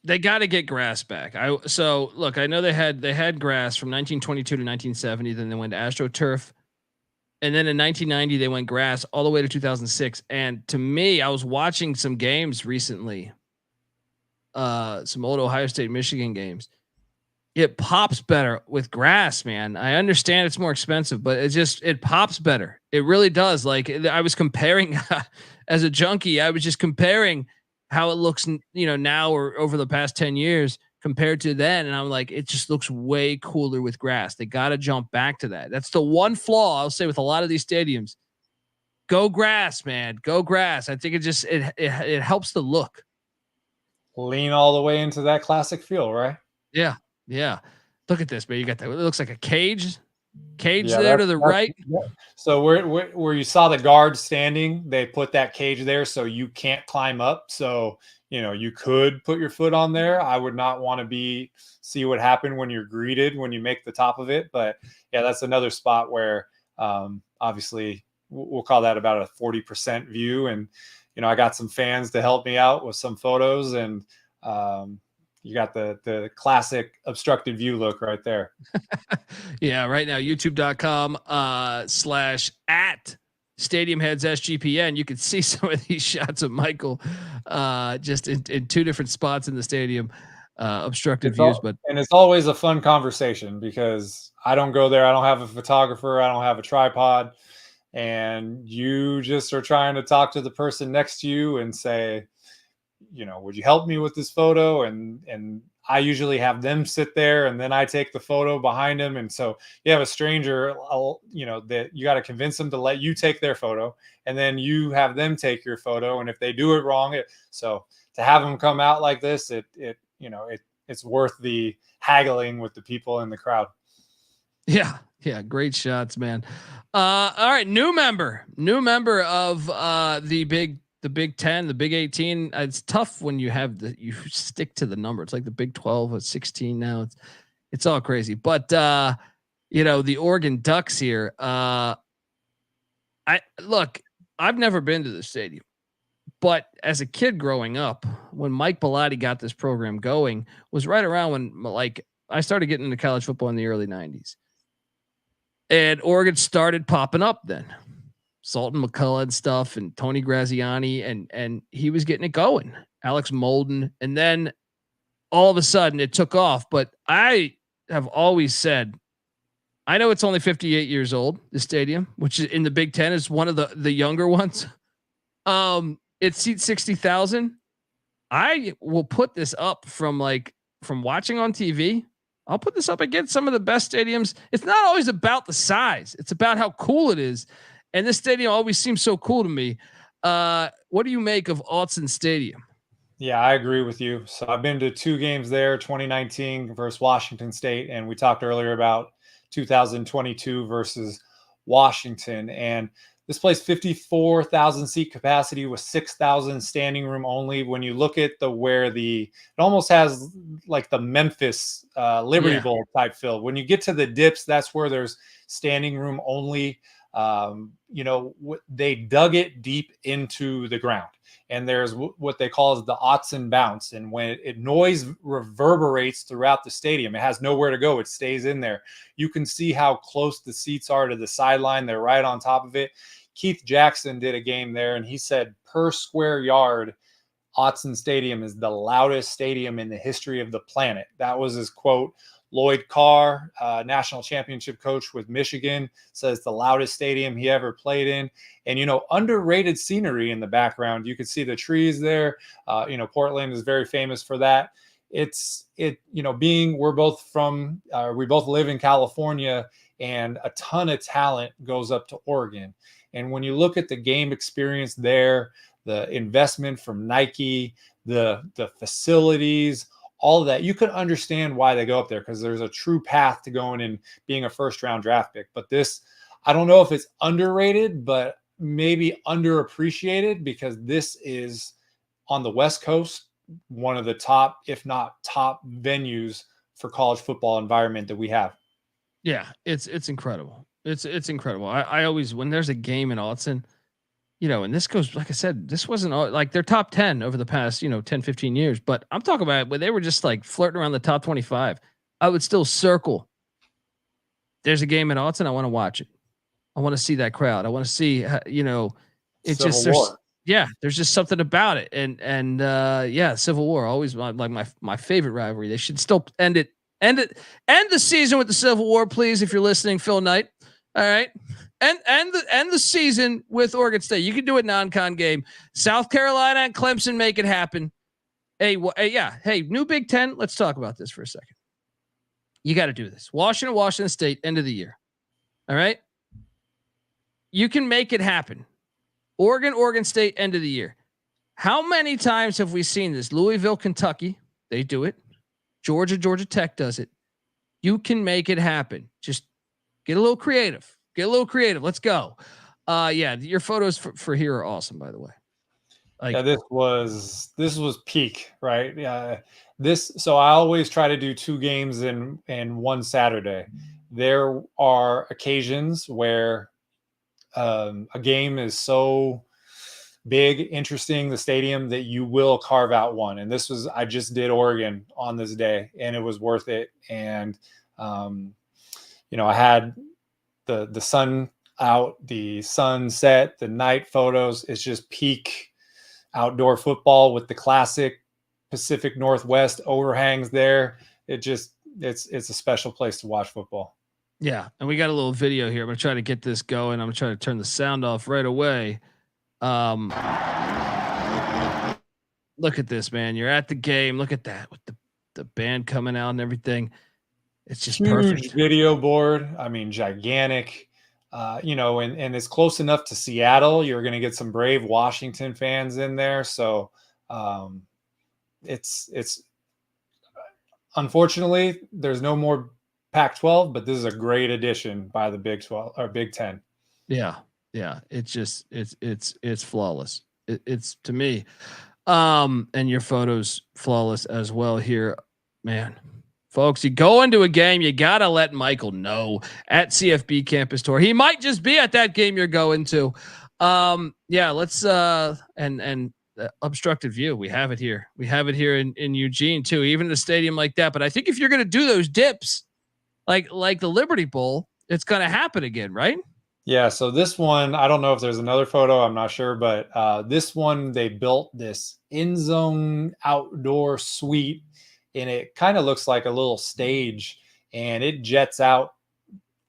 They got to get grass back. So look, I know they had grass from 1922 to 1970. Then they went to AstroTurf, and then in 1990 they went grass all the way to 2006. And to me, I was watching some games recently, some old Ohio State Michigan games. It pops better with grass, man. I understand it's more expensive, but it pops better. It really does. Like, I was comparing as a junkie, I was just comparing how it looks, now or over the past 10 years compared to then. And I'm like, it just looks way cooler with grass. They got to jump back to that. That's the one flaw I'll say with a lot of these stadiums. Go grass, man. Go grass. I think it helps the look. Lean all the way into that classic feel, right? Yeah. Yeah. Look at this, man. You got that. It looks like a cage there to the right. Yeah. So where you saw the guard standing, they put that cage there so you can't climb up. So, you could put your foot on there. I would not want to see what happened when you're greeted when you make the top of it. But yeah, that's another spot where obviously we'll call that about a 40% view. And, I got some fans to help me out with some photos, and you got the classic obstructed view look right there. Yeah. Right now, youtube.com /@ Stadium Heads SGPN. You can see some of these shots of Michael just in 2 different spots in the stadium, obstructed views. And it's always a fun conversation because I don't go there. I don't have a photographer. I don't have a tripod. And you just are trying to talk to the person next to you and say, would you help me with this photo? And I usually have them sit there, and then I take the photo behind them. And so you have a stranger, that you got to convince them to let you take their photo, and then you have them take your photo. And if they do it wrong, so to have them come out like this, it's worth the haggling with the people in the crowd. Yeah. Yeah. Great shots, man. All right. New member of the Big 10, the Big 18. It's tough when you stick to the number. It's like the Big 12 or 16 now. It's all crazy. But the Oregon Ducks here, I've never been to the stadium, but as a kid growing up, when Mike Bellotti got this program going, was right around when like I started getting into college football in the early 90s. And Oregon started popping up then. Sultan McCullough and stuff, and Tony Graziani, and he was getting it going. Alex Molden, and then all of a sudden it took off. But I have always said, I know it's only 58 years old, the stadium, which is in the Big Ten is one of the younger ones. It seats 60,000. I will put this up from watching on TV. I'll put this up against some of the best stadiums. It's not always about the size. It's about how cool it is. And this stadium always seems so cool to me. What do you make of Autzen Stadium? Yeah, I agree with you. So I've been to 2 games there, 2019 versus Washington State. And we talked earlier about 2022 versus Washington. And this place, 54,000 seat capacity with 6,000 standing room only. When you look at it almost has like the Memphis Liberty Bowl type feel. When you get to the dips, that's where there's standing room only. They dug it deep into the ground, and there's what they call the Autzen bounce. And when noise reverberates throughout the stadium, it has nowhere to go. It stays in there. You can see how close the seats are to the sideline. They're right on top of it. Keith Jackson did a game there, and he said per square yard, Autzen Stadium is the loudest stadium in the history of the planet. That was his quote. Lloyd Carr, national championship coach with Michigan, says the loudest stadium he ever played in. And, underrated scenery in the background. You could see the trees there. Portland is very famous for that. We both live in California, and a ton of talent goes up to Oregon. And when you look at the game experience there, the investment from Nike, the facilities, all of that, you could understand why they go up there, because there's a true path to going and being a first-round draft pick. But this, I don't know if it's underrated, but maybe underappreciated, because this is on the West Coast, one of the top, if not top, venues for college football environment that we have. Yeah, it's incredible. It's incredible. I always, when there's a game in Autzen, and this goes, like I said, this wasn't like their top 10 over the past, 10, 15 years, but I'm talking about when they were just like flirting around the top 25, I would still circle. There's a game in Autzen. I want to watch it. I want to see that crowd. I want to see, it's just, there's just something about it. And Civil War, always like my favorite rivalry. They should still end the season with the Civil War, please. If you're listening, Phil Knight. All right. End the season with Oregon State. You can do a non-con game. South Carolina and Clemson make it happen. Hey, new Big Ten. Let's talk about this for a second. You got to do this. Washington State, end of the year. All right. You can make it happen. Oregon State, end of the year. How many times have we seen this? Louisville, Kentucky, they do it. Georgia Tech does it. You can make it happen. Just get a little creative. Let's go. Your photos for here are awesome, by the way. This was peak, right? Yeah. So I always try to do 2 games in one Saturday. There are occasions where a game is so big, interesting, the stadium, that you will carve out one. And I just did Oregon on this day, and it was worth it. And, I had the sun out, the sunset, the night photos. It's just peak outdoor football with the classic Pacific Northwest overhangs there. It's a special place to watch football. Yeah. And we got a little video here. I'm going to try to get this going. I'm going to try to turn the sound off right away. Look at this, man. You're at the game. Look at that with the band coming out and everything. It's just huge perfect. Video board. I mean, gigantic, and it's close enough to Seattle. You're going to get some brave Washington fans in there. So it's unfortunately there's no more Pac-12, but this is a great addition by the Big 12 or Big 10. Yeah. Yeah. It's flawless. It's to me. And your photos flawless as well here, man. Folks, you go into a game, you got to let Michael know at CFB Campus Tour. He might just be at that game you're going to. Yeah, let's and obstructed view. We have it here. We have it here in Eugene too, even in a stadium like that. But I think if you're going to do those dips like the Liberty Bowl, it's going to happen again, right? Yeah. So this one, I don't know if there's another photo, I'm not sure, but this one, they built this in zone outdoor suite, and it kind of looks like a little stage, and it jets out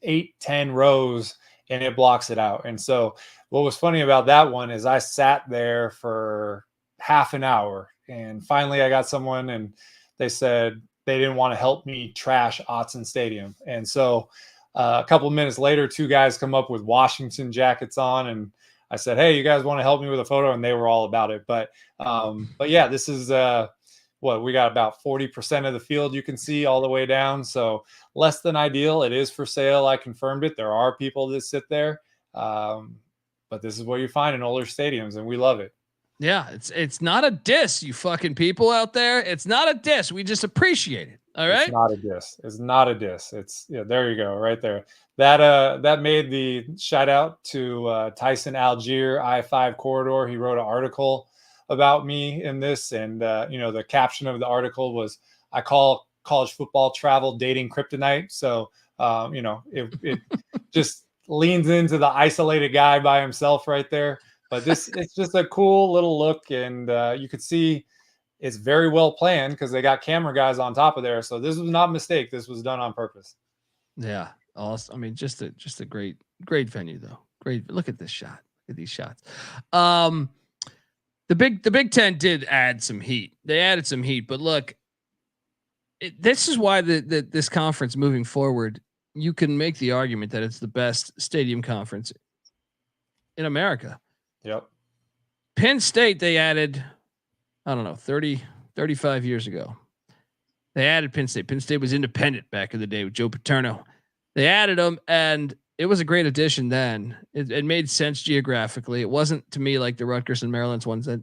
8-10 rows and it blocks it out. And so what was funny about that one is I sat there for half an hour, and finally I got someone, and they said they didn't want to help me trash Autzen Stadium. And so a couple of minutes later, two guys come up with Washington jackets on, and I said, "Hey, you guys want to help me with a photo?" And they were all about it. But yeah, this is we got about 40% of the field you can see all the way down. So less than ideal. It is for sale. I confirmed it. There are people that sit there. But this is what you find in older stadiums, and we love it. Yeah, it's not a diss, you fucking people out there. It's not a diss. We just appreciate it. All right. It's not a diss. It's not a diss. It's there you go, right there. That made the shout out to Tyson Algier, I-5 corridor. He wrote an article about me in this, and the caption of the article was, "I call college football travel dating kryptonite." So it just leans into the isolated guy by himself right there. But it's just a cool little look, and you could see it's very well planned because they got camera guys on top of there. So this was not a mistake. This was done on purpose. Yeah, awesome. I mean, just a great venue though. Great. Look at this shot. Look at these shots. The Big Ten did add some heat. They added some heat, but look, this is why this conference moving forward, you can make the argument that it's the best stadium conference in America. Yep. Penn State, they added, I don't know, 35 years ago. They added Penn State. Penn State was independent back in the day with Joe Paterno. They added them, and it was a great addition then. It made sense geographically. It wasn't to me like the Rutgers and Maryland's ones that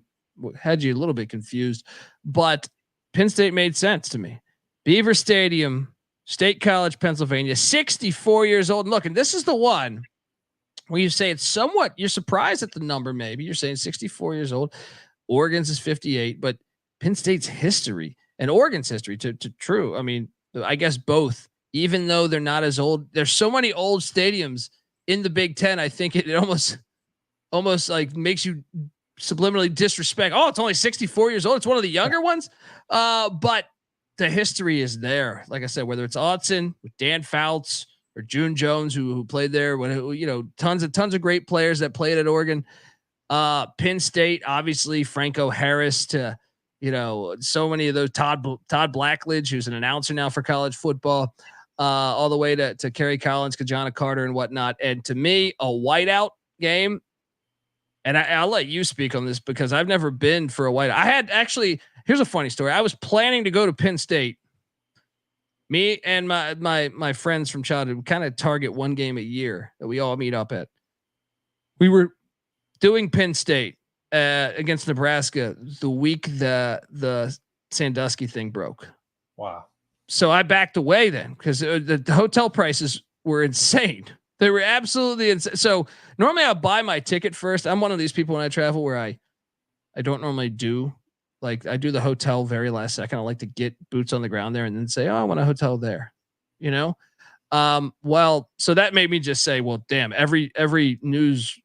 had you a little bit confused, but Penn State made sense to me. Beaver Stadium, State College, Pennsylvania, 64 years old. And look, and this is the one where you say it's somewhat, you're surprised at the number. Maybe you're saying 64 years old. Oregon's is 58, but Penn State's history and Oregon's history to true. I mean, I guess both, even though they're not as old, there's so many old stadiums in the Big Ten. I think it almost like makes you subliminally disrespect. Oh, it's only 64 years old. It's one of the younger ones. But the history is there. Like I said, whether it's Autzen with Dan Fouts or June Jones, who played there, tons of great players that played at Oregon. Penn State, obviously Franco Harris to, so many of those Todd Blackledge, who's an announcer now for college football, all the way to Kerry Collins, Kajana Carter and whatnot. And to me, a whiteout game. And I'll let you speak on this because I've never been for a whiteout. Here's a funny story. I was planning to go to Penn State. Me and my friends from childhood, we kind of target one game a year that we all meet up at. We were doing Penn State against Nebraska the week the Sandusky thing broke. Wow. So I backed away then because the hotel prices were insane. They were absolutely insane. So normally I buy my ticket first. I'm one of these people when I travel where I don't normally do. Like I do the hotel very last second. I like to get boots on the ground there and then say, "Oh, I want a hotel there," so that made me just say, well, damn, every news,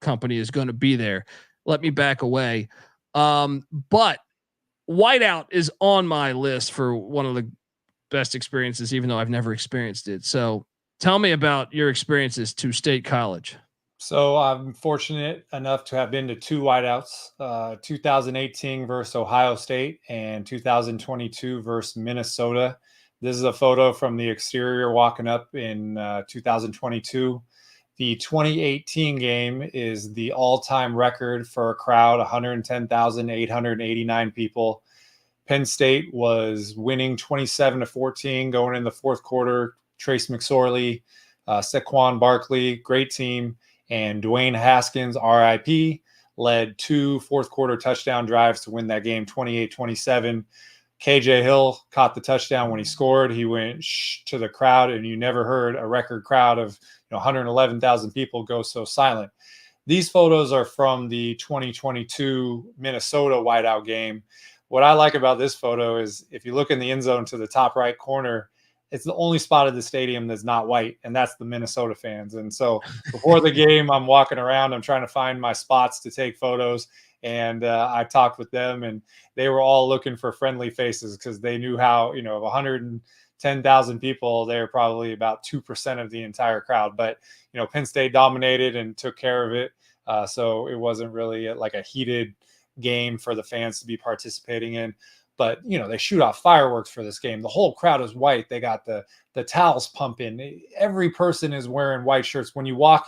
company is going to be there. Let me back away. But whiteout is on my list for one of the best experiences, even though I've never experienced it. So tell me about your experiences to State College. So I'm fortunate enough to have been to two whiteouts, 2018 versus Ohio State and 2022 versus Minnesota. This is a photo from the exterior walking up in 2022. The 2018 game is the all-time record for a crowd, 110,889 people. Penn State was winning 27-14 going in the fourth quarter. Trace McSorley, Saquon Barkley, great team. And Dwayne Haskins, RIP, led two fourth quarter touchdown drives to win that game 28-27. KJ Hill caught the touchdown when he scored. He went shh to the crowd, and you never heard a record crowd of 111,000 people go so silent. These photos are from the 2022 Minnesota whiteout game. What I like about this photo is if you look in the end zone to the top right corner, it's the only spot of the stadium that's not white, and that's the Minnesota fans. And so before the game, I'm walking around, I'm trying to find my spots to take photos. And I talked with them, and they were all looking for friendly faces because they knew how, of 110,000 people, they're probably about 2% of the entire crowd. But, Penn State dominated and took care of it. So it wasn't really like a heated game for the fans to be participating in. But, they shoot off fireworks for this game. The whole crowd is white. They got the towels pumping. Every person is wearing white shirts. When you walk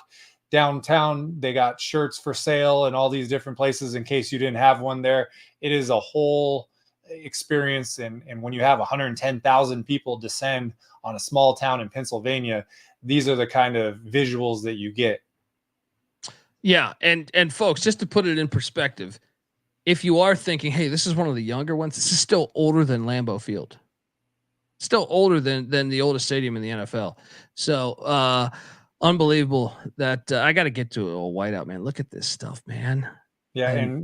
downtown, they got shirts for sale in all these different places in case you didn't have one there. It is a whole experience. And when you have 110,000 people descend on a small town in Pennsylvania, these are the kind of visuals that you get. Yeah. And folks, just to put it in perspective, if you are thinking, hey, this is one of the younger ones, this is still older than Lambeau Field, still older than the oldest stadium in the NFL. So, unbelievable that I got to get to a whiteout, man. Look at this stuff, man. Yeah. And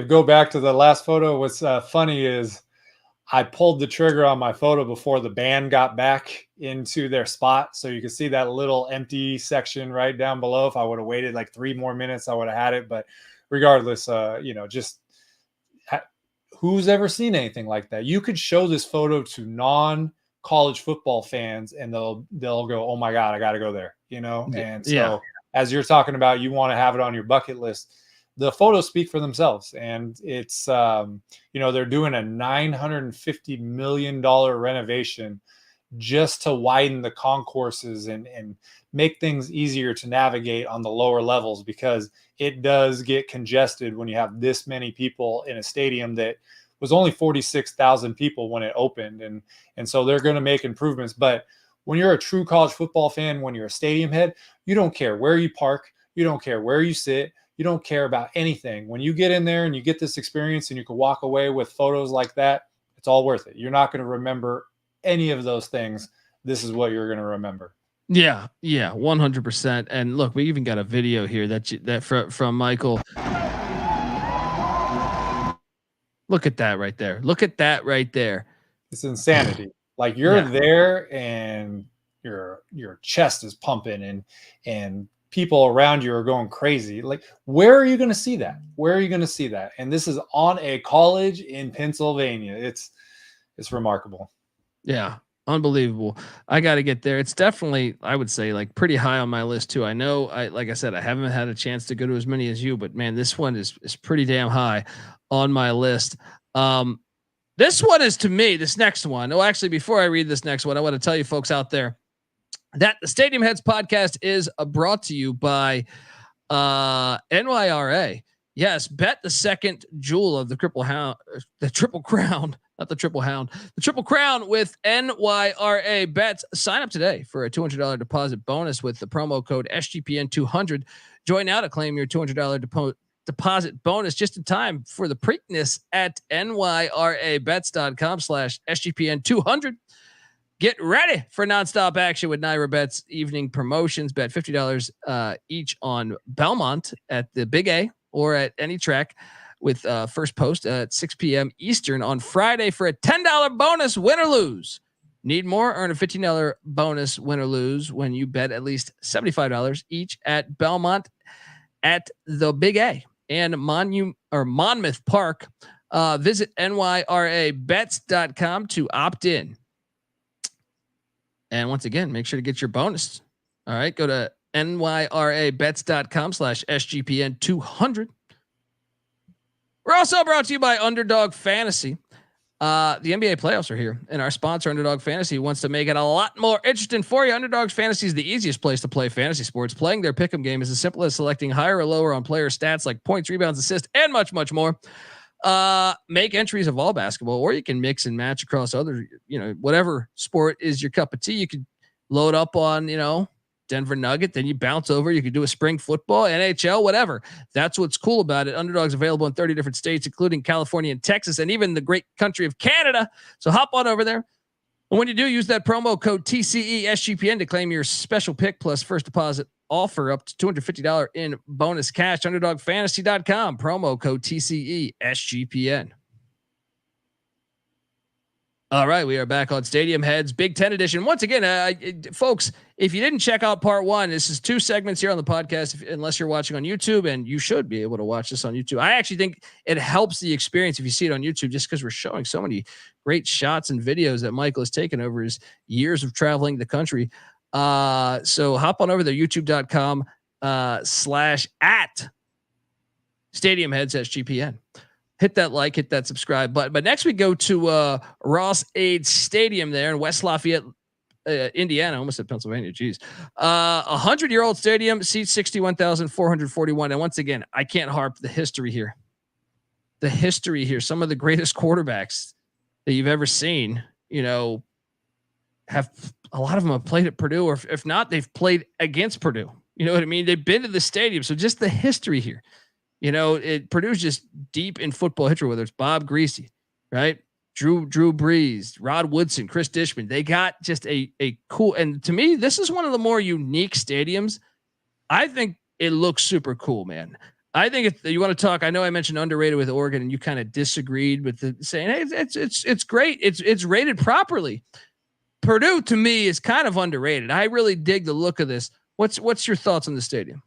go back to the last photo. What's funny is I pulled the trigger on my photo before the band got back into their spot. So you can see that little empty section right down below. If I would have waited like 3 more minutes, I would have had it. But regardless, just who's ever seen anything like that? You could show this photo to non-college football fans and they'll go, oh my God, I got to go there, And so as you're talking about, you want to have it on your bucket list. The photos speak for themselves, and it's, they're doing a $950 million renovation just to widen the concourses and make things easier to navigate on the lower levels, because it does get congested when you have this many people in a stadium that was only 46,000 people when it opened. And so they're going to make improvements. But when you're a true college football fan, when you're a stadium head, you don't care where you park. You don't care where you sit. You don't care about anything. When you get in there and you get this experience and you can walk away with photos like that, it's all worth it. You're not going to remember any of those things. This is what you're going to remember. Yeah, 100%. And look, we even got a video here that from Michael. Look at that right there. It's insanity. Like you're there and your chest is pumping and people around you are going crazy. Like, where are you going to see that? And this is on a college in Pennsylvania. It's remarkable. Yeah. Unbelievable. I got to get there. It's definitely, I would say, like pretty high on my list too. I know like I said, I haven't had a chance to go to as many as you, but man, this one is pretty damn high on my list. This one is, to me, this next one. Oh, actually, before I read this next one, I want to tell you folks out there that the Stadium Heads podcast is brought to you by NYRA. Yes, bet the second jewel of the Triple Crown with NYRA bets. Sign up today for a $200 deposit bonus with the promo code SGPN200. Join now to claim your $200 deposit bonus just in time for the Preakness at nyrabets.com/SGPN200. Get ready for nonstop action with Naira Bets evening promotions. Bet $50 each on Belmont at the Big A or at any track with first post at 6 p.m. Eastern on Friday for a $10 bonus, win or lose. Need more? Earn a $15 bonus, win or lose, when you bet at least $75 each at Belmont at the Big A and Monmouth Park. Visit nyrabets.com to opt in. And once again, make sure to get your bonus. All right, go to nyrabets.com/SGPN200. We're also brought to you by Underdog Fantasy. The NBA playoffs are here, and our sponsor, Underdog Fantasy, wants to make it a lot more interesting for you. Underdog Fantasy is the easiest place to play fantasy sports. Playing their pick'em game is as simple as selecting higher or lower on player stats like points, rebounds, assists, and much, much more. Make entries of all basketball, or you can mix and match across other, whatever sport is your cup of tea. You could load up on, Denver Nugget, then you bounce over. You can do a spring football, NHL, whatever. That's what's cool about it. Underdog's available in 30 different states, including California and Texas, and even the great country of Canada. So hop on over there. And when you do, use that promo code TCESGPN to claim your special pick plus first deposit offer up to $250 in bonus cash. UnderdogFantasy.com, promo code TCESGPN. All right, we are back on Stadium Heads, Big Ten edition. Once again, folks, if you didn't check out part one, this is 2 segments here on the podcast, unless you're watching on YouTube, and you should be able to watch this on YouTube. I actually think it helps the experience if you see it on YouTube, just because we're showing so many great shots and videos that Michael has taken over his years of traveling the country. So hop on over there, youtube.com /@ Stadium Heads SGPN. Hit that like, hit that subscribe button. But next we go to Ross-Ade Stadium there in West Lafayette, Indiana. I almost said Pennsylvania. Geez. 100-year-old stadium, seats 61,441. And once again, I can't harp the history here. The history here. Some of the greatest quarterbacks that you've ever seen, have a lot of them have played at Purdue, or if not, they've played against Purdue. You know what I mean? They've been to the stadium. So just the history here. Purdue's just deep in football history, whether it's Bob Greasy, right? Drew Brees, Rod Woodson, Chris Dishman. They got just a cool, and to me, this is one of the more unique stadiums. I think it looks super cool, man. I think if you want to talk, I know I mentioned underrated with Oregon, and you kind of disagreed with the saying, hey, it's great. It's rated properly. Purdue to me is kind of underrated. I really dig the look of this. What's your thoughts on the stadium?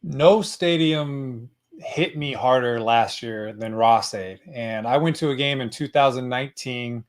No stadium hit me harder last year than Ross-Ade. And I went to a game in 2019.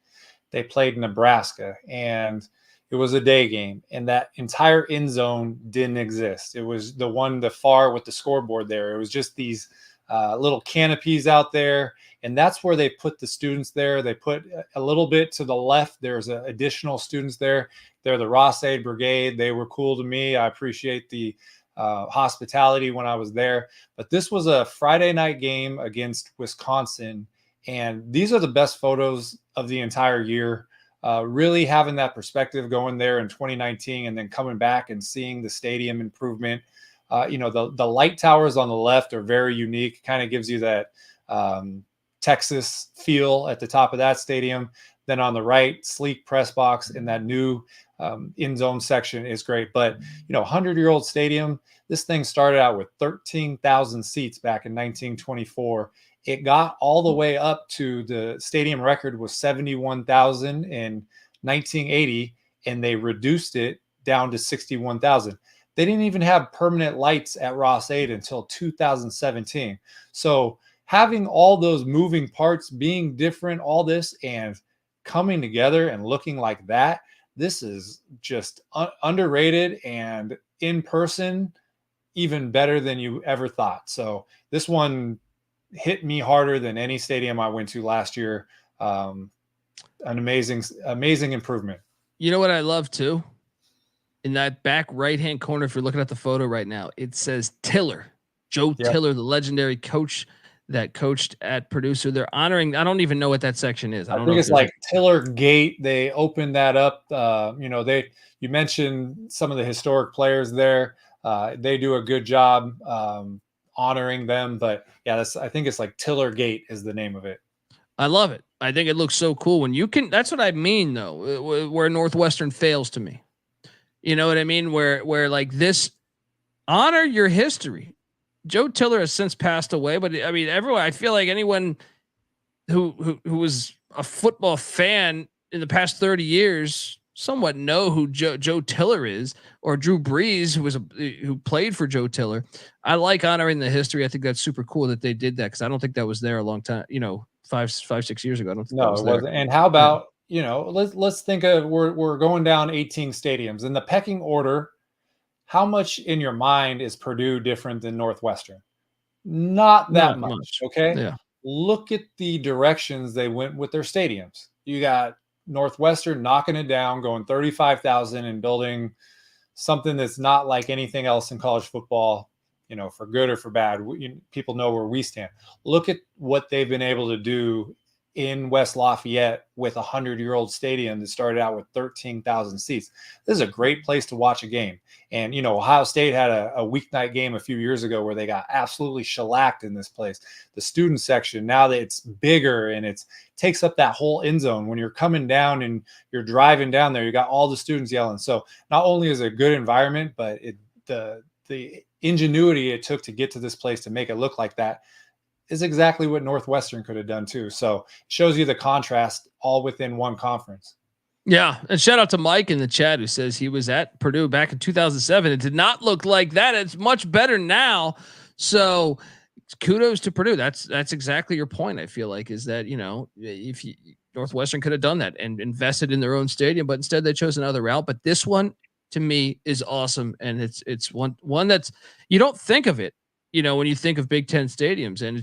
They played Nebraska, and it was a day game, and that entire end zone didn't exist. It was the far with the scoreboard there. It was just these little canopies out there, and that's where they put the students there. They put a little bit to the left. There's additional students there. They're the Ross-Ade Brigade. They were cool to me. I appreciate the hospitality when I was there. But this was a Friday night game against Wisconsin, and these are the best photos of the entire year. Really having that perspective going there in 2019 and then coming back and seeing the stadium improvement. The light towers on the left are very unique. Kind of gives you that Texas feel at the top of that stadium. Then on the right, sleek press box in that new end zone section is great. But 100-year-old stadium, this thing started out with 13,000 seats back in 1924. It got all the way up to the stadium record was 71,000 in 1980, and they reduced it down to 61,000. They didn't even have permanent lights at Ross-Ade until 2017. So having all those moving parts being different, all this, and coming together and looking like that, this is just underrated, and in person, even better than you ever thought. So this one hit me harder than any stadium I went to last year. An amazing improvement. You know what I love too? In that back right-hand corner, if you're looking at the photo right now, it says Tiller, Joe Tiller, the legendary coach that coached at Purdue. So they're honoring, I don't even know what that section is. I think it's like Tiller Gate. They opened that up. You mentioned some of the historic players there. They do a good job honoring them, but yeah, I think it's like Tiller Gate is the name of it. I love it. I think it looks so cool when you can, that's what I mean though, where Northwestern fails to me. You know what I mean? Where like this, honor your history. Joe Tiller has since passed away, but I mean, I feel like anyone who was a football fan in the past 30 years somewhat know who Joe Tiller is, or Drew Brees, who played for Joe Tiller. I like honoring the history. I think that's super cool that they did that, because I don't think that was there a long time, 5-6 years ago. I don't think it wasn't. And how about, let's think of, we're going down 18 stadiums in the pecking order. How much in your mind is Purdue different than Northwestern? Not that much. Okay. Yeah. Look at the directions they went with their stadiums. You got Northwestern knocking it down, going 35,000 and building something that's not like anything else in college football, for good or for bad. People know where we stand. Look at what they've been able to do in West Lafayette with a 100-year-old stadium that started out with 13,000 seats. This is a great place to watch a game. And, Ohio State had a weeknight game a few years ago where they got absolutely shellacked in this place. The student section, now that it's bigger and it takes up that whole end zone. When you're coming down and you're driving down there, you got all the students yelling. So not only is it a good environment, but the ingenuity it took to get to this place to make it look like that is exactly what Northwestern could have done too. So it shows you the contrast all within one conference. Yeah. And shout out to Mike in the chat who says he was at Purdue back in 2007. It did not look like that. It's much better now. So kudos to Purdue. That's exactly your point. I feel like is that, if Northwestern could have done that and invested in their own stadium, but instead they chose another route. But this one to me is awesome. And it's one that's, you don't think of it, when you think of Big Ten stadiums, and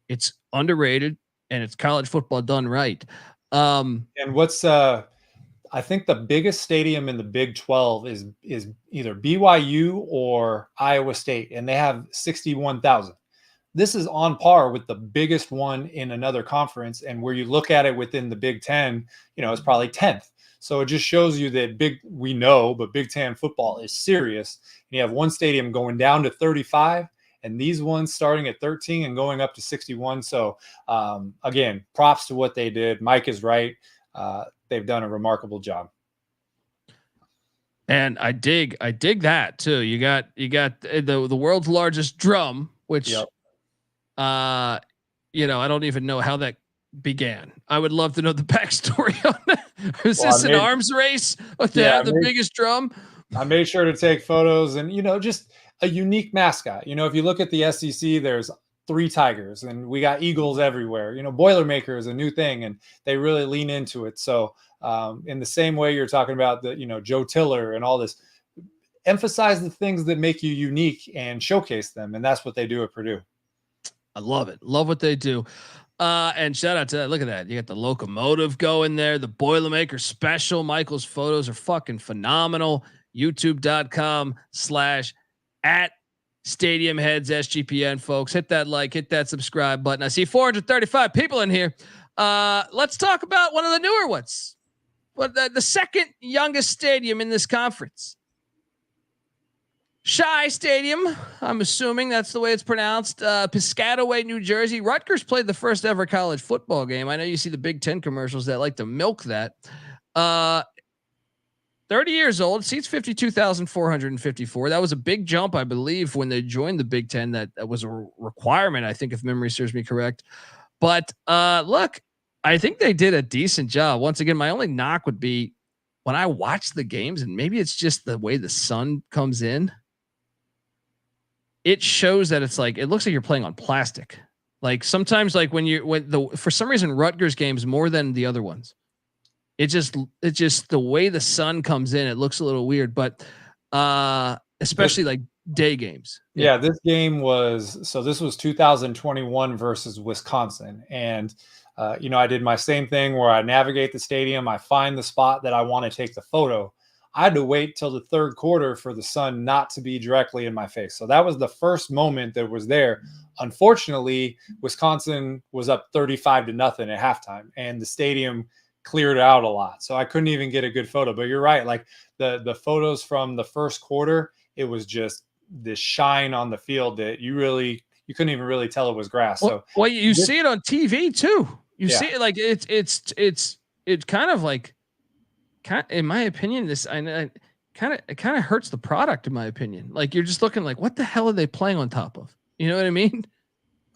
it's underrated and it's college football done right. And what's I think the biggest stadium in the Big 12 is either BYU or Iowa State, and they have 61,000. This is on par with the biggest one in another conference, and where you look at it within the Big Ten, it's probably 10th. So it just shows you that Big Ten football is serious. And you have one stadium going down to 35. And these ones starting at 13 and going up to 61. So again, props to what they did. Mike is right. They've done a remarkable job. And I dig that too. You got the world's largest drum, which, I don't even know how that began. I would love to know the backstory on that. Was this an arms race to have the biggest drum? I made sure to take photos and, just a unique mascot. If you look at the SEC, there's 3 tigers and we got eagles everywhere. Boilermakers is a new thing and they really lean into it. So in the same way you're talking about the, Joe Tiller and all this, emphasize the things that make you unique and showcase them. And that's what they do at Purdue. I love it. Love what they do. And shout out to that. Look at that. You got the locomotive going there. The Boilermaker special. Michael's photos are fucking phenomenal. YouTube.com/@StadiumHeads SGPN, folks. Hit that like, hit that subscribe button. I see 435 people in here. Let's talk about one of the newer ones. The second youngest stadium in this conference. SHI Stadium. I'm assuming that's the way it's pronounced. Piscataway, New Jersey. Rutgers played the first ever college football game. I know you see the Big Ten commercials that like to milk that. 30 years old, seats 52,454. That was a big jump, I believe, when they joined the Big Ten. That was a requirement, I think, if memory serves me correct. But look, I think they did a decent job. Once again, my only knock would be when I watch the games, and maybe it's just the way the sun comes in, it shows that it's like, it looks like you're playing on plastic. Like sometimes, like for some reason, Rutgers games more than the other ones. It's just the way the sun comes in, it looks a little weird, but especially like day games. Yeah. This game was 2021 versus Wisconsin. And, I did my same thing where I navigate the stadium. I find the spot that I want to take the photo. I had to wait till the third quarter for the sun not to be directly in my face. So that was the first moment that was there. Unfortunately, Wisconsin was up 35-0 at halftime, and the stadium cleared out a lot. So I couldn't even get a good photo. But you're right. Like the photos from the first quarter, it was just this shine on the field that you couldn't even really tell it was grass. So you see it on TV too. You see it like it's kind of like, in my opinion, it kind of hurts the product, in my opinion. Like you're just looking like, what the hell are they playing on top of? You know what I mean?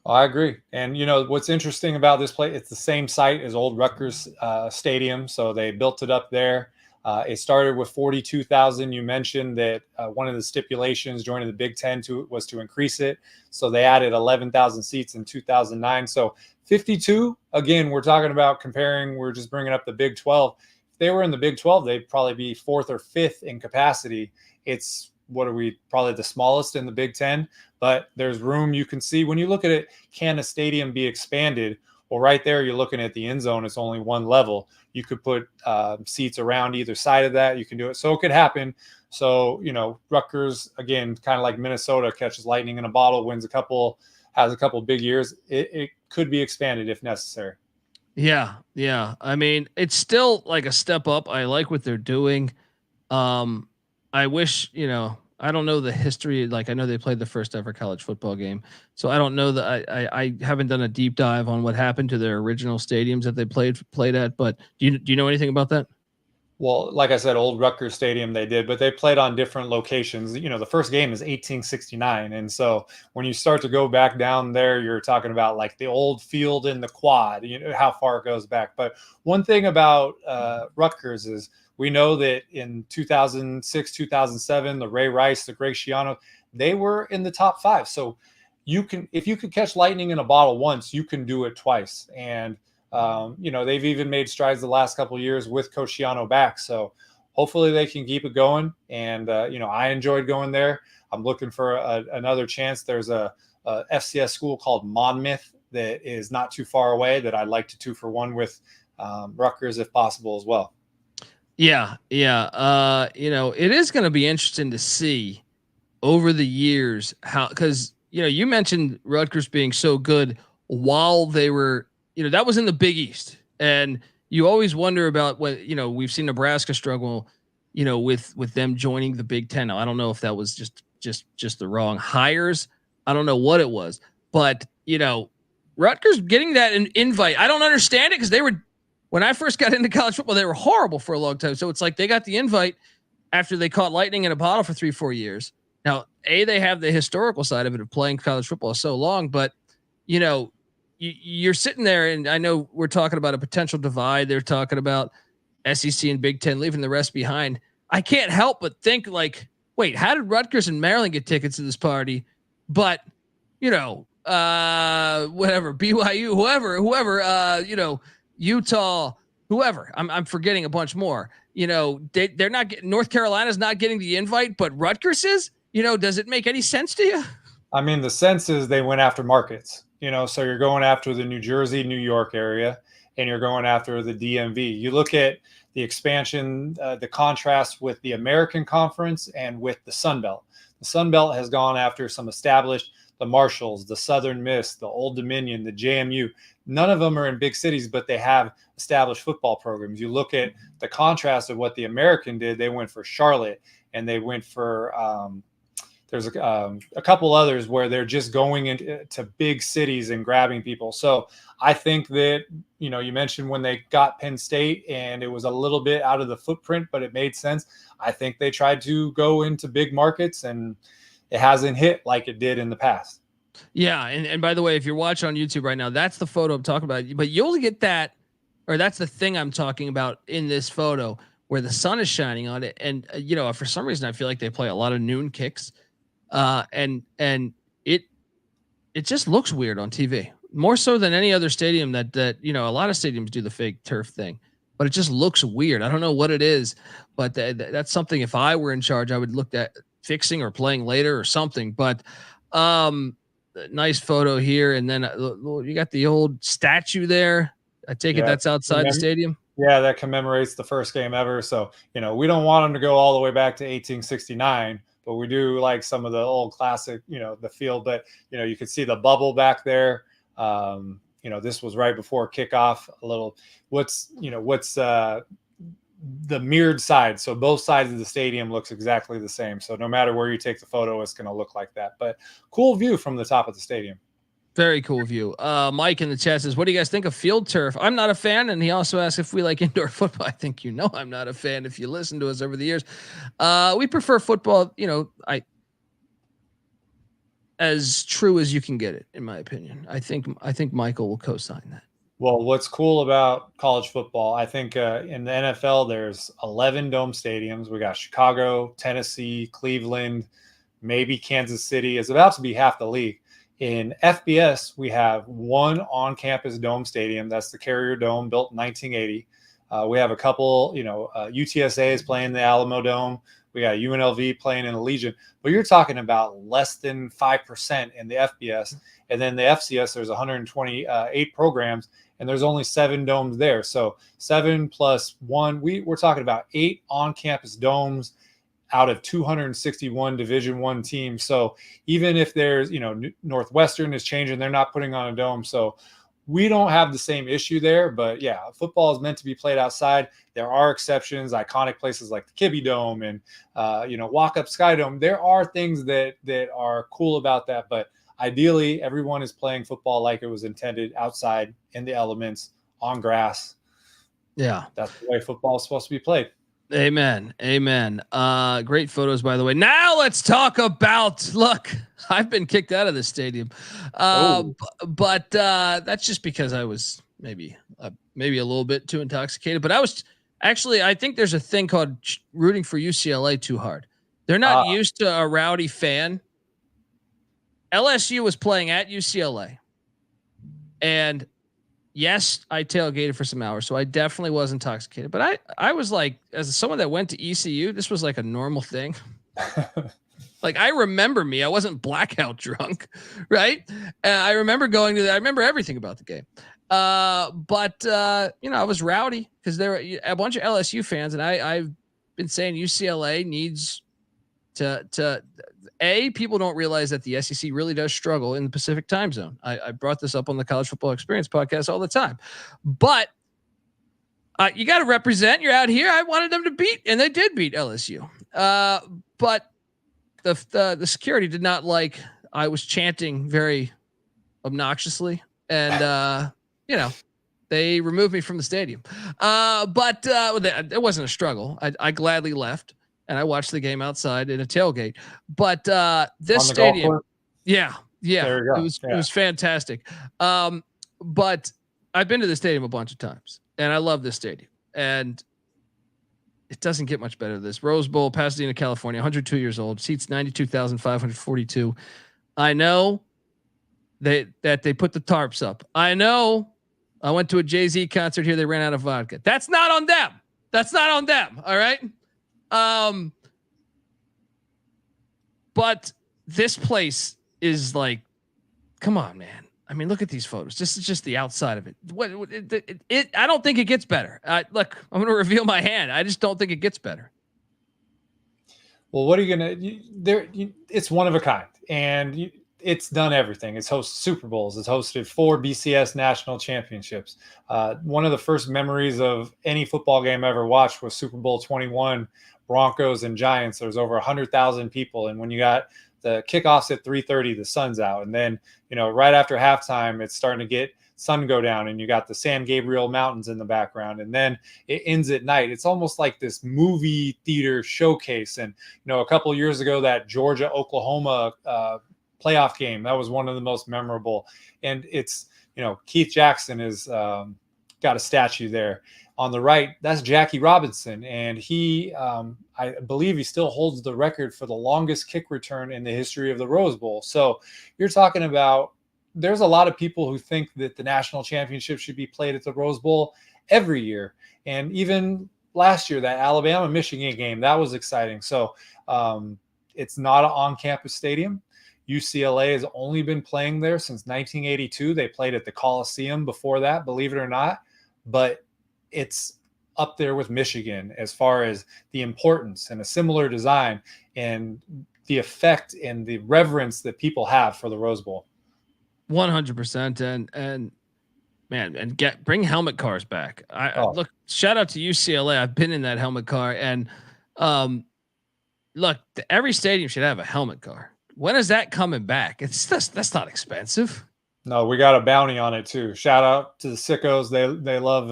I agree. And what's interesting about this place, it's the same site as old Rutgers Stadium. So they built it up there. It started with 42,000. You mentioned that one of the stipulations joining the Big Ten was to increase it. So they added 11,000 seats in 2009. So 52, again, we're talking about comparing, we're just bringing up the Big 12. If they were in the Big 12, they'd probably be 4th or 5th in capacity. It's, probably the smallest in the Big Ten, but there's room. You can see when you look at it, can a stadium be expanded? Well, right there, you're looking at the end zone. It's only one level. You could put seats around either side of that. You can do it. So it could happen. So, Rutgers, again, kind of like Minnesota, catches lightning in a bottle, has a couple big years. It could be expanded if necessary. Yeah. Yeah. I mean, it's still like a step up. I like what they're doing. I wish, I don't know the history. Like I know they played the first ever college football game. So I don't know that I haven't done a deep dive on what happened to their original stadiums that they played at, but do you know anything about that? Well, like I said, old Rutgers Stadium they did, but they played on different locations. The first game is 1869. And so when you start to go back down there, you're talking about like the old field in the quad, how far it goes back. But one thing about Rutgers is we know that in 2006, 2007, the Ray Rice, the Graciano, they were in the top 5. So if you could catch lightning in a bottle once, you can do it twice. And they've even made strides the last couple of years with Coach Schiano back. So hopefully they can keep it going. And, I enjoyed going there. I'm looking for another chance. There's a FCS school called Monmouth that is not too far away that I'd like to 2-for-1 with Rutgers if possible as well. Yeah. Yeah. It is going to be interesting to see over the years because, you mentioned Rutgers being so good while they were, that was in the Big East, and you always wonder about what, we've seen Nebraska struggle, with them joining the Big Ten. Now, I don't know if that was just the wrong hires. I don't know what it was, but Rutgers getting that invite, I don't understand it because when I first got into college football, they were horrible for a long time. So it's like they got the invite after they caught lightning in a bottle for 3-4 years. Now, they have the historical side of it of playing college football so long, but you're sitting there, and I know we're talking about a potential divide. They're talking about SEC and Big Ten leaving the rest behind. I can't help but think like, wait, how did Rutgers and Maryland get tickets to this party? But, whatever, BYU, whoever, Utah, whoever, I'm forgetting a bunch more, they're not getting, North Carolina's not getting the invite, but Rutgers is, does it make any sense to you? I mean, the sense is they went after markets. So you're going after the New Jersey, New York area, and you're going after the DMV. You look at the expansion, the contrast with the American Conference and with the Sun Belt. The Sun Belt has gone after some established, the Marshalls, the Southern Miss, the Old Dominion, the JMU. None of them are in big cities, but they have established football programs. You look at the contrast of what the American did. They went for Charlotte, and they went for there's a couple others where they're just going into big cities and grabbing people. So I think that, you mentioned when they got Penn State and it was a little bit out of the footprint, but it made sense. I think they tried to go into big markets and it hasn't hit like it did in the past. Yeah. And by the way, if you're watching on YouTube right now, that's the photo I'm talking about, but you only get that, or that's the thing I'm talking about in this photo where the sun is shining on it. And, for some reason, I feel like they play a lot of noon kicks. And it just looks weird on TV more so than any other stadium that a lot of stadiums do the fake turf thing, but it just looks weird. I don't know what it is, but that's something, if I were in charge, I would look at fixing or playing later or something. But nice photo here. And then you got the old statue there. I take it that's outside the stadium. Yeah, that commemorates the first game ever. So, we don't want them to go all the way back to 1869. But we do like some of the old classic, the field. But, you could see the bubble back there. This was right before kickoff. A little, what's the mirrored side. So both sides of the stadium looks exactly the same. So no matter where you take the photo, it's going to look like that. But cool view from the top of the stadium. Very cool view. Mike in the chat says, what do you guys think of field turf? I'm not a fan. And he also asked if we like indoor football. I think I'm not a fan if you listen to us over the years. We prefer football, as true as you can get it, in my opinion. I think Michael will co-sign that. Well, what's cool about college football, I think in the NFL, there's 11 dome stadiums. We got Chicago, Tennessee, Cleveland, maybe Kansas City. It's about to be half the league. In FBS, we have one on-campus dome stadium. That's the Carrier Dome, built in 1980. We have a couple, UTSA is playing the Alamo Dome. We got UNLV playing in the Legion. But you're talking about less than 5% in the FBS. And then the FCS, there's 128 programs, and there's only 7 domes there. So 7 plus 1, we're talking about 8 on-campus domes out of 261 Division I teams. So even if there's, Northwestern is changing, they're not putting on a dome. So we don't have the same issue there. But yeah, football is meant to be played outside. There are exceptions, iconic places like the Kibbe Dome and Walk Up Sky Dome. There are things that are cool about that, but ideally everyone is playing football like it was intended, outside in the elements, on grass. Yeah, that's the way football is supposed to be played. Amen. Great photos, by the way. Now let's talk about, look, I've been kicked out of this stadium. But that's just because I was maybe a little bit too intoxicated, but I think there's a thing called rooting for UCLA too hard. They're not used to a rowdy fan. LSU was playing at UCLA, and yes, I tailgated for some hours, so I definitely was intoxicated. But I was like, as someone that went to ECU, this was like a normal thing. Like, I remember I wasn't blackout drunk, right? I remember I remember everything about the game. But I was rowdy because there were a bunch of LSU fans, and I've been saying UCLA needs to people don't realize that the SEC really does struggle in the Pacific time zone. I brought this up on the College Football Experience podcast all the time, but you got to represent. You're out here. I wanted them to beat, and they did beat LSU. But the security did not like. I was chanting very obnoxiously, and they removed me from the stadium. But it wasn't a struggle. I gladly left. And I watched the game outside in a tailgate, but this stadium, it was fantastic. But I've been to the stadium a bunch of times, and I love this stadium. And it doesn't get much better than this. Rose Bowl, Pasadena, California, 102 years old, seats 92,542. I know that they put the tarps up. I know I went to a Jay-Z concert here. They ran out of vodka. That's not on them. All right. But this place is like, come on, man. I mean, look at these photos. This is just the outside of it. I don't think it gets better. Look, I'm going to reveal my hand. I just don't think it gets better. Well, what are you going to, it's one of a kind, and it's done everything. It's hosted Super Bowls. It's hosted 4 BCS national championships. One of the first memories of any football game I ever watched was Super Bowl 21, Broncos and Giants. There was over 100,000 people. And when you got the kickoffs at 3:30, the sun's out. And then, right after halftime, it's starting to get sun go down, and you got the San Gabriel Mountains in the background. And then it ends at night. It's almost like this movie theater showcase. And, a couple of years ago, that Georgia-Oklahoma playoff game, that was one of the most memorable. And it's, Keith Jackson is got a statue there. On the right, that's Jackie Robinson, and he, I believe he still holds the record for the longest kick return in the history of the Rose Bowl. So you're talking about, there's a lot of people who think that the national championship should be played at the Rose Bowl every year. And even last year, that Alabama-Michigan game, that was exciting. So it's not an on-campus stadium. UCLA has only been playing there since 1982. They played at the Coliseum before that, believe it or not. But it's up there with Michigan as far as the importance and a similar design and the effect and the reverence that people have for the Rose Bowl. 100%. And man, and bring helmet cars back. Look, shout out to UCLA. I've been in that helmet car, and look, every stadium should have a helmet car. When is that coming back? That's not expensive. No, we got a bounty on it too. Shout out to the sickos. They love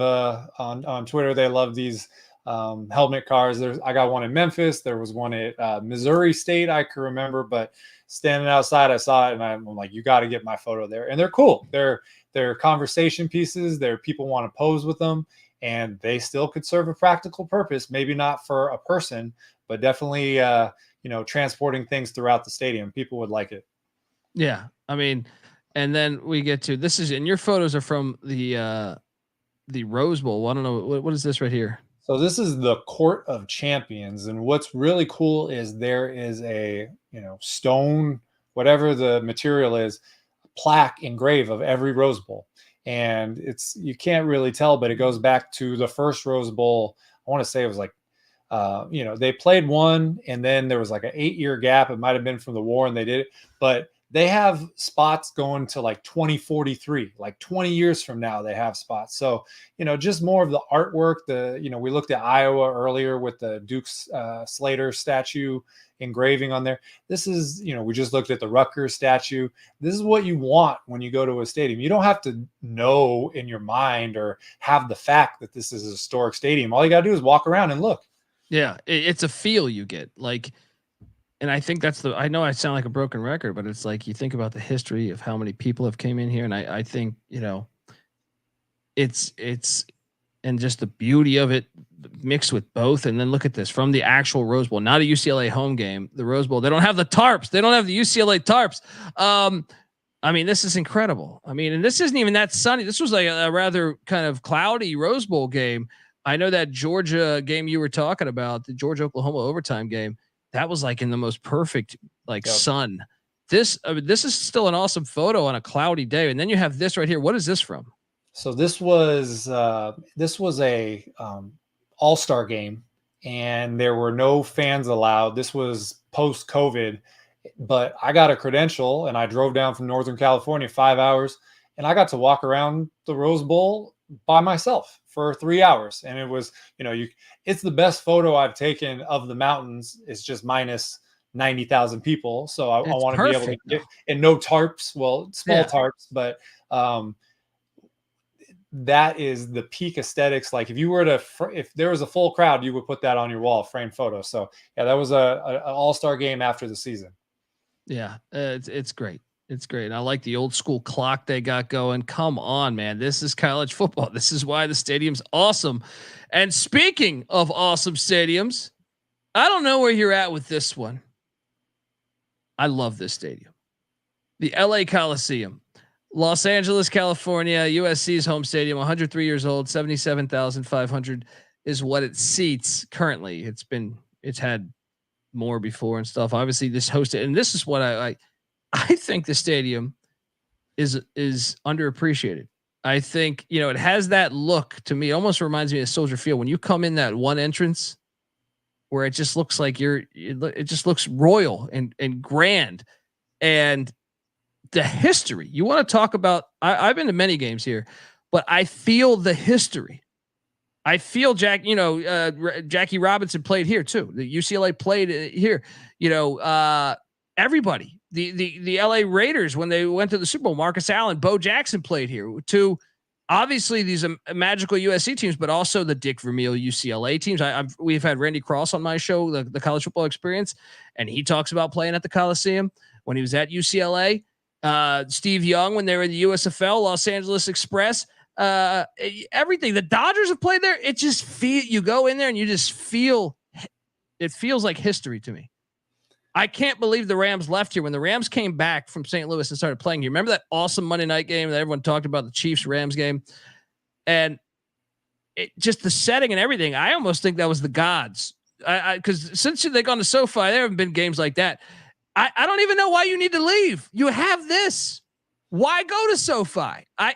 on Twitter. They love these helmet cars. I got one in Memphis. There was one at Missouri State. I can remember, but standing outside, I saw it, and I'm like, you got to get my photo there. And they're cool. They're conversation pieces. People want to pose with them, and they still could serve a practical purpose. Maybe not for a person, but definitely transporting things throughout the stadium. People would like it. Yeah, I mean. And then we get to and your photos are from the Rose Bowl. I don't know what is this right here. So this is the Court of Champions, and what's really cool is there is a stone, whatever the material is, plaque engraved of every Rose Bowl, and you can't really tell, but it goes back to the first Rose Bowl. I want to say it was like they played one, and then there was like an 8-year gap. It might have been from the war, and they did it, but they have spots going to like 2043, like 20 years from now, they have spots. So, just more of the artwork, we looked at Iowa earlier with the Duke's Slater statue engraving on there. This is, we just looked at the Rutgers statue. This is what you want when you go to a stadium. You don't have to know in your mind or have the fact that this is a historic stadium. All you got to do is walk around and look. Yeah. It's a feel you get, like, and I think I know I sound like a broken record, but it's like, you think about the history of how many people have came in here. And I think, it's, and just the beauty of it mixed with both. And then look at this from the actual Rose Bowl, not a UCLA home game, the Rose Bowl. They don't have the tarps. They don't have the UCLA tarps. I mean, this is incredible. I mean, and this isn't even that sunny. This was like a rather kind of cloudy Rose Bowl game. I know that Georgia game you were talking about, the Georgia-Oklahoma overtime game, that was like in the most perfect sun. This is still an awesome photo on a cloudy day. And then you have this right here. What is this from? So this was a all-star game, and there were no fans allowed. This was post-COVID, but I got a credential and I drove down from Northern California 5 hours, and I got to walk around the Rose Bowl by myself for 3 hours. And it was, it's the best photo I've taken of the mountains. It's just minus 90,000 people. So I want to be able to get, and no tarps, small tarps, but that is the peak aesthetics. Like if there was a full crowd, you would put that on your wall, framed photo. So yeah, that was an all-star game after the season. Yeah. It's great. It's great. And I like the old school clock they got going. Come on, man. This is college football. This is why the stadium's awesome. And speaking of awesome stadiums, I don't know where you're at with this one. I love this stadium. The LA Coliseum, Los Angeles, California, USC's home stadium, 103 years old, 77,500 is what it seats currently. It's had more before and stuff. Obviously this hosted, and this is what I think the stadium is underappreciated. I think, it has that look to me. It almost reminds me of Soldier Field. When you come in that one entrance where it just looks like it just looks royal and grand. And the history you want to talk about, I've been to many games here, but I feel the history. I feel Jackie Robinson played here too. The UCLA played here, everybody. The LA Raiders, when they went to the Super Bowl, Marcus Allen, Bo Jackson played here too. Obviously these magical USC teams, but also the Dick Vermeil UCLA teams. We've had Randy Cross on my show, the College Football Experience, and he talks about playing at the Coliseum when he was at UCLA. Steve Young, when they were in the USFL, Los Angeles Express, everything. The Dodgers have played there. It just you go in there and you just feel, it feels like history to me. I can't believe the Rams left here when the Rams came back from St. Louis and started playing here. Remember that awesome Monday night game that everyone talked about, the Chiefs Rams game, and it just the setting and everything. I almost think that was the gods. Cause since they've gone to SoFi, there haven't been games like that. I don't even know why you need to leave. You have this. Why go to SoFi? I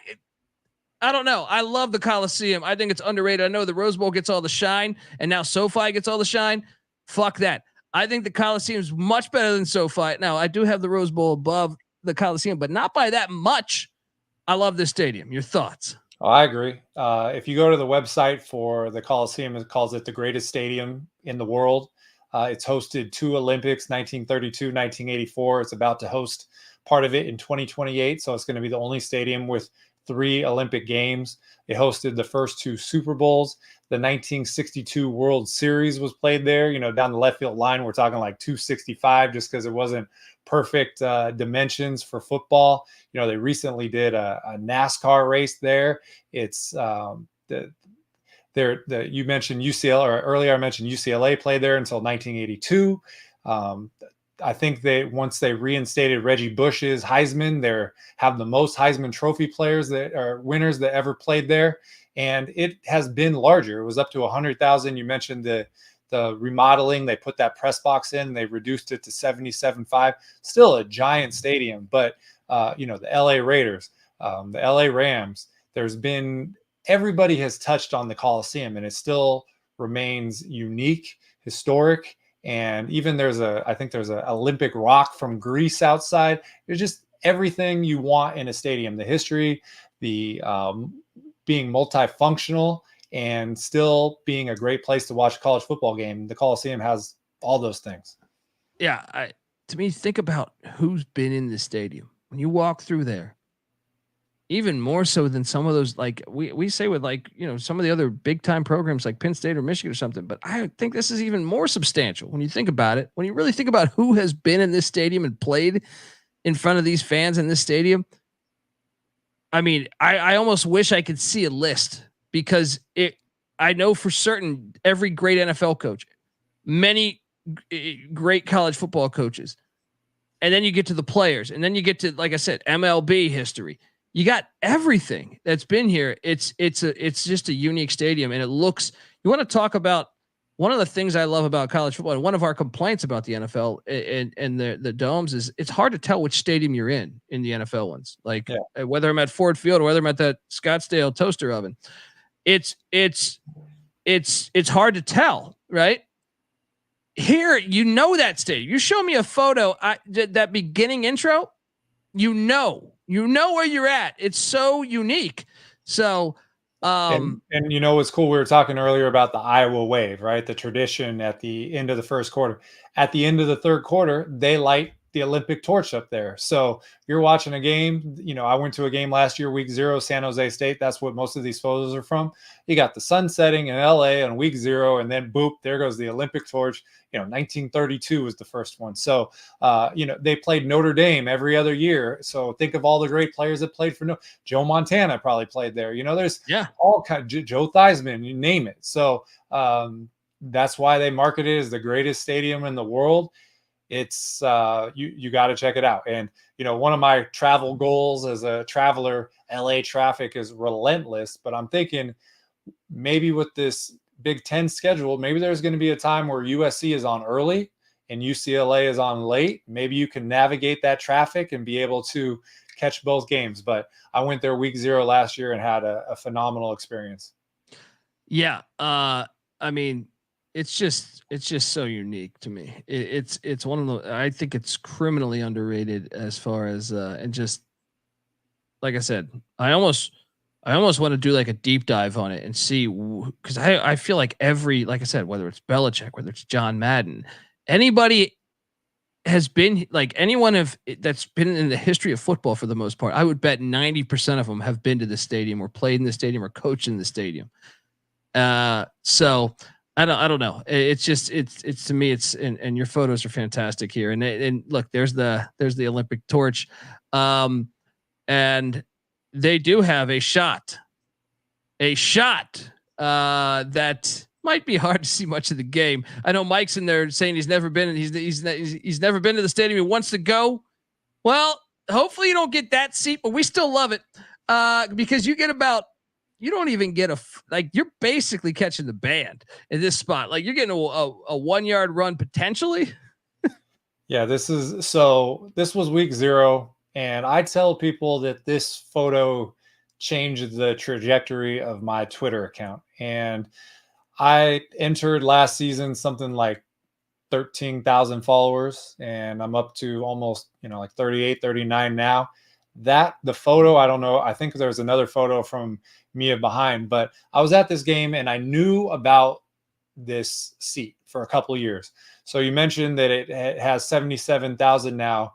don't know. I love the Coliseum. I think it's underrated. I know the Rose Bowl gets all the shine and now SoFi gets all the shine. Fuck that. I think the Coliseum is much better than SoFi. Now, I do have the Rose Bowl above the Coliseum, but not by that much. I love this stadium. Your thoughts? Oh, I agree. If you go to the website for the Coliseum, it calls it the greatest stadium in the world. It's hosted 2 Olympics, 1932, 1984. It's about to host part of it in 2028. So it's going to be the only stadium with 3 Olympic games. It hosted the first 2 Super Bowls. The 1962 World Series was played there, down the left field line. We're talking like 265 just because it wasn't perfect dimensions for football. They recently did a NASCAR race there. It's you mentioned UCLA, or earlier I mentioned UCLA played there until 1982. I think once they reinstated Reggie Bush's Heisman, they have the most Heisman Trophy players that are winners that ever played there. And it has been larger. It was up to 100,000. You mentioned the remodeling. They put that press box in. They reduced it to 77.5. Still a giant stadium. But, the LA Raiders, the LA Rams, everybody has touched on the Coliseum, and it still remains unique, historic, And even I think there's a Olympic rock from Greece outside. There's just everything you want in a stadium, the history, the being multifunctional, and still being a great place to watch a college football game. The Coliseum has all those things. Yeah. To me, think about who's been in the stadium. When you walk through there, even more so than some of those, like we say with like, some of the other big time programs like Penn State or Michigan or something, but I think this is even more substantial when you think about it. When you really think about who has been in this stadium and played in front of these fans in this stadium. I mean, I almost wish I could see a list, because I know for certain every great NFL coach, many great college football coaches, and then you get to the players, and then you get to, like I said, MLB history. You got everything that's been here. It's just a unique stadium, and it looks. You want to talk about one of the things I love about college football, and one of our complaints about the NFL and the domes, is it's hard to tell which stadium you're in the NFL ones. Like whether I'm at Ford Field or whether I'm at that Scottsdale toaster oven, it's hard to tell, right? Here, that stadium. You show me a photo, that beginning intro, you know where you're at. It's so unique. So, and what's cool? We were talking earlier about the Iowa wave, right? The tradition at the end of the first quarter. At the end of the third quarter, they light the Olympic torch up there. So you're watching a game. I went to a game last year, week 0, San Jose State. That's what most of these photos are from. You got the sun setting in LA on week 0, and then boop, there goes the Olympic torch. 1932 was the first one. So, they played Notre Dame every other year. So think of all the great players that played for Joe Montana probably played there. There's all kinds, Joe Theismann, you name it. So that's why they market it as the greatest stadium in the world. It's you got to check it out. And one of my travel goals as a traveler, LA traffic is relentless, but I'm thinking maybe with this Big Ten schedule, maybe there's going to be a time where USC is on early and UCLA is on late. Maybe you can navigate that traffic and be able to catch both games. But I went there week 0 last year and had a phenomenal experience. Yeah. I mean, it's just so unique to me. It's one of the, I think it's criminally underrated as far as, and just like I said, I almost want to do like a deep dive on it and see, because I feel like like I said, whether it's Belichick, whether it's John Madden, anybody has been, like anyone that's been in the history of football for the most part, I would bet 90% of them have been to the stadium or played in the stadium or coached in the stadium. So I don't know. It's just, it's to me, it's, and your photos are fantastic here. And look, there's the Olympic torch. And they do have a shot that might be hard to see much of the game. I know Mike's in there saying he's never been to the stadium. He wants to go. Well, hopefully you don't get that seat, but we still love it. Because you don't even get you're basically catching the band in this spot. Like you're getting a 1 yard run potentially. Yeah, this was week 0. And I tell people that this photo changed the trajectory of my Twitter account. And I entered last season something like 13,000 followers, and I'm up to almost, like 38, 39 now. The photo, I don't know. I think there was another photo from Mia behind, but I was at this game and I knew about this seat for a couple of years. So you mentioned that it has 77,000 now.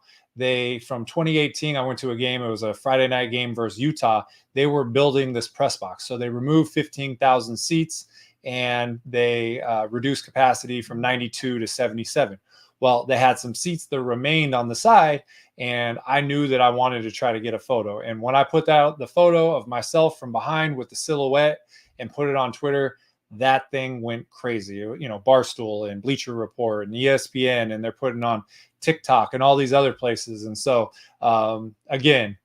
From 2018, I went to a game. It was a Friday night game versus Utah. They were building this press box. So they removed 15,000 seats and they reduced capacity from 92 to 77. Well, they had some seats that remained on the side, and I knew that I wanted to try to get a photo. And when I put out the photo of myself from behind with the silhouette and put it on Twitter, that thing went crazy. Barstool and Bleacher Report and ESPN, and they're putting on TikTok and all these other places. And so, again,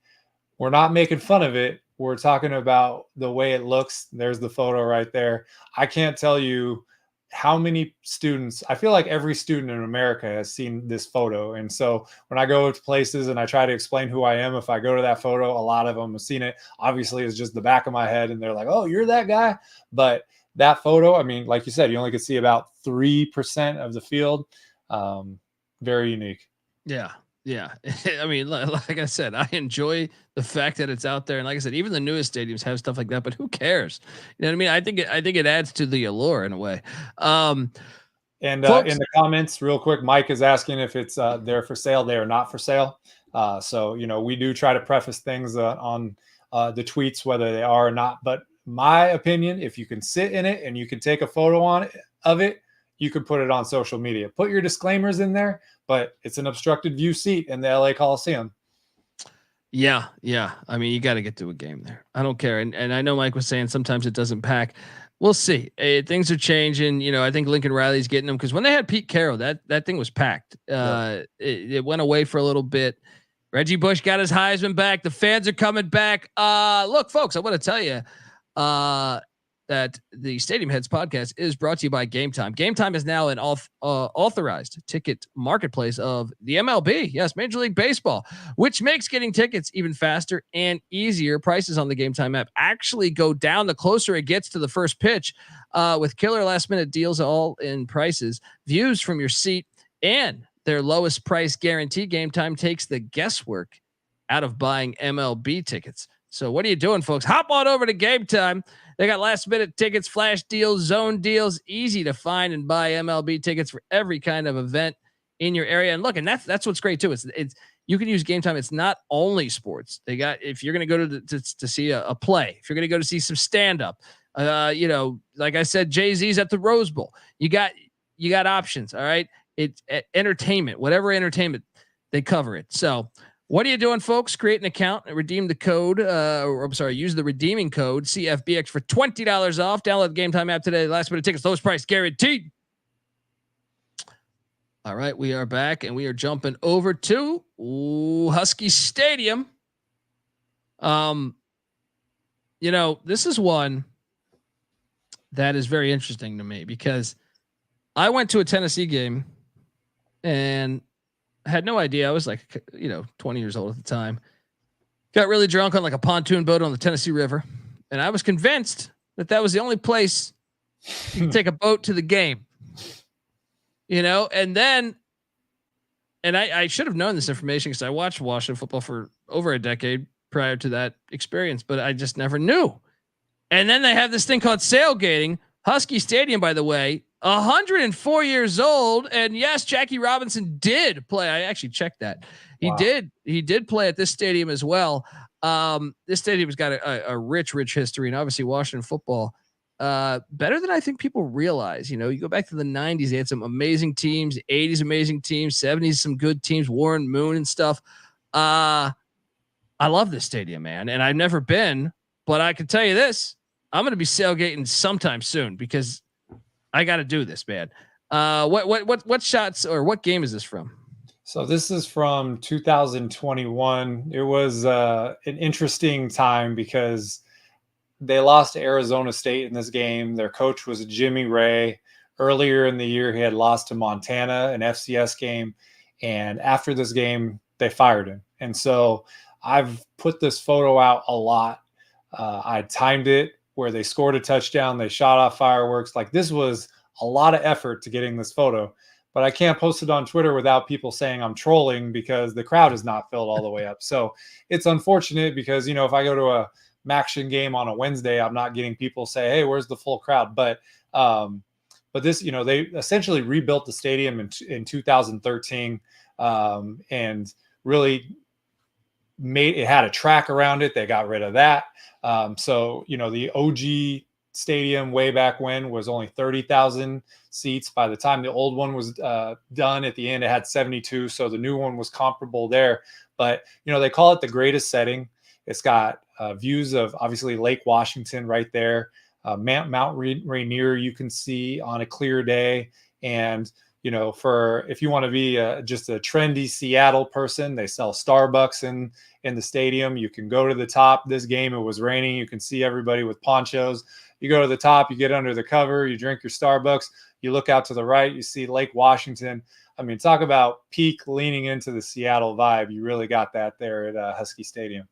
we're not making fun of it. We're talking about the way it looks. There's the photo right there. I can't tell you how many students, I feel like every student in America has seen this photo. And so when I go to places and I try to explain who I am, if I go to that photo, a lot of them have seen it. Obviously, it's just the back of my head and they're like, oh, you're that guy. But that photo, I mean, like you said, you only could see about 3% of the field. Very unique. Yeah. Yeah. I mean, like I said, I enjoy the fact that it's out there. And like I said, even the newest stadiums have stuff like that, but who cares? You know what I mean? I think it adds to the allure in a way. And folks, in the comments real quick, Mike is asking if it's they're for sale. They are not for sale. So, we do try to preface things on the tweets, whether they are or not. But my opinion, if you can sit in it and you can take a photo of it, you could put it on social media. Put your disclaimers in there, but it's an obstructed view seat in the LA Coliseum. Yeah. I mean, you got to get to a game there. I don't care. And I know Mike was saying sometimes it doesn't pack. We'll see. Things are changing. I think Lincoln Riley's getting them because when they had Pete Carroll, that thing was packed. It went away for a little bit. Reggie Bush got his Heisman back. The fans are coming back. Look, folks, I want to tell you that the Stadium Heads podcast is brought to you by Game Time. Game Time is now an authorized ticket marketplace of the MLB. Yes, Major League Baseball, which makes getting tickets even faster and easier. Prices on the Game Time app actually go down the closer it gets to the first pitch, with killer last-minute deals all in prices, views from your seat, and their lowest price guarantee. Game Time takes the guesswork out of buying MLB tickets. So what are you doing, folks? Hop on over to Game Time. They got last minute tickets, flash deals, zone deals, easy to find and buy MLB tickets for every kind of event in your area. And look, and that's what's great too. It's you can use Game Time. It's not only sports. They got, if you're going to go to see a play, if you're going to go to see some stand up, like I said, Jay-Z's at the Rose Bowl, you got options. All right. It's entertainment, whatever entertainment, they cover it. So what are you doing, folks? Create an account and redeem the code, use the redeeming code CFBX for $20 off. Download the Game Time app today. Last minute tickets, lowest price guaranteed. All right, we are back and we are jumping over to Husky Stadium. This is one that is very interesting to me because I went to a Tennessee game and had no idea. I was 20 years old at the time. Got really drunk on like a pontoon boat on the Tennessee River. And I was convinced that was the only place you could take a boat to the game. And I should have known this information because I watched Washington football for over a decade prior to that experience, but I just never knew. And then they have this thing called sailgating. Husky Stadium, by the way, 104 years old. And yes, Jackie Robinson did play. I actually checked that. He did play at this stadium as well. This stadium's got a rich history, and obviously Washington football, better than I think people realize. You go back to the 90s, they had some amazing teams, 80s, amazing teams, 70s, some good teams, Warren Moon and stuff. I love this stadium, man. And I've never been, but I can tell you this, I'm going to be sailgating sometime soon because I got to do this, man. What shots or what game is this from? So this is from 2021. It was an interesting time because they lost to Arizona State in this game. Their coach was Jimmy Ray. Earlier in the year, he had lost to Montana, an FCS game. And after this game, they fired him. And so I've put this photo out a lot. I timed it where they scored a touchdown. They shot off fireworks. Like, this was a lot of effort to getting this photo. But I can't post it on Twitter without people saying I'm trolling because the crowd is not filled all the way up. So it's unfortunate because, if I go to a Maction game on a Wednesday, I'm not getting people say, hey, where's the full crowd? But this, they essentially rebuilt the stadium in 2013 and really it had a track around it. They got rid of that. So, the OG stadium way back when was only 30,000 seats. By the time the old one was done at the end, it had 72. So the new one was comparable there. But, they call it the greatest setting. It's got views of obviously Lake Washington right there. Mount Rainier you can see on a clear day. And, if you want to be just a trendy Seattle person, they sell Starbucks in the stadium. You can go to the top. This game, it was raining. You can see everybody with ponchos. You go to the top, you get under the cover, you drink your Starbucks. You look out to the right, you see Lake Washington. I mean, talk about peak leaning into the Seattle vibe. You really got that there at Husky Stadium.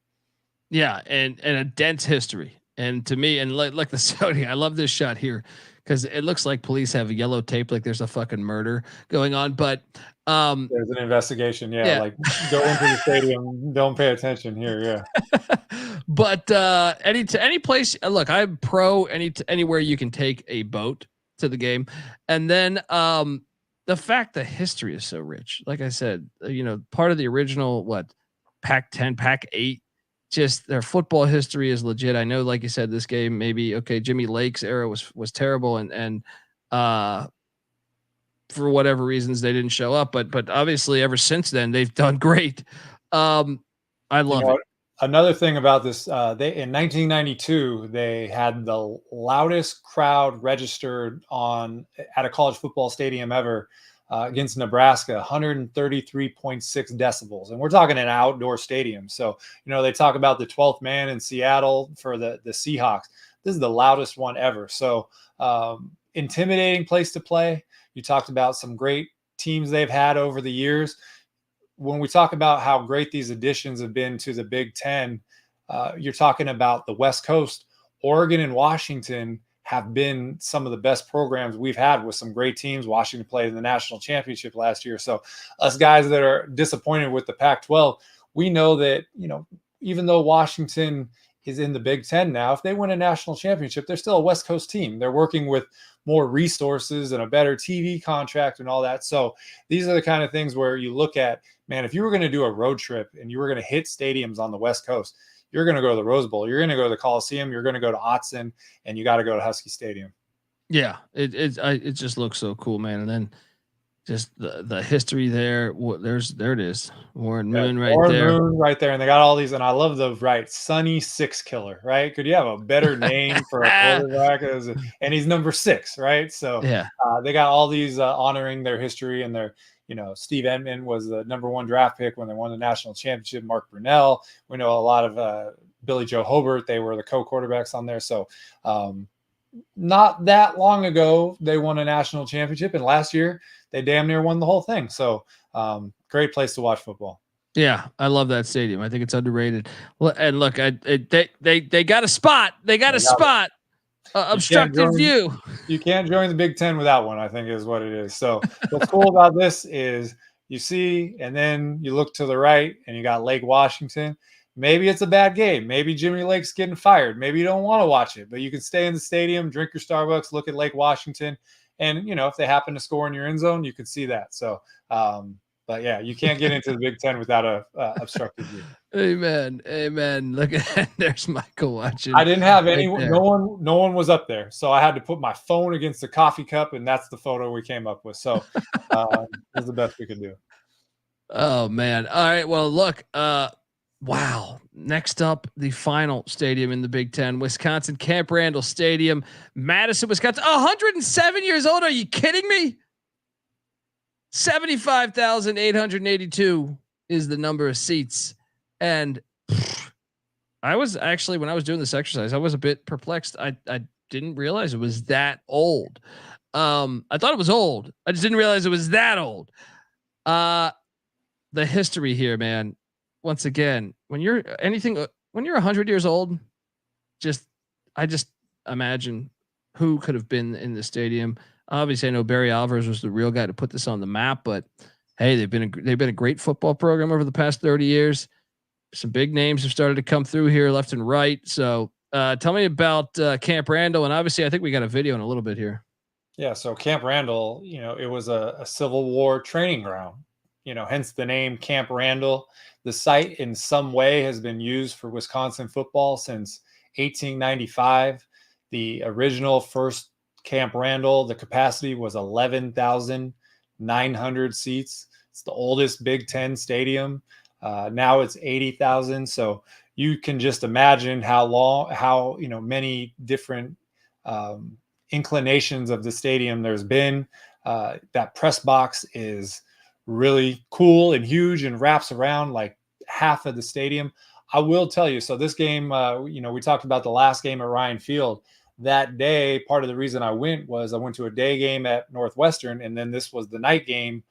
Yeah, and a dense history. And to me, and like the Saudi, I love this shot here because it looks like police have a yellow tape, like there's a fucking murder going on. But there's an investigation. Yeah, like go into the stadium, don't pay attention here. Yeah. But any place, look, I'm pro anywhere you can take a boat to the game, and then the fact that history is so rich. Like I said, part of the original Pac-10, Pac-8. Just their football history is legit. I know, like you said, this game maybe Jimmy Lake's era was terrible, and for whatever reasons they didn't show up. But obviously ever since then they've done great. I love it. Another thing about this, in 1992 they had the loudest crowd registered at a college football stadium ever. Against Nebraska, 133.6 decibels. And we're talking an outdoor stadium. So, they talk about the 12th man in Seattle for the Seahawks. This is the loudest one ever. So intimidating place to play. You talked about some great teams they've had over the years. When we talk about how great these additions have been to the Big Ten, you're talking about the West Coast. Oregon and Washington have been some of the best programs we've had with some great teams. Washington played in the national championship last year. So us guys that are disappointed with the Pac-12, we know that, even though Washington is in the Big Ten now, if they win a national championship, they're still a West Coast team. They're working with more resources and a better TV contract and all that. So these are the kind of things where you look at, man, if you were going to do a road trip and you were going to hit stadiums on the West Coast, you're going to go to the Rose Bowl. You're going to go to the Coliseum. You're going to go to Autzen, and you got to go to Husky Stadium. Yeah, it just looks so cool, man. And then just the history there. There it is, Warren Moon right there. Moon right there, and they got all these. And I love the Sonny Six Killer. Right? Could you have a better name for a quarterback? And he's number 6, right? So yeah, they got all these honoring their history and their. Steve Edmond was the number 1 draft pick when they won the national championship. Mark Brunell. We know a lot of Billy Joe Hobart. They were the co-quarterbacks on there. So not that long ago, they won a national championship. And last year, they damn near won the whole thing. So great place to watch football. Yeah, I love that stadium. I think it's underrated. And look, they got a spot. They got a spot. Obstructed view. You can't join the Big Ten without one, I think is what it is. So what's cool about this is you see, and then you look to the right and you got Lake Washington. Maybe it's a bad game. Maybe Jimmy Lake's getting fired. Maybe you don't want to watch it, but you can stay in the stadium, drink your Starbucks, look at Lake Washington. And, if they happen to score in your end zone, you can see that. So, but yeah, you can't get into the Big Ten without a obstructed view. Amen. Look at there's Michael watching. I didn't have anyone. No one was up there, so I had to put my phone against the coffee cup, and that's the photo we came up with. So it was the best we could do. Oh man! All right. Well, look. Wow. Next up, the final stadium in the Big Ten, Wisconsin Camp Randall Stadium, Madison, Wisconsin. 107 years old. Are you kidding me? 75,882 is the number of seats. And I was actually, when I was doing this exercise, I was a bit perplexed. I didn't realize it was that old. I thought it was old. I just didn't realize it was that old. The history here, man. Once again, when you're 100 years old, I just imagine who could have been in the stadium. Obviously, I know Barry Alvarez was the real guy to put this on the map, but hey, they've been a great football program over the past 30 years. Some big names have started to come through here left and right. So tell me about Camp Randall. And obviously I think we got a video in a little bit here. Yeah. So Camp Randall, it was a Civil War training ground, hence the name Camp Randall. The site in some way has been used for Wisconsin football since 1895. The original first Camp Randall, the capacity was 11,900 seats. It's the oldest Big Ten stadium. Now it's 80,000. So you can just imagine how many different inclinations of the stadium there's been. That press box is really cool and huge and wraps around like half of the stadium. I will tell you, so this game, we talked about the last game at Ryan Field. That day, part of the reason I went was I went to a day game at Northwestern, and then this was the night game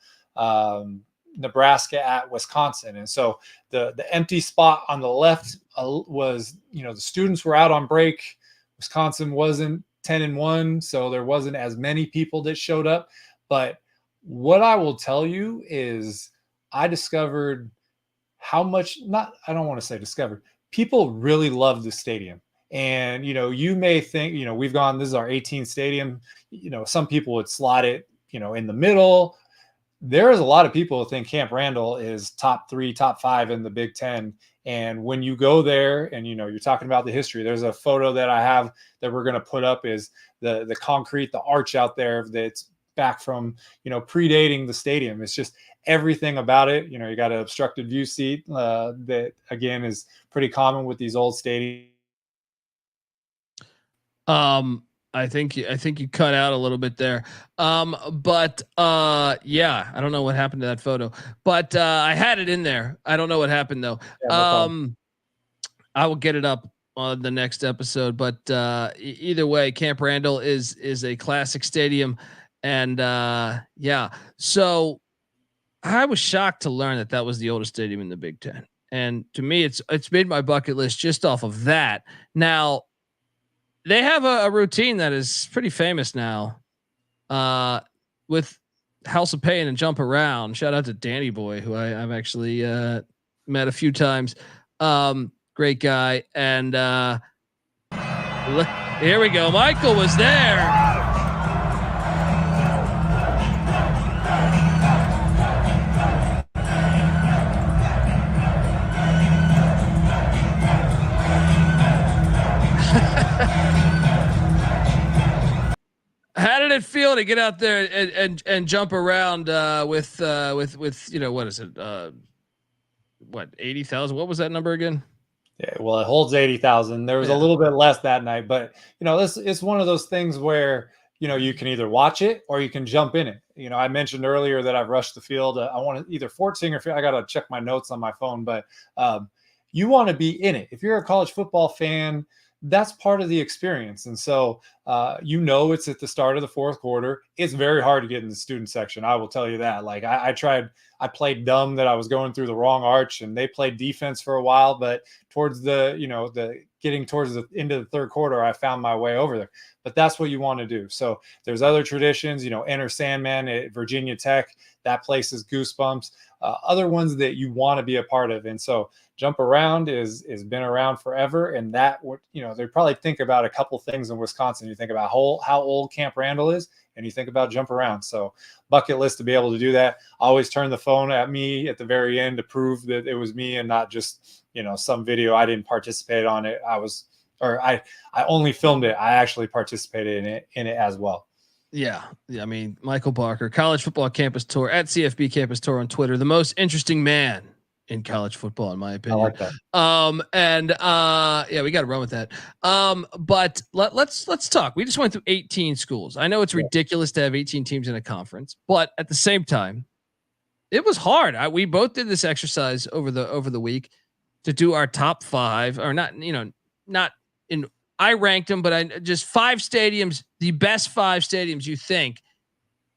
Nebraska at Wisconsin. And so the empty spot on the left was, the students were out on break. Wisconsin wasn't 10-1, so there wasn't as many people that showed up. But what I will tell you is I discovered how much, I don't want to say discovered, people really love the stadium. And, you may think, we've gone, this is our 18th stadium. Some people would slot it, in the middle. There is a lot of people who think Camp Randall is top 3, top 5 in the Big Ten. And when you go there and, you're talking about the history, there's a photo that I have that we're going to put up is the concrete, the arch out there that's back from, predating the stadium. It's just everything about it. You got an obstructed view seat that, again, is pretty common with these old stadiums. I think you cut out a little bit there. But yeah, I don't know what happened to that photo, but I had it in there. I don't know what happened though. Yeah, no I will get it up on the next episode, but either way, Camp Randall is a classic stadium. And yeah, so I was shocked to learn that was the oldest stadium in the Big Ten. And to me, it's made my bucket list just off of that. Now, they have a routine that is pretty famous now with House of Pain and Jump Around. Shout out to Danny Boy, who I've actually met a few times. Great guy. And look, here we go. Michael was there. How did it feel to get out there and jump around with what is it? What 80,000? What was that number again? Yeah, well, it holds 80,000. There was a little bit less that night, but it's one of those things where you can either watch it or you can jump in it. I mentioned earlier that I've rushed the field. I want to either Fort Singer. I got to check my notes on my phone, but you want to be in it. If you're a college football fan, that's part of the experience. And so, it's at the start of the fourth quarter. It's very hard to get in the student section. I will tell you that. Like I played dumb that I was going through the wrong arch, and they played defense for a while, but towards getting towards the end of the third quarter, I found my way over there. But that's what you want to do. So there's other traditions, Enter Sandman at Virginia Tech. That place is goosebumps. Other ones that you want to be a part of. And so Jump Around is been around forever. And that they probably think about a couple things in Wisconsin. You think about how old Camp Randall is, and you think about Jump Around. So bucket list to be able to do that. Always turn the phone at me at the very end to prove that it was me and not just, some video. I didn't participate on it. I only filmed it. I actually participated in it as well. Yeah. I mean, Michael Barker, College Football Campus Tour at CFB Campus Tour on Twitter, the most interesting man in college football, in my opinion. I like that. Yeah, we got to run with that. But let's talk. We just went through 18 schools. I know it's ridiculous to have 18 teams in a conference, but at the same time, it was hard. We both did this exercise over the week to do our top 5, or not in. I ranked them, but just 5 stadiums, the best 5 stadiums you think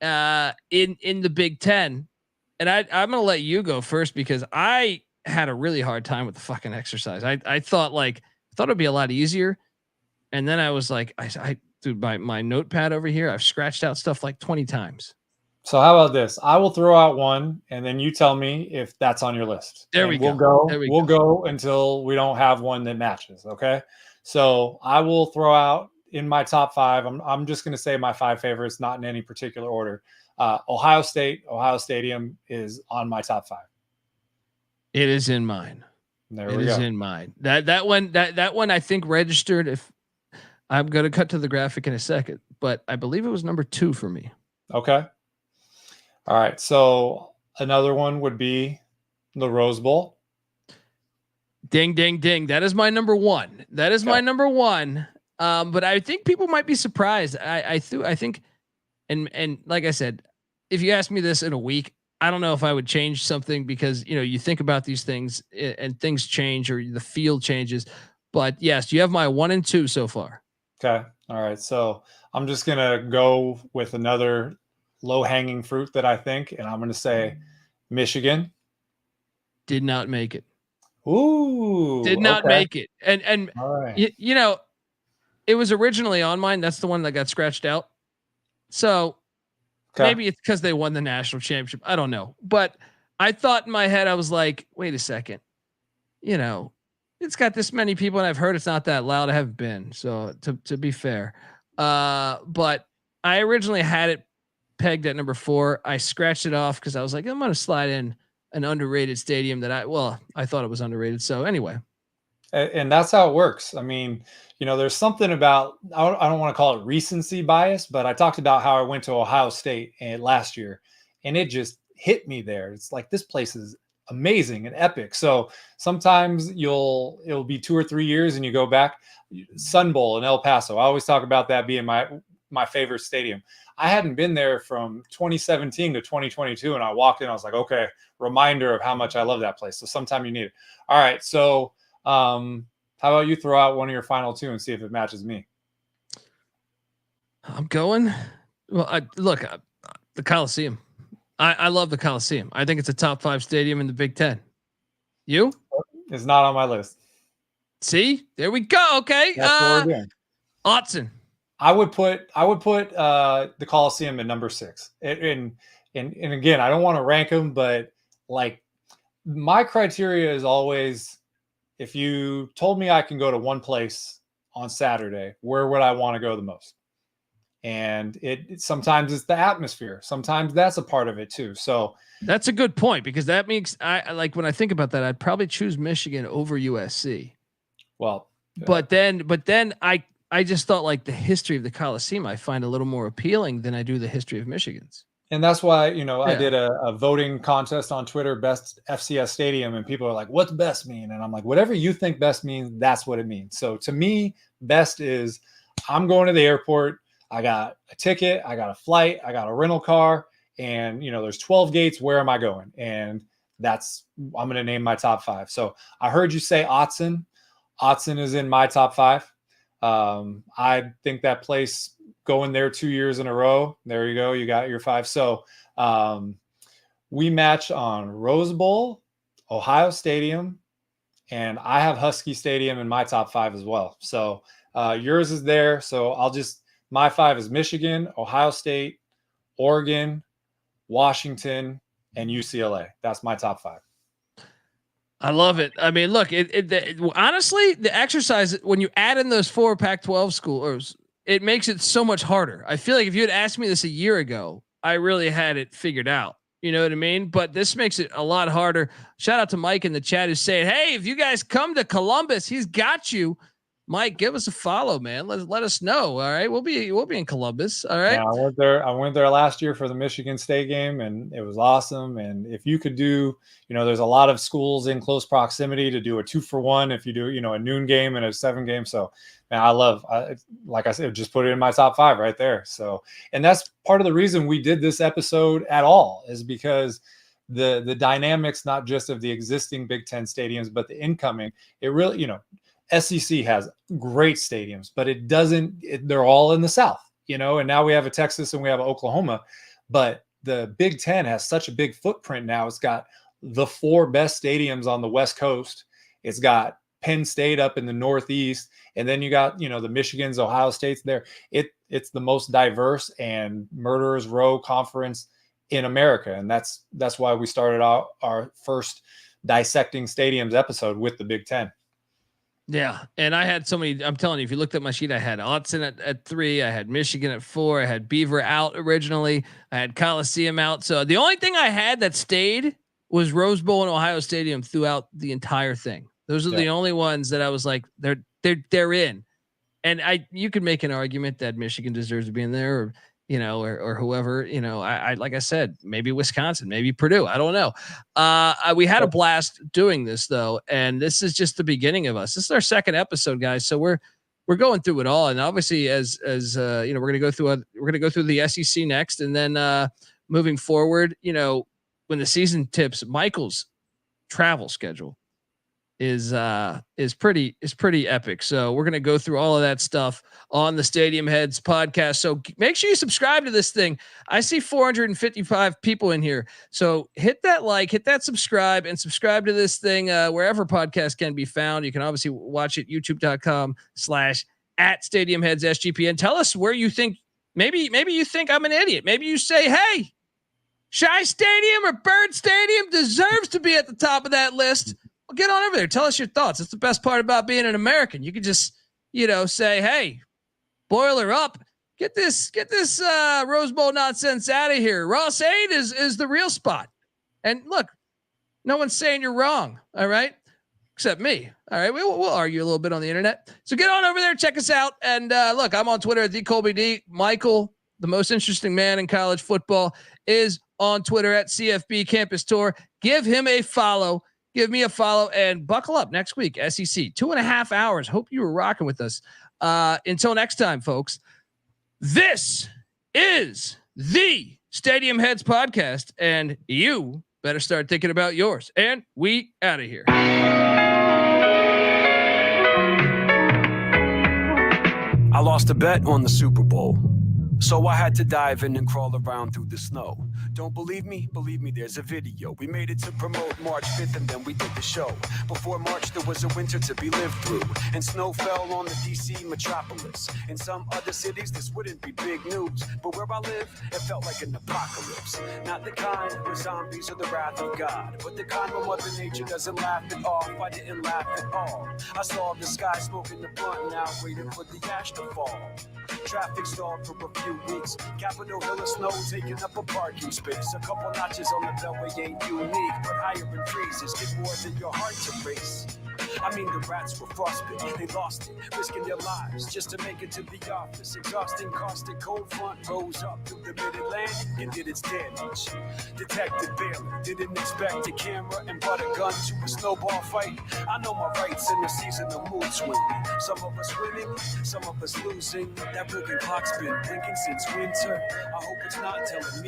in the Big Ten. And I'm going to let you go first because I had a really hard time with the fucking exercise. I thought it'd be a lot easier. And then I was like, I dude, my notepad over here, I've scratched out stuff like 20 times. So how about this? I will throw out one and then you tell me if that's on your list. There we go. We'll go until we don't have one that matches. Okay. So I will throw out in my top 5. I'm just going to say my 5 favorites, not in any particular order. Ohio Stadium is on my top 5. It is in mine. There we go. In mine. That one I think registered. If I'm going to cut to the graphic in a second, but I believe it was number 2 for me. Okay. All right. So another one would be the Rose Bowl. Ding, ding, ding. That is my number 1. That is my number 1. But I think people might be surprised. I think, and like I said, if you ask me this in a week, I don't know if I would change something because, you think about these things and things change or the field changes, but yes, you have my 1 and 2 so far. Okay. All right. So I'm just going to go with another low hanging fruit that I think, and I'm going to say Michigan did not make it. Ooh, did not make it. And all right. you know, it was originally on mine. That's the one that got scratched out. So maybe it's because they won the national championship. I don't know. But I thought in my head, I was like, wait a second. You know, it's got this many people, and I've heard it's not that loud. I haven't been. So to be fair. But I originally had it pegged at number 4. I scratched it off because I was like, I'm going to slide in an underrated stadium that I thought it was underrated. So anyway. And that's how it works. I mean, you know, there's something about, I don't want to call it recency bias, but I talked about how I went to Ohio State last year, and it just hit me there. It's like, this place is amazing and epic. So sometimes it'll be 2 or 3 years and you go back. Sun Bowl in El Paso, I always talk about that being my favorite stadium. I hadn't been there from 2017 to 2022, and I walked in, I was like, okay, reminder of how much I love that place. So sometime you need it. All right, so how about you throw out one of your final 2 and see if it matches me? I'm going. Well, the Coliseum. I love the Coliseum. I think it's a top 5 stadium in the Big Ten. You? It's not on my list. See, there we go. Okay. That's what we're doing. Autzen. I would put the Coliseum at number 6. And again, I don't want to rank them, but like, my criteria is always, if you told me I can go to one place on Saturday, where would I want to go the most? And it sometimes it's the atmosphere. Sometimes that's a part of it too. So that's a good point, because that makes I like, when I think about that, I'd probably choose Michigan over USC. Well, but then I just thought, like, the history of the Coliseum I find a little more appealing than I do the history of Michigan's. And that's why, you know, I did a voting contest on Twitter, best FCS stadium, and people are like, what's best mean? And I'm like, whatever you think best means, that's what it means. So to me, best is, I'm going to the airport, I got a ticket, I got a flight, I got a rental car, and, you know, there's 12 gates. Where am I going? And I'm going to name my top 5. So I heard you say Autzen. Autzen is in my top 5. I think that place, going there 2 years in a row, there you go, you got your 5. So we match on Rose Bowl, Ohio Stadium, and I have Husky Stadium in my top 5 as well. So yours is there. So my 5 is Michigan, Ohio State, Oregon, Washington, and UCLA. That's my top 5. I love it. I mean, look, honestly, the exercise, when you add in those 4 Pac-12 schools, it makes it so much harder. I feel like if you had asked me this a year ago, I really had it figured out. You know what I mean? But this makes it a lot harder. Shout out to Mike in the chat who's saying, hey, if you guys come to Columbus, he's got you. Mike, give us a follow, man. Let us know. All right. We'll be in Columbus. All right. Yeah, I went there last year for the Michigan State game, and it was awesome. And if you could do, you know, there's a lot of schools in close proximity to do a 2-for-1 if you do, you know, a noon game and a 7 game. So, man, like I said, just put it in my top 5 right there. So, and that's part of the reason we did this episode at all, is because the dynamics, not just of the existing Big Ten stadiums, but the incoming, it really, you know, SEC has great stadiums, but they're all in the South, you know, and now we have a Texas and we have Oklahoma, but the Big Ten has such a big footprint now. It's got the 4 best stadiums on the West Coast. It's got Penn State up in the Northeast. And then you got, you know, the Michigans, Ohio States there. It's the most diverse and murderer's row conference in America. And that's why we started out our first dissecting stadiums episode with the Big Ten. Yeah. And I had so many, I'm telling you, if you looked at my sheet, I had Autzen at 3, I had Michigan at 4, I had Beaver out originally, I had Coliseum out. So the only thing I had that stayed was Rose Bowl and Ohio Stadium throughout the entire thing. Those are the only ones that I was like, they're in. And you could make an argument that Michigan deserves to be in there, or, you know, or whoever, you know, I like I said, maybe Wisconsin, maybe Purdue. I don't know. We had a blast doing this though. And this is just the beginning of us. This is our 2nd episode, guys. So we're going through it all. And obviously as you know, we're going to go through the SEC next. And then moving forward, you know, when the season tips, Michael's travel schedule is pretty epic. So we're going to go through all of that stuff on the Stadium Heads podcast. So make sure you subscribe to this thing. I see 455 people in here. So hit that like, hit that subscribe, and subscribe to this thing wherever podcasts can be found. You can obviously watch it youtube.com/@StadiumHeadsSGPN. Tell us where you think, maybe you think I'm an idiot. Maybe you say, hey, SHI Stadium or Byrd Stadium deserves to be at the top of that list. Well, get on over there. Tell us your thoughts. It's the best part about being an American. You can just, say, hey, boiler up. Get this Rose Bowl nonsense out of here. Ross-Ade is the real spot. And look, no one's saying you're wrong. All right. Except me. All right. We'll argue a little bit on the internet. So get on over there. Check us out. And look, I'm on Twitter at @TheColbyD. Michael, the most interesting man in college football, is on Twitter at CFB Campus Tour. Give him a follow. Give me a follow, and buckle up next week. SEC 2.5 hours. Hope you were rocking with us. Until next time, folks, this is the Stadium Heads podcast, and you better start thinking about yours. And we out of here. I lost a bet on the Super Bowl, so I had to dive in and crawl around through the snow. Don't believe me? Believe me, there's a video. We made it to promote March 5th and then we did the show. Before March, there was a winter to be lived through, and snow fell on the DC metropolis. In some other cities, this wouldn't be big news, but where I live, it felt like an apocalypse. Not the kind where zombies are the wrath of God, but the kind where Mother Nature doesn't laugh it off. I didn't laugh at all. I saw the sky smoking the blunt, now waiting for the ash to fall. Traffic stalled for a few weeks. Capitol Hill of snow taking up a parking space. A couple notches on the beltway ain't unique, but higher in freezes get more than your heart to race. I mean, the rats were frostbitten, they lost it, risking their lives just to make it to the office. Exhausting, caustic, cold front rose up through the mid-Atlantic and did its damage. Detective Bailey didn't expect a camera and brought a gun to a snowball fight. I know my rights in the seasonal mood swing. Some of us winning, some of us losing. That broken clock's been blinking since winter. I hope it's not telling me